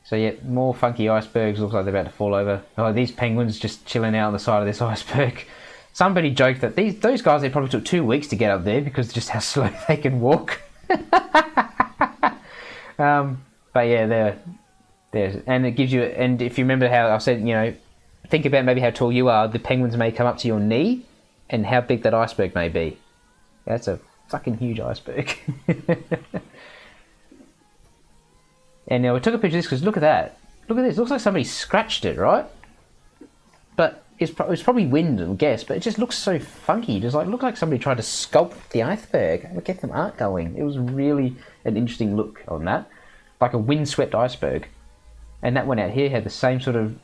So yeah, more funky icebergs. Looks like they're about to fall over. Oh, these penguins just chilling out on the side of this iceberg. Somebody joked that those guys, they probably took 2 weeks to get up there because just how slow they can walk. But yeah, and it gives you, and if you remember how I said, you know, think about maybe how tall you are, the penguins may come up to your knee, and how big that iceberg may be. That's a fucking huge iceberg. And now we took a picture of this because look at that. Look at this. It looks like somebody scratched it, right? But it's probably wind, I guess, but it just looks so funky. It just looked like somebody tried to sculpt the iceberg. Look, get some art going. It was really an interesting look on that. Like a windswept iceberg. And that one out here had the same sort of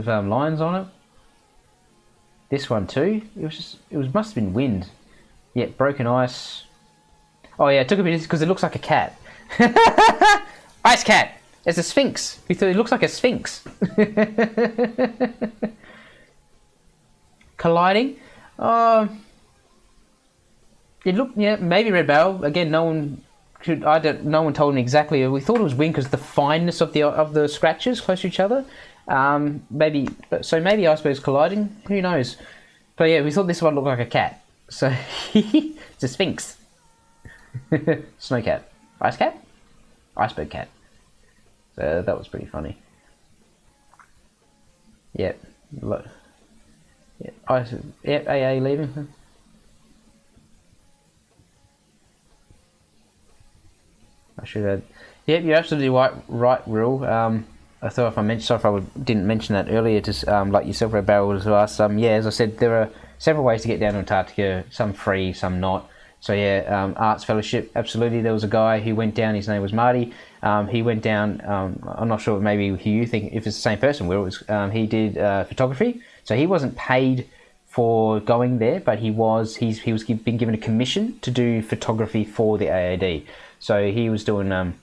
lines on it. This one too. It must have been wind. Yeah, broken ice. Oh yeah, I took a bit because it looks like a cat. Ice cat. It's a sphinx. It looks like a sphinx. Colliding. It looked, yeah, maybe Red Barrel. Again, no one told me exactly. We thought it was wind because the fineness of the scratches close to each other. Maybe icebergs colliding. Who knows? But yeah, we thought this one looked like a cat. So it's a sphinx. Snow cat, ice cat, iceberg cat. So that was pretty funny. Yep. Yep. AA leaving. I should have. Yep, you're absolutely right, Will. I thought if I mentioned, sorry if I didn't mention that earlier, just like yourself, Red Barrel, as well. Yeah, as I said, there are several ways to get down to Antarctica. Some free, some not. So yeah, Arts Fellowship, absolutely. There was a guy who went down. His name was Marty. He went down. I'm not sure, maybe who you think, if it's the same person. Will, it was, he did photography, so he wasn't paid for going there, but he was been given a commission to do photography for the AAD. So he was doing.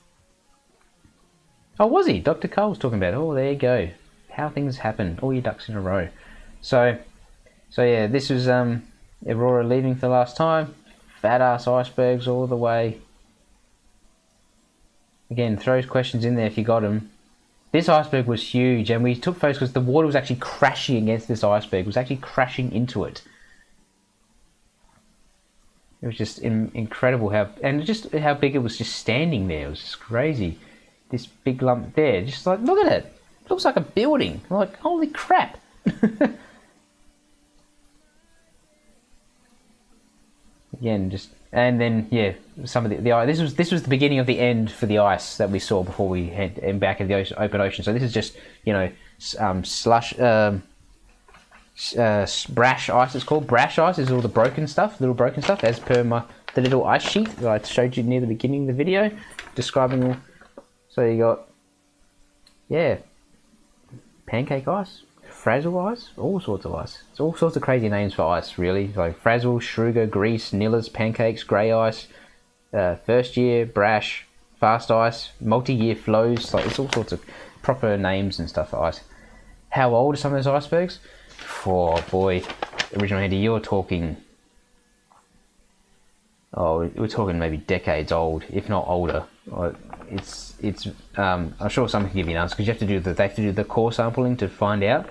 Oh, was he? Dr. Cole's talking about it. Oh, there you go. How things happen. All your ducks in a row. So yeah, this was Aurora leaving for the last time. Fat ass icebergs all the way. Again, throw questions in there if you got them. This iceberg was huge, and we took photos because the water was actually crashing against this iceberg. It was actually crashing into it. It was just incredible how big it was just standing there. It was just crazy. This big lump there, just like, look at it. It looks like a building. I'm like, holy crap. Again, and then yeah, some of the ice. This was the beginning of the end for the ice that we saw before we head back into the open ocean. So this is just, you know, slush, brash ice. It's called brash ice. Is all the broken stuff, little broken stuff, as per the little ice sheet that I showed you near the beginning of the video, describing all. So you got, yeah, pancake ice, frazzle ice, all sorts of ice. It's all sorts of crazy names for ice, really. Like frazzle, Schruger, grease, nillers, pancakes, grey ice, first year, brash, fast ice, multi-year flows. Like, it's all sorts of proper names and stuff for ice. How old are some of those icebergs? Oh boy, original Andy, you're talking. Oh, we're talking maybe decades old, if not older. I'm sure someone can give you an answer, because they have to do the core sampling to find out.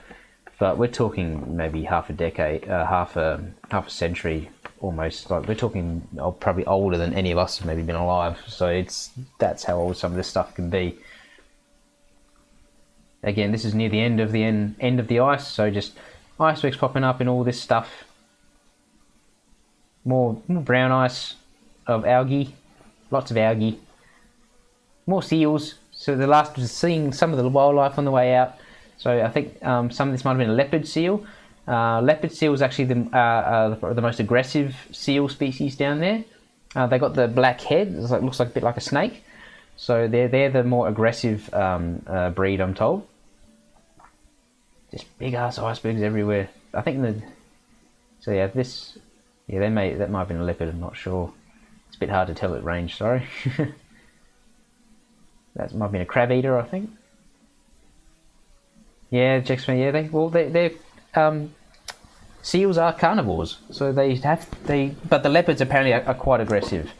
But we're talking maybe half a decade, half a century almost. Like, we're talking probably older than any of us have maybe been alive. So that's how old some of this stuff can be. Again, this is near the end of the ice, so just icebergs popping up and all this stuff. More brown ice of algae, lots of algae. More seals. So the last was seeing some of the wildlife on the way out. So I think some of this might have been a leopard seal. Leopard seal is actually the most aggressive seal species down there. They got the black head. Looks like a bit like a snake. So they're the more aggressive breed, I'm told. Just big ass icebergs everywhere. I think so yeah, that might have been a leopard. I'm not sure. It's a bit hard to tell at range. Sorry. That might have been a crab eater, I think. Yeah, Jackson. Yeah, they seals are carnivores, so but the leopards apparently are quite aggressive.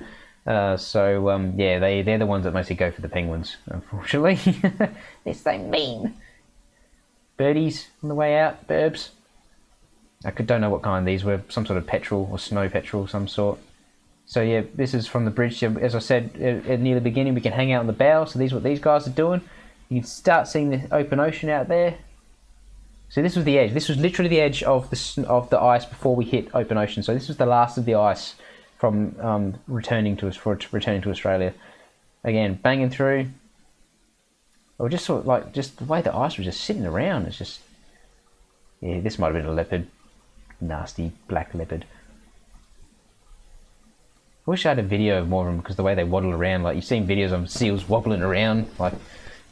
Yeah, they're the ones that mostly go for the penguins, unfortunately. They're so mean. Birdies on the way out, burbs. I don't know what kind these were, some sort of petrel or snow petrel of some sort. So yeah, this is from the bridge. As I said near the beginning, we can hang out on the bow. So these are what these guys are doing. You can start seeing the open ocean out there. So this was the edge. This was literally the edge of the ice before we hit open ocean. So this was the last of the ice from returning to Australia. Again, banging through. Or just sort of like the way the ice was just sitting around. It's just, yeah, this might have been a leopard, nasty black leopard. I wish I had a video of more of them, because the way they waddle around, like you've seen videos of seals wobbling around, like.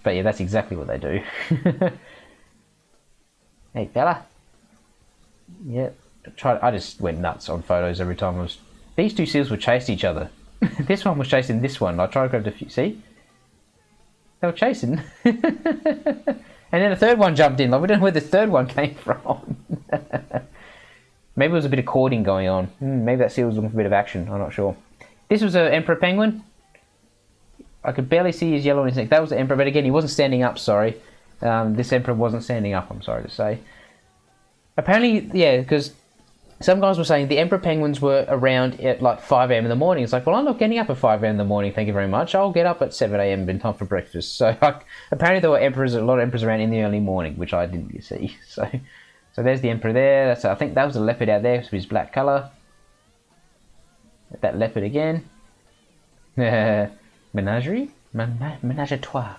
But yeah, that's exactly what they do. Hey fella. Yeah, I just went nuts on photos every time these two seals would chase each other. This one was chasing this one. I tried to grab the few. See? They were chasing. And then the third one jumped in. Like, we don't know where the third one came from. Maybe there was a bit of courting going on. Maybe that seal was looking for a bit of action. I'm not sure. This was an emperor penguin. I could barely see his yellow on his neck. That was the emperor, but again, he wasn't standing up, sorry. This emperor wasn't standing up, I'm sorry to say. Apparently, yeah, because some guys were saying the emperor penguins were around at like 5 a.m. in the morning. It's like, well, I'm not getting up at 5 a.m. in the morning, thank you very much. I'll get up at 7 a.m. in time for breakfast. So apparently there were a lot of emperors around in the early morning, which I didn't see. So there's the emperor there. I think that was a leopard out there with his black colour. That leopard again. Menagerie? Menage a trois.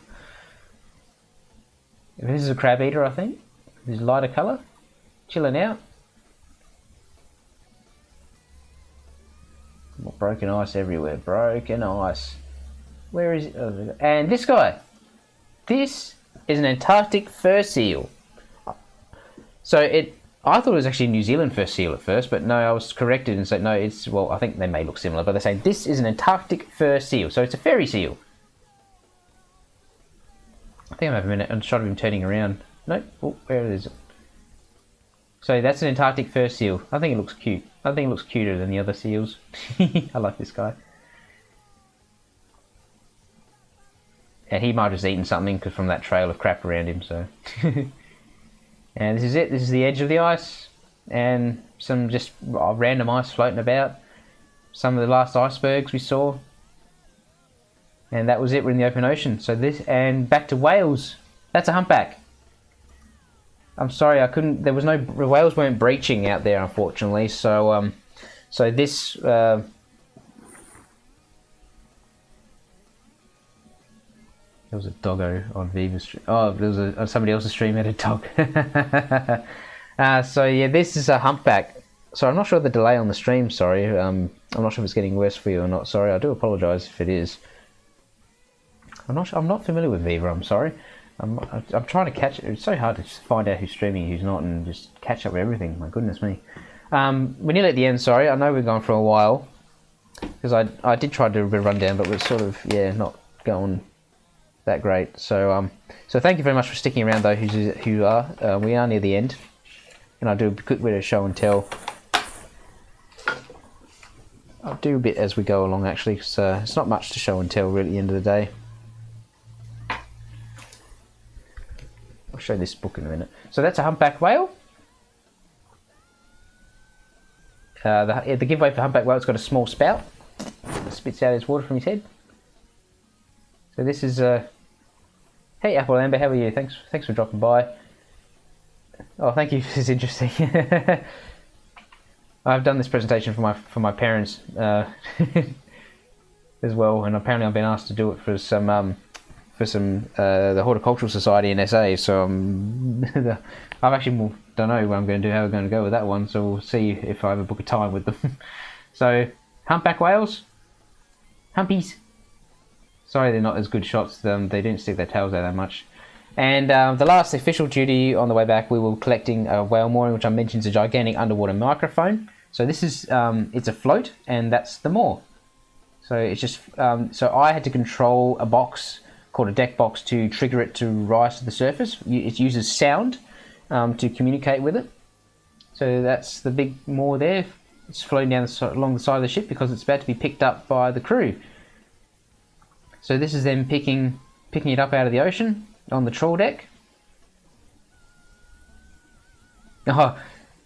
This is a crab eater, I think. This is lighter colour. Chilling out. Broken ice everywhere. Broken ice. Where is it? Oh, and this guy. This is an Antarctic fur seal. So I thought it was actually a New Zealand fur seal at first, but no, I was corrected and said no, it's, well, I think they may look similar, but they say this is an Antarctic fur seal. So it's a fairy seal. I think I'm having a minute and shot of him turning around. Nope. Oh, where is it? So that's an Antarctic fur seal. I think it looks cute. I think it looks cuter than the other seals. I like this guy. And he might have just eaten something from that trail of crap around him, so. And this is it. This is the edge of the ice. And some just random ice floating about. Some of the last icebergs we saw. And that was it. We're in the open ocean. So this, and back to whales. That's a humpback. I'm sorry, I couldn't. There was no, the whales weren't breaching out there, unfortunately. So, so this. There was a doggo on Viva's stream. Oh, there was somebody else's stream had a dog. So yeah, this is a humpback. So I'm not sure the delay on the stream. Sorry, I'm not sure if it's getting worse for you or not. Sorry, I do apologise if it is. I'm not familiar with Viva. I'm sorry. I'm trying to catch it. It's so hard to find out who's streaming, who's not, and just catch up with everything. My goodness me. We're nearly at the end. Sorry, I know we've gone for a while because I did try to do a bit of rundown, but we're sort of not going that great. So so thank you very much for sticking around, though. Who are we are near the end, and I'll do a quick bit of show and tell. I'll do a bit as we go along, actually, because it's not much to show and tell really at the end of the day. I'll show this book in a minute. So that's a humpback whale. The giveaway for humpback whale, it's got a small spout. It spits out his water from his head. So this is hey Apple Amber, how are you? Thanks for dropping by. Oh, thank you. This is interesting. I've done this presentation for my parents as well, and apparently I've been asked to do it for some the Horticultural Society in SA. So I've actually don't know what I'm going to do, how we're going to go with that one. So we'll see if I ever book a time with them. So humpback whales, humpies. Sorry, they're not as good shots. They didn't stick their tails out that much. And the last official duty on the way back, we were collecting a whale mooring, which I mentioned is a gigantic underwater microphone. So this is it's a float, and that's the moor. So it's just so I had to control a box called a deck box to trigger it to rise to the surface. It uses sound to communicate with it. So that's the big moor there. It's floating down along the side of the ship because it's about to be picked up by the crew. So this is them picking it up out of the ocean on the trawl deck. Oh,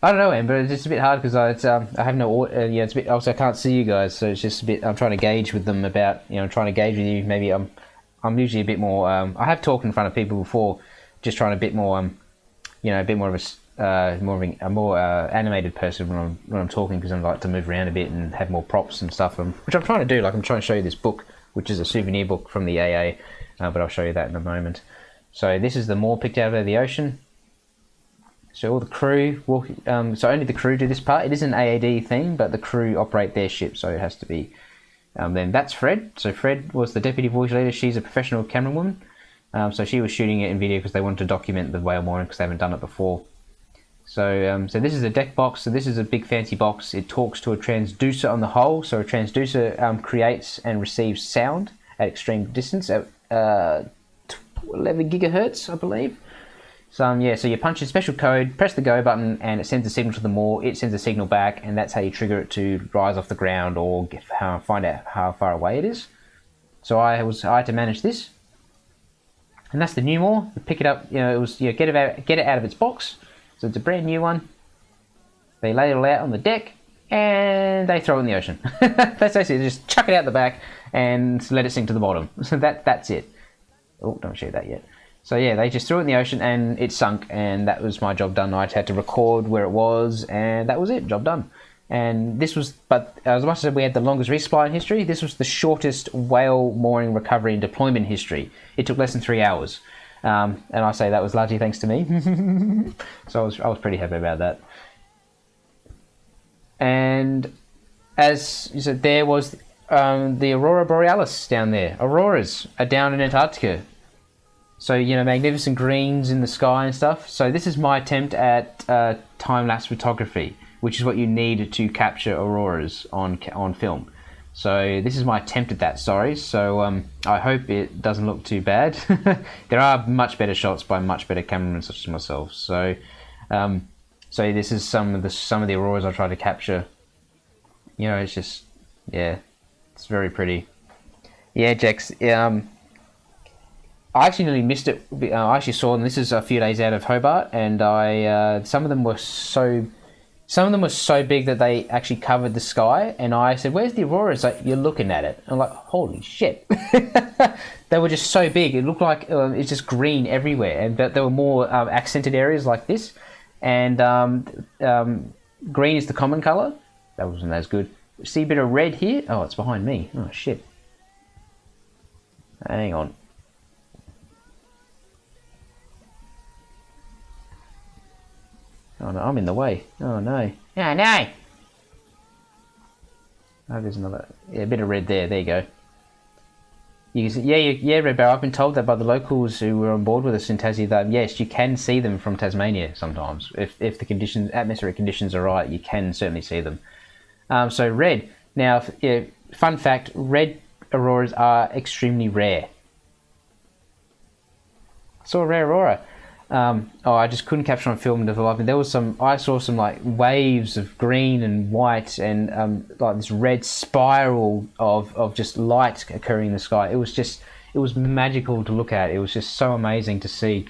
I don't know, Amber. It's just a bit hard because I have no it's a bit. Also, I can't see you guys, so it's just a bit. I'm trying to gauge with them about trying to gauge with you. Maybe I'm usually a bit more. I have talked in front of people before, just trying a bit more. A bit more of a more animated person when I'm talking, because I like to move around a bit and have more props and stuff. Which I'm trying to do. Like I'm trying to show you this book, which is a souvenir book from the AA, but I'll show you that in a moment. So this is the moor picked out of the ocean. So all the crew so only the crew do this part. It is an AAD thing, but the crew operate their ship, so it has to be. Then that's Fred. So Fred was the deputy voyage leader. She's a professional camerawoman. So she was shooting it in video because they wanted to document the whale mooring because they haven't done it before. So so this is a deck box. So this is a big fancy box. It talks to a transducer on the hull. So a transducer creates and receives sound at extreme distance at 11 gigahertz, I believe. So so you punch a special code, press the go button, and it sends a signal to the moor. It sends a signal back, and that's how you trigger it to rise off the ground or find out how far away it is. So I had to manage this, and that's the new moor. You pick it up. It was get it out of its box. So it's a brand new one. They lay it all out on the deck, and they throw it in the ocean. That's basically just chuck it out the back and let it sink to the bottom. So that's it. Oh, don't shoot that yet. So yeah, they just threw it in the ocean and it sunk, and that was my job done. I had to record where it was, and that was it, job done. And this was, but as much as we had the longest resupply in history, this was the shortest whale mooring recovery and deployment in history. It took less than 3 hours. And I say that was largely thanks to me. So I was pretty happy about that. And as you said, there was the Aurora Borealis down there. Auroras are down in Antarctica. So, you know, magnificent greens in the sky and stuff. So this is my attempt at time-lapse photography, which is what you need to capture auroras on film. So this is my attempt at that, sorry. So I hope it doesn't look too bad. There are much better shots by much better cameramen such as myself. So so this is some of the auroras I try to capture. You know, it's just, yeah, it's very pretty. Yeah, Jex. I actually nearly missed it. I actually saw them. This is a few days out of Hobart, and some of them were so big that they actually covered the sky. And I said, "Where's the aurora?" It's like, "You're looking at it." I'm like, "Holy shit!" They were just so big. It looked like it's just green everywhere, and but there were more accented areas like this. And green is the common color. That wasn't as good. See a bit of red here? Oh, it's behind me. Oh shit! Hang on. Oh no, I'm in the way. Oh no. Oh no! Oh, there's another, yeah, a bit of red there. There you go. You can see, yeah, Red Barrel. I've been told that by the locals who were on board with us in Tassie that yes, you can see them from Tasmania sometimes. If the atmospheric conditions are right, you can certainly see them. So red. Now, yeah, fun fact: red auroras are extremely rare. I saw a rare aurora. I just couldn't capture on film to the life. There was I saw some like waves of green and white and like this red spiral of just light occurring in the sky. It was magical to look at. It was just so amazing to see.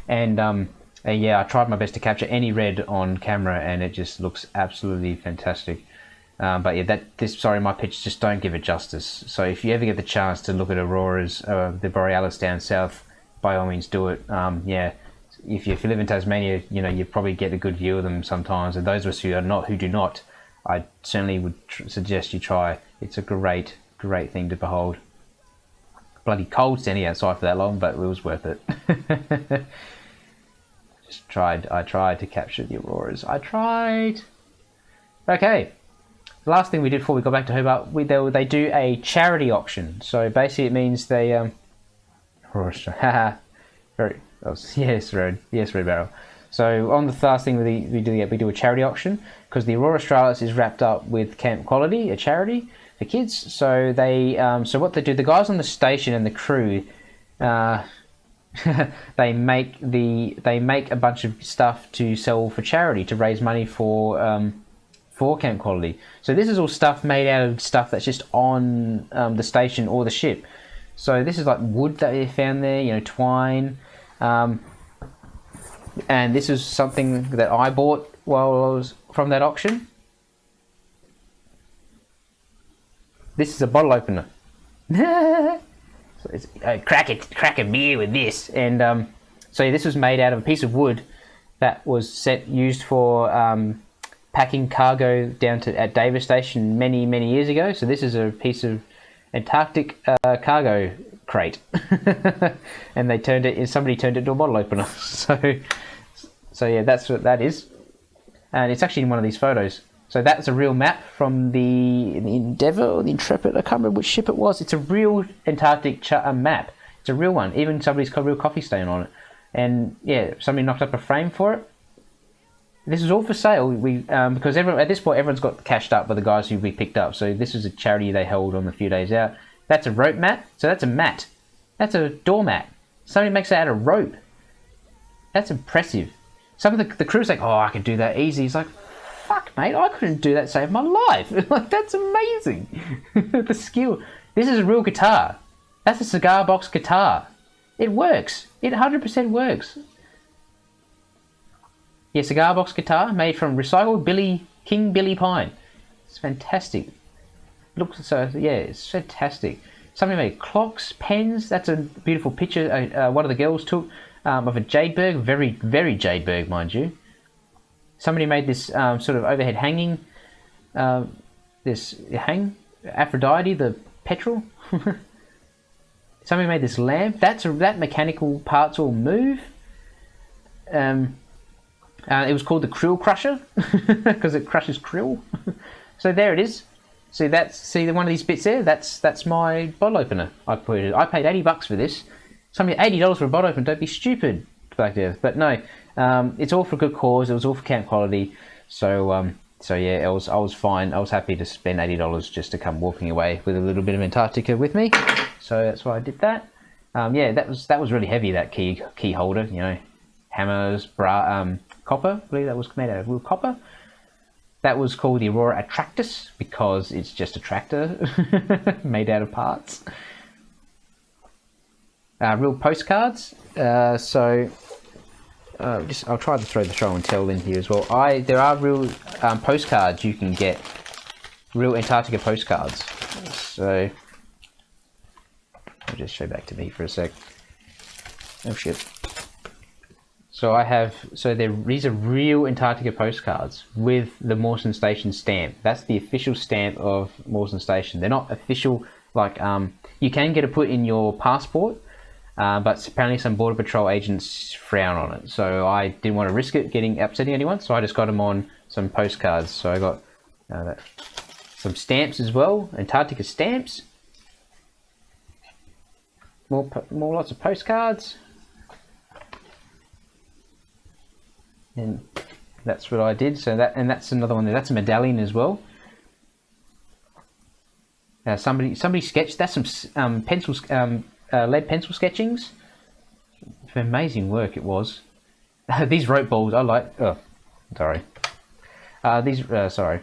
And yeah, I tried my best to capture any red on camera, and it just looks absolutely fantastic. But yeah, sorry, my pictures just don't give it justice. So if you ever get the chance to look at auroras, the Borealis down south, by all means do it. Yeah. If you live in Tasmania, you know, you probably get a good view of them sometimes. And those of us who do not, I certainly would suggest you try. It's a great thing to behold. Bloody cold standing outside for that long, but it was worth it. I tried to capture the auroras. I tried. Okay. The last thing we did before we got back to Hobart, they do a charity auction. So basically, it means they very. Oh, yes, Red Barrel. So on the last thing we do a charity auction because the Aurora Australis is wrapped up with Camp Quality, a charity for kids. So so what they do, the guys on the station and the crew, they make a bunch of stuff to sell for charity to raise money for Camp Quality. So this is all stuff made out of stuff that's just on the station or the ship. So this is like wood that they found there, you know, twine. And this is something that I bought while I was from that auction. This is a bottle opener. So it's, crack a beer with this. And so this was made out of a piece of wood that was used for packing cargo down at Davis Station many years ago. So this is a piece of Antarctic cargo crate, and somebody turned it into a bottle opener. So yeah, that's what that is, and it's actually in one of these photos. So that's a real map from the Endeavour or the Intrepid. I can't remember which ship it was. It's a real Antarctic map. It's a real one. Even somebody's got a real coffee stain on it, and yeah, somebody knocked up a frame for it. This is all for sale. Because at this point everyone's got cashed up by the guys who we picked up. So this is a charity they held on a few days out. That's a rope mat. So that's a mat. That's a doormat. Somebody makes that out of rope. That's impressive. Some of the crew's like, oh, I could do that easy. He's like, fuck, mate, I couldn't do that to save my life. Like, that's amazing. The skill. This is a real guitar. That's a cigar box guitar. It works. It 100% works. Yeah, cigar box guitar made from recycled King Billy pine. It's fantastic. Looks so, yeah, it's fantastic. Somebody made clocks, pens. That's a beautiful picture one of the girls took of a Jade Berg, very Jade Berg, mind you. Somebody made this sort of overhead hanging this Aphrodite, the petrel. Somebody made this lamp. That mechanical parts all move. It was called the Krill Crusher because it crushes krill. So there it is. See one of these bits there. That's my bottle opener. I paid $80 for this. Somebody $80 for a bottle opener. Don't be stupid, Black Death. But no, it's all for good cause. It was all for camp quality. So yeah, I was fine. I was happy to spend $80 just to come walking away with a little bit of Antarctica with me. So that's why I did that. Yeah, that was really heavy. That key holder, you know, hammers, copper. I believe that was made out of real copper. That was called the Aurora Australis because it's just a tractor made out of parts. Real postcards. I'll try to throw the show and tell in here as well. There are real postcards you can get, real Antarctica postcards. So I'll just show back to me for a sec. Oh shit. These are real Antarctica postcards with the Morrison Station stamp. That's the official stamp of Morrison Station. They're not official, like you can get it put in your passport. But apparently some Border Patrol agents frown on it. So I didn't want to risk it upsetting anyone, so I just got them on some postcards. So I got some stamps as well, Antarctica stamps. More lots of postcards. And that's what I did. So that's another one there. That's a medallion as well. Somebody sketched. That's some pencils. Lead pencil sketchings. Amazing work it was. These rope balls I like. Oh, sorry. Sorry.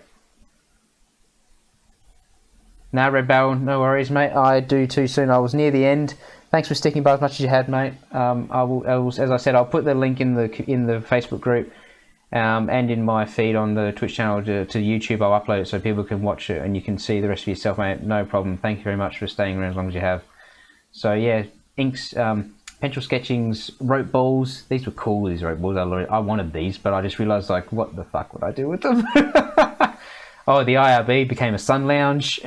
Now, Red Barrel, no worries, mate. I do too soon. I was near the end. Thanks for sticking by as much as you had, mate. I will, as I said, I'll put the link in the Facebook group, and in my feed on the Twitch channel to YouTube. I'll upload it so people can watch it and you can see the rest of yourself, mate. No problem. Thank you very much for staying around as long as you have. So yeah, inks, pencil sketchings, rope balls. These were cool, these rope balls. I wanted these, but I just realised, like, what the fuck would I do with them? Oh, the IRB became a sun lounge.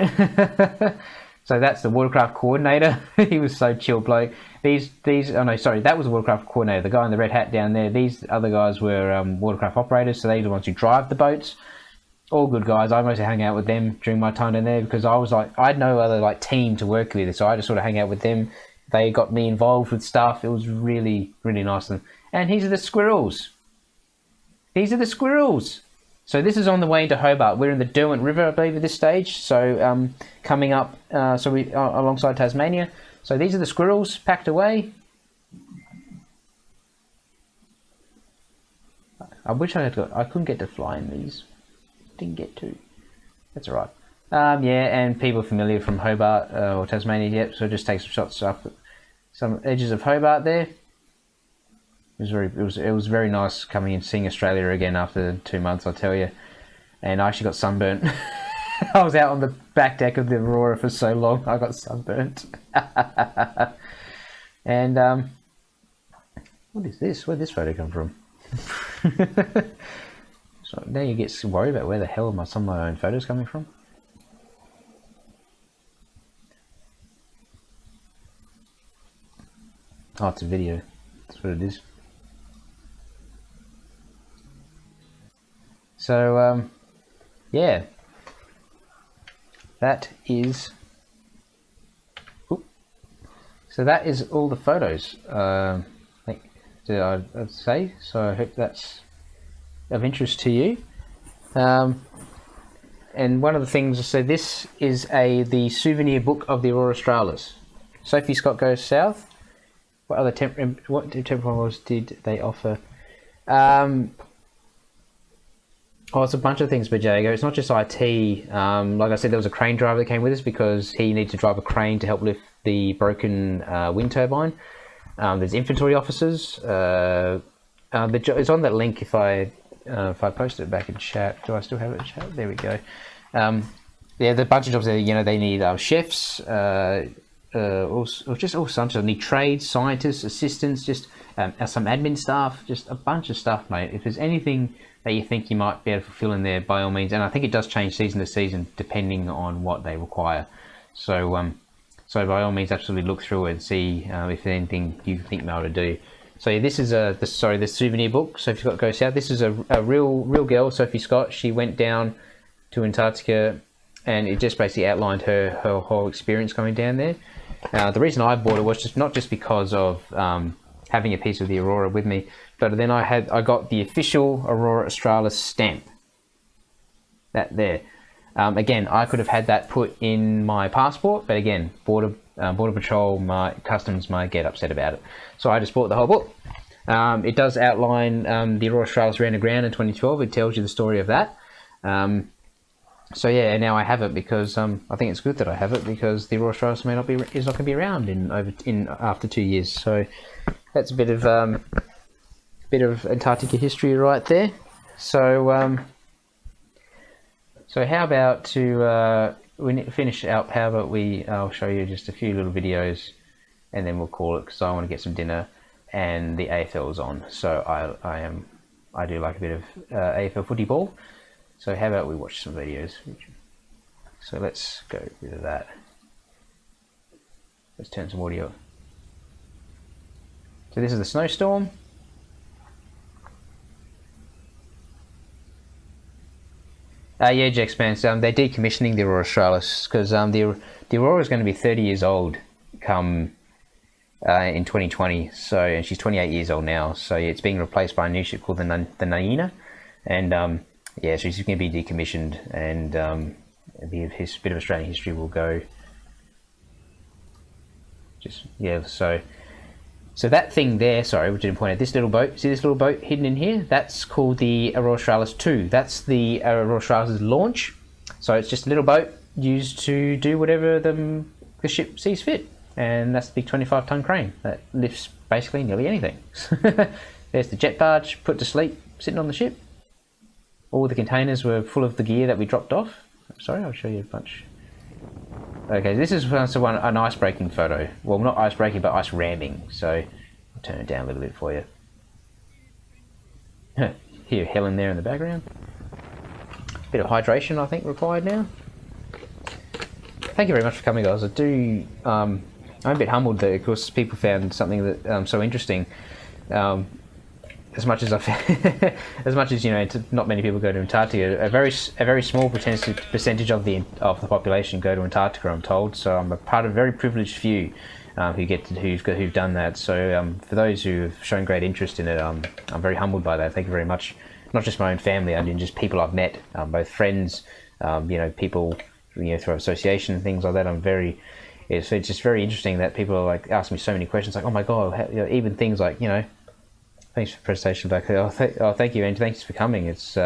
So that's the watercraft coordinator. He was so chill bloke. Oh no, sorry, that was the watercraft coordinator. The guy in the red hat down there. These other guys were watercraft operators. So these are the ones who drive the boats. All good guys. I mostly hang out with them during my time down there because I was like, I had no other like team to work with, so I just sort of hang out with them. They got me involved with stuff. It was really, really nice. And these are the squirrels. These are the squirrels. So this is on the way into Hobart. We're in the Derwent River, I believe, at this stage. So coming up, alongside Tasmania. So these are the squirrels packed away. I wish I couldn't get to fly in these. Didn't get to. That's alright. Yeah, and people familiar from Hobart or Tasmania, yep. So just take some shots up at some edges of Hobart there. It was very nice coming and seeing Australia again after 2 months, I tell you. And I actually got sunburnt. I was out on the back deck of the Aurora for so long, I got sunburnt. And what is this? Where'd this photo come from? So now you get worried about where the hell are some of my own photos coming from. Oh, it's a video. That's what it is. So, yeah. That is... So that is all the photos, I'd say. So I hope that's of interest to you. And one of the things, so this is the souvenir book of the Aurora Australis. Sophie Scott Goes South. What other temperatures did they offer? It's a bunch of things, Bajago. It's not just IT. Like I said, there was a crane driver that came with us because he needed to drive a crane to help lift the broken wind turbine. There's infantry officers. It's on that link if I posted it back in chat. Do I still have it in chat? There we go. Yeah, there's a bunch of jobs there. You know, they need chefs, just all sorts of need trades, scientists, assistants, just some admin staff, just a bunch of stuff, mate. If there's anything that you think you might be able to fulfill in there, by all means. And I think it does change season to season depending on what they require. So so by all means, absolutely look through it and see if there's anything you think you might be able to do. So yeah, this is the souvenir book. Sophie Scott Goes South. This is a real girl, Sophie Scott. She went down to Antarctica, and it just basically outlined her whole experience going down there. The reason I bought it was not just because of having a piece of the Aurora with me, but then I got the official Aurora Australis stamp. That there. Again, I could have had that put in my passport, but again, Border Patrol, my customs might get upset about it. So I just bought the whole book. It does outline the Aurora Australis ran aground in 2012. It tells you the story of that. So yeah, now I have it because I think it's good that I have it, because the Aurora Australis is not going to be around after 2 years. So that's a bit of Antarctica history right there. So so how about we finish out? How about I'll show you just a few little videos, and then we'll call it, because I want to get some dinner, and the AFL's on. So I do like a bit of AFL footy ball. So how about we watch some videos? So let's go with that. Let's turn some audio. So this is the snowstorm. Yeah, Jack Spence, they're decommissioning the Aurora Australis, because the Aurora is going to be 30 years old come in 2020. So, and she's 28 years old now. So yeah, it's being replaced by a new ship called the Naina, and yeah, so she's going to be decommissioned, and a bit of Australian history will go. Just yeah, so that thing there, sorry, we didn't point out, this little boat, see this little boat hidden in here? That's called the Aurora Australis 2. That's the Aurora Australis' launch. So it's just a little boat used to do whatever the ship sees fit. And that's the big 25-ton crane that lifts basically nearly anything. There's the jet barge put to sleep, sitting on the ship. All the containers were full of the gear that we dropped off. Sorry, I'll show you a bunch. Okay, this is an ice breaking photo. Well, not ice breaking, but ice ramming. So I'll turn it down a little bit for you. Hear Helen there in the background. Bit of hydration, I think, required now. Thank you very much for coming, guys. I'm a bit humbled that, of course, people found something that so interesting. As much as as much as not many people go to Antarctica. A very small percentage of the population go to Antarctica, I'm told. So I'm a part of a very privileged few who've done that. So for those who have shown great interest in it, I'm very humbled by that. Thank you very much. Not just my own family, I mean just people I've met, both friends, people through association and things like that. It's just very interesting that people are like asking me so many questions, like, oh my god, even things like thanks for the presentation back there. Thank you, and thanks for coming. It's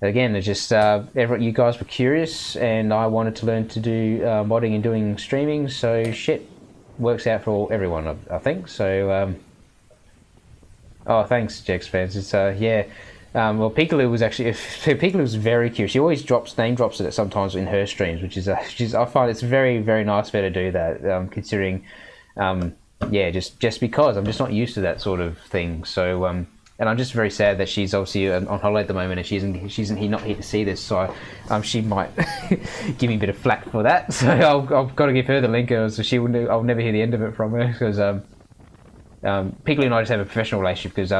again, it's just you guys were curious, and I wanted to learn to do modding and doing streaming. So shit works out for everyone, I think. So oh, thanks, Jex fans. It's yeah. Well, Peekaloo was very curious. She always name drops it sometimes in her streams, which is I find it's very, very nice of her to do that, considering. Yeah, just because I'm just not used to that sort of thing. So, and I'm just very sad that she's obviously on holiday at the moment, and she's not here to see this. So, she might give me a bit of flack for that. So I've got to give her the link, so I'll never hear the end of it from her, because Piggly and I just have a professional relationship, because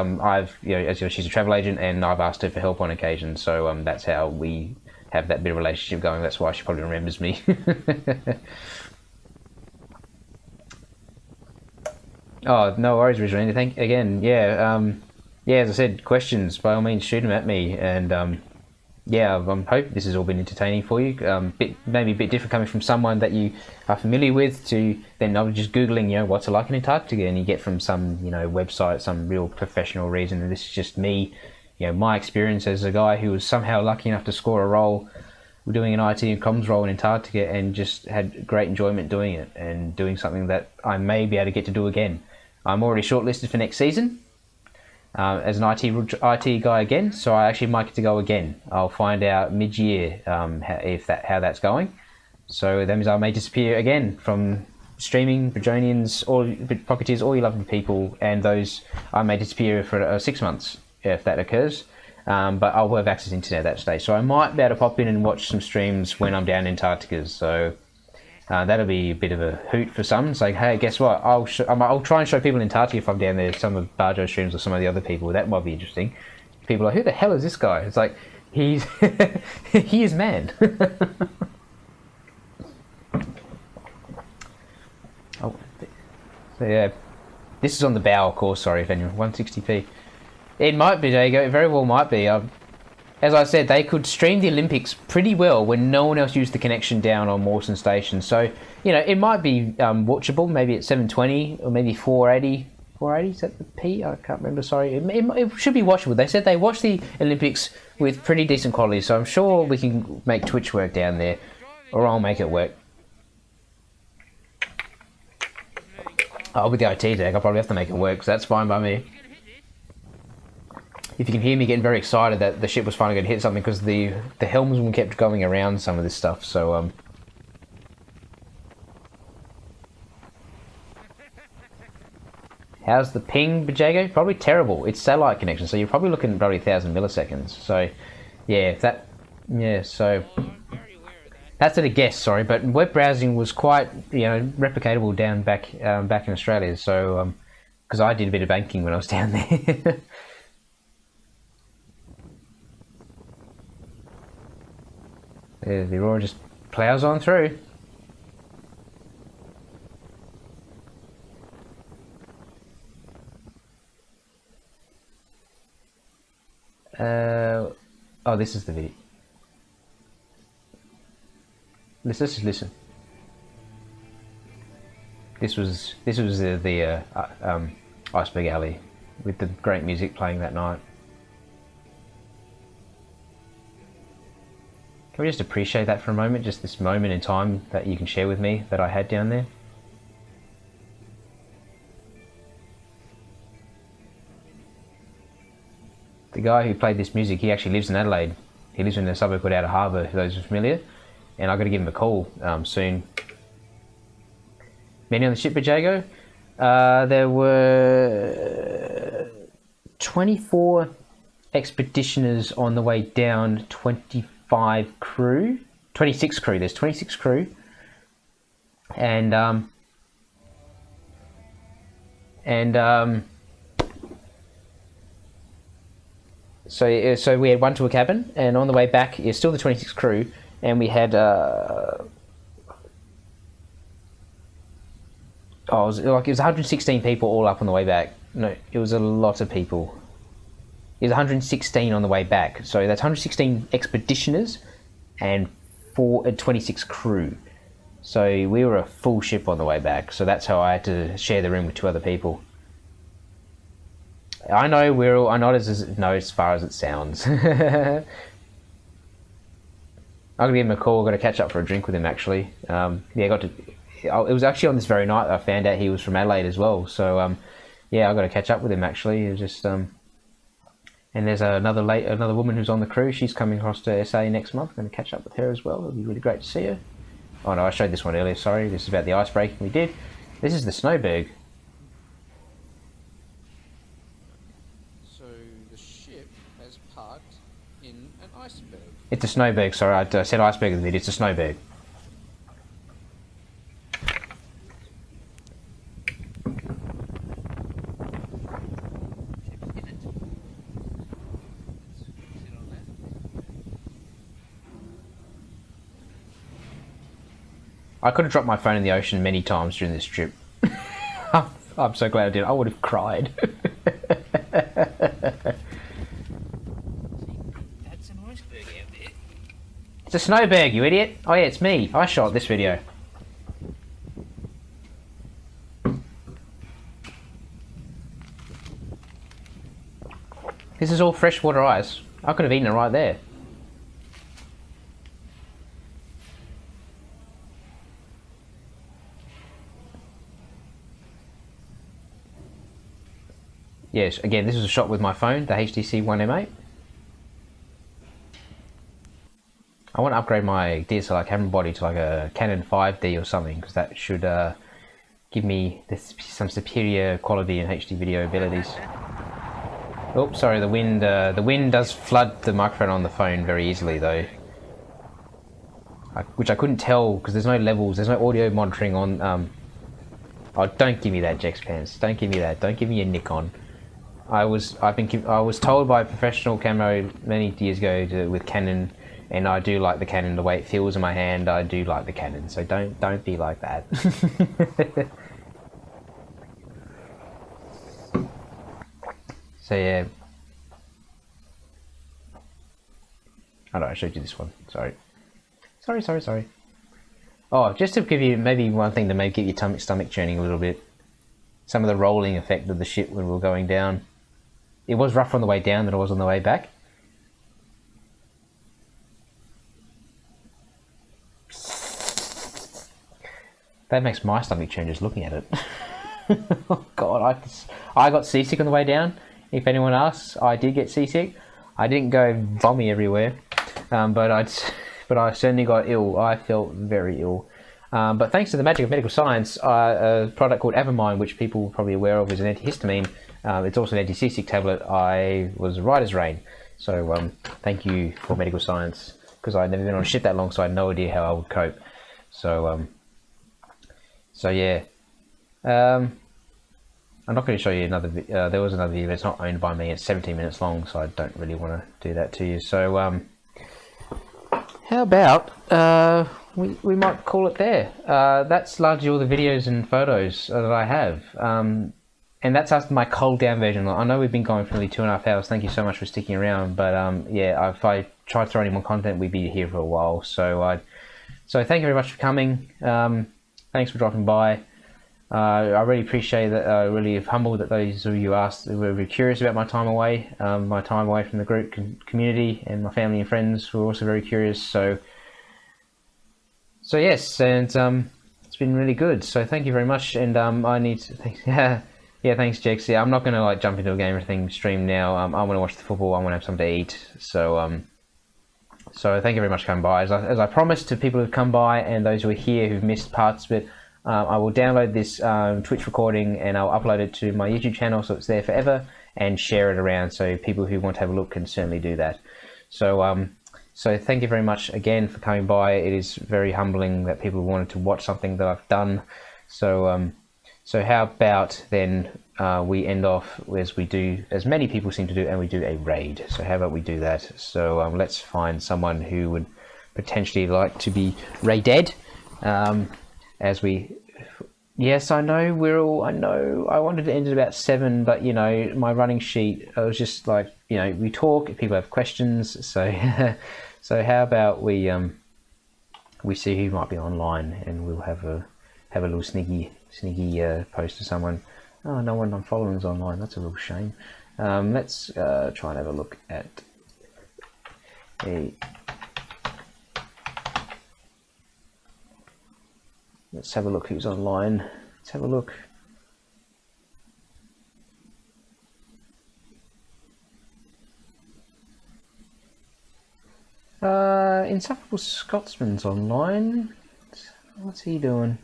she's a travel agent, and I've asked her for help on occasion. So that's how we have that bit of relationship going. That's why she probably remembers me. Oh, no worries, Richard. Thank again. Yeah, yeah. As I said, questions by all means shoot them at me, and yeah, I hope this has all been entertaining for you. Maybe a bit different coming from someone that you are familiar with, to then I'm just googling, what's it like in Antarctica, and you get from some website, some real professional reason. And this is just me, my experience as a guy who was somehow lucky enough to score a role doing an IT and comms role in Antarctica, and just had great enjoyment doing it, and doing something that I may be able to get to do again. I'm already shortlisted for next season as an IT guy again, so I actually might get to go again. I'll find out mid-year how that's going. So that means I may disappear again from streaming, Bajonians, all Pocketeers, all you lovely people, and those I may disappear for 6 months if that occurs. but I'll have access to internet at that stage, so I might be able to pop in and watch some streams when I'm down in Antarctica. So that'll be a bit of a hoot for some. It's like, hey, guess what? I'll try and show people in Antarctica if I'm down there some of Barjo's streams or some of the other people. That might be interesting. People are like, who the hell is this guy? It's like, he's he is man. Oh, so yeah, this is on the bow, of course. Sorry if anyone 160p. It might be, Jago. It very well might be. As I said, they could stream the Olympics pretty well when no one else used the connection down on Morrison Station. So, you know, it might be watchable, maybe at 720 or maybe 480. 480, is that the P? I can't remember, sorry. It should be watchable. They said they watched the Olympics with pretty decent quality, so I'm sure we can make Twitch work down there, or I'll make it work. Oh, with the IT deck, I'll probably have to make it work, so that's fine by me. If you can hear me getting very excited that the ship was finally going to hit something, because the helmsman kept going around some of this stuff, so how's the ping, Bajago? Probably terrible. It's satellite connection, so you're probably looking at probably 1,000 milliseconds. So, yeah, so that's at a guess. Sorry, but web browsing was quite, you know, replicatable down back in Australia. So, because I did a bit of banking when I was down there. Yeah, the Aurora just plows on through. Oh, this is the video. Let's just listen. This was the Iceberg Alley with the great music playing that night. Can we just appreciate that for a moment? Just this moment in time that you can share with me that I had down there. The guy who played this music, he actually lives in Adelaide. He lives in a suburb called Outer Harbour, for those who are familiar. And I've got to give him a call soon. Many on the ship, Bajago? There were 24 expeditioners on the way down, 26 crew. There's 26 crew. And so we had one to a cabin, and on the way back, it's still the 26 crew, and we had it was 116 people all up on the way back. No, it was a lot of people. It was 116 on the way back, so that's 116 expeditioners and 26 crew. So we were a full ship on the way back, so that's how I had to share the room with 2 other people. I know I'm not as far as it sounds. I'm gonna give him a call. Got to catch up for a drink with him actually. It was actually on this very night I found out he was from Adelaide as well. So yeah, I got to catch up with him actually. It was just and there's another woman who's on the crew. She's coming across to SA next month. I'm going to catch up with her as well. It'll be really great to see her. Oh no, I showed this one earlier. Sorry, this is about the ice breaking we did. This is the Snowberg. Iceberg. It's a Snowberg, sorry, I said Iceberg in the video, it's a Snowberg. I could have dropped my phone in the ocean many times during this trip. I'm so glad I did. I would have cried. It's a Snowberg, you idiot. Oh yeah, it's me. I shot this video. This is all freshwater ice. I could have eaten it right there. Yes, again, this was a shot with my phone, the HTC One M8. I want to upgrade my DSLR camera body to like a Canon 5D or something, because that should give me some superior quality and HD video abilities. Oh, sorry, the wind does flood the microphone on the phone very easily though. Which I couldn't tell because there's no levels, there's no audio monitoring on. Oh, don't give me that, Jex Pants. Don't give me that. Don't give me a Nikon. I was told by a professional camo many years ago with Canon, and I do like the Canon. The way it feels in my hand, I do like the Canon. So don't be like that. So yeah. Oh no, I showed you this one. Sorry. Sorry. Oh, just to give you maybe one thing to maybe get your stomach churning a little bit. Some of the rolling effect of the ship when we were going down. It was rougher on the way down than it was on the way back. That makes my stomach churn just looking at it. Oh God, I got seasick on the way down. If anyone asks, I did get seasick. I didn't go vommy everywhere, but I certainly got ill. I felt very ill. But thanks to the magic of medical science, a product called Avamine, which people are probably aware of, is an antihistamine. It's also an anti-seasick tablet. I was right as rain. So thank you for medical science, because I'd never been on a ship that long, so I had no idea how I would cope. So yeah. I'm not going to show you another. There was another video. It's not owned by me. It's 17 minutes long, so I don't really want to do that to you. So how about we might call it there. That's largely all the videos and photos that I have. And that's after my cold down version. I know we've been going for nearly 2.5 hours. Thank you so much for sticking around. But yeah, if I tried throwing any more content, we'd be here for a while. So thank you very much for coming. Thanks for dropping by. I really appreciate that. I really am humbled that those of you asked were very curious about my time away from the group community, and my family and friends were also very curious. So yes, and it's been really good. So thank you very much. And I need to thank, yeah, thanks, Jex. Yeah, I'm not going to jump into a game or anything stream now. I want to watch the football. I want to have something to eat. So thank you very much for coming by. As I promised to people who've come by and those who are here who've missed parts of it. I will download this Twitch recording and I'll upload it to my YouTube channel so it's there forever, and share it around so people who want to have a look can certainly do that. So thank you very much again for coming by. It is very humbling that people wanted to watch something that I've done. So how about then we end off as we do, as many people seem to do, and we do a raid. So how about we do that? So let's find someone who would potentially like to be raided. Yes, I know I know I wanted to end at about 7, but my running sheet, I was just like, we talk if people have questions. So so how about we see who might be online, and we'll have a little sneaky post to someone. Oh, no one I'm following is online. That's a real shame. Let's try and have a look at Let's have a look who's online. Let's have a look. Insufferable Scotsman's online. What's he doing?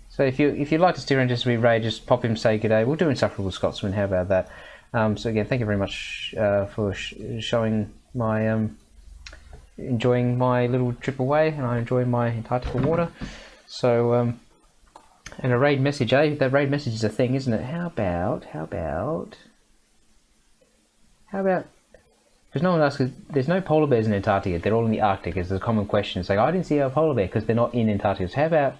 So if you'd like to steer in just to be Ray, just pop him, say g'day. We'll do Insufferable Scotsman. How about that? So again, thank you very much for showing my enjoying my little trip away, and I enjoy my Antarctica water. So and a raid message, that raid message is a thing, isn't it? How about because no one asks, there's no polar bears in Antarctica, they're all in the Arctic. It's a common question. It's like, I didn't see a polar bear because they're not in Antarctica. So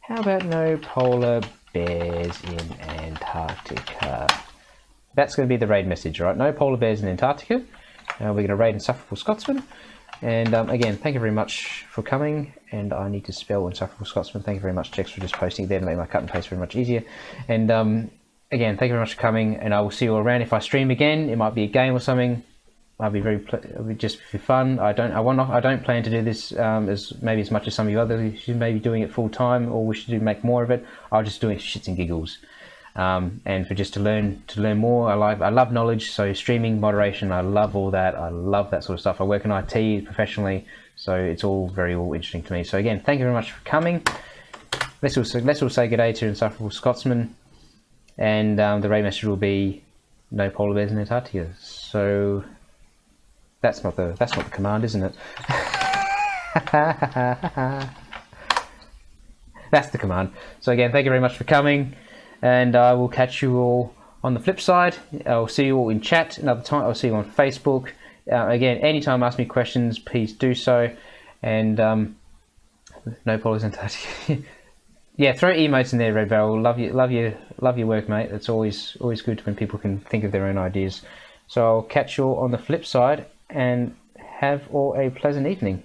how about no polar bears in Antarctica? That's going to be the raid message, right? No polar bears in Antarctica. We're going to raid Insufferable Scotsman. And again, thank you very much for coming. And I need to spell Insufferable Scotsman. Thank you very much, Jex, for just posting it there to make my cut and paste very much easier. And again, thank you very much for coming. And I will see you all around. If I stream again, it might be a game or something. I'll be it'll be just for fun. I don't plan to do this as much as some of you others who may be doing it full time or wish to make more of it. I'll just do it for shits and giggles. And for just to learn more. I love knowledge, so streaming, moderation, I love all that. I love that sort of stuff. I work in IT professionally, so it's all very interesting to me. So again, thank you very much for coming. let's all say good day to insufferable Scotsman, and the raid message will be no polar bears in Antarctica. So that's not the command, isn't it? That's the command. So again, thank you very much for coming, and I will catch you all on the flip side. I'll see you all in chat another time. I'll see you on Facebook. Again, anytime ask me questions, please do so. And no polars in Antarctica. Yeah, throw emotes in there, Red Barrel. Love your work, mate. It's always good when people can think of their own ideas. So I'll catch you all on the flip side, and have all a pleasant evening.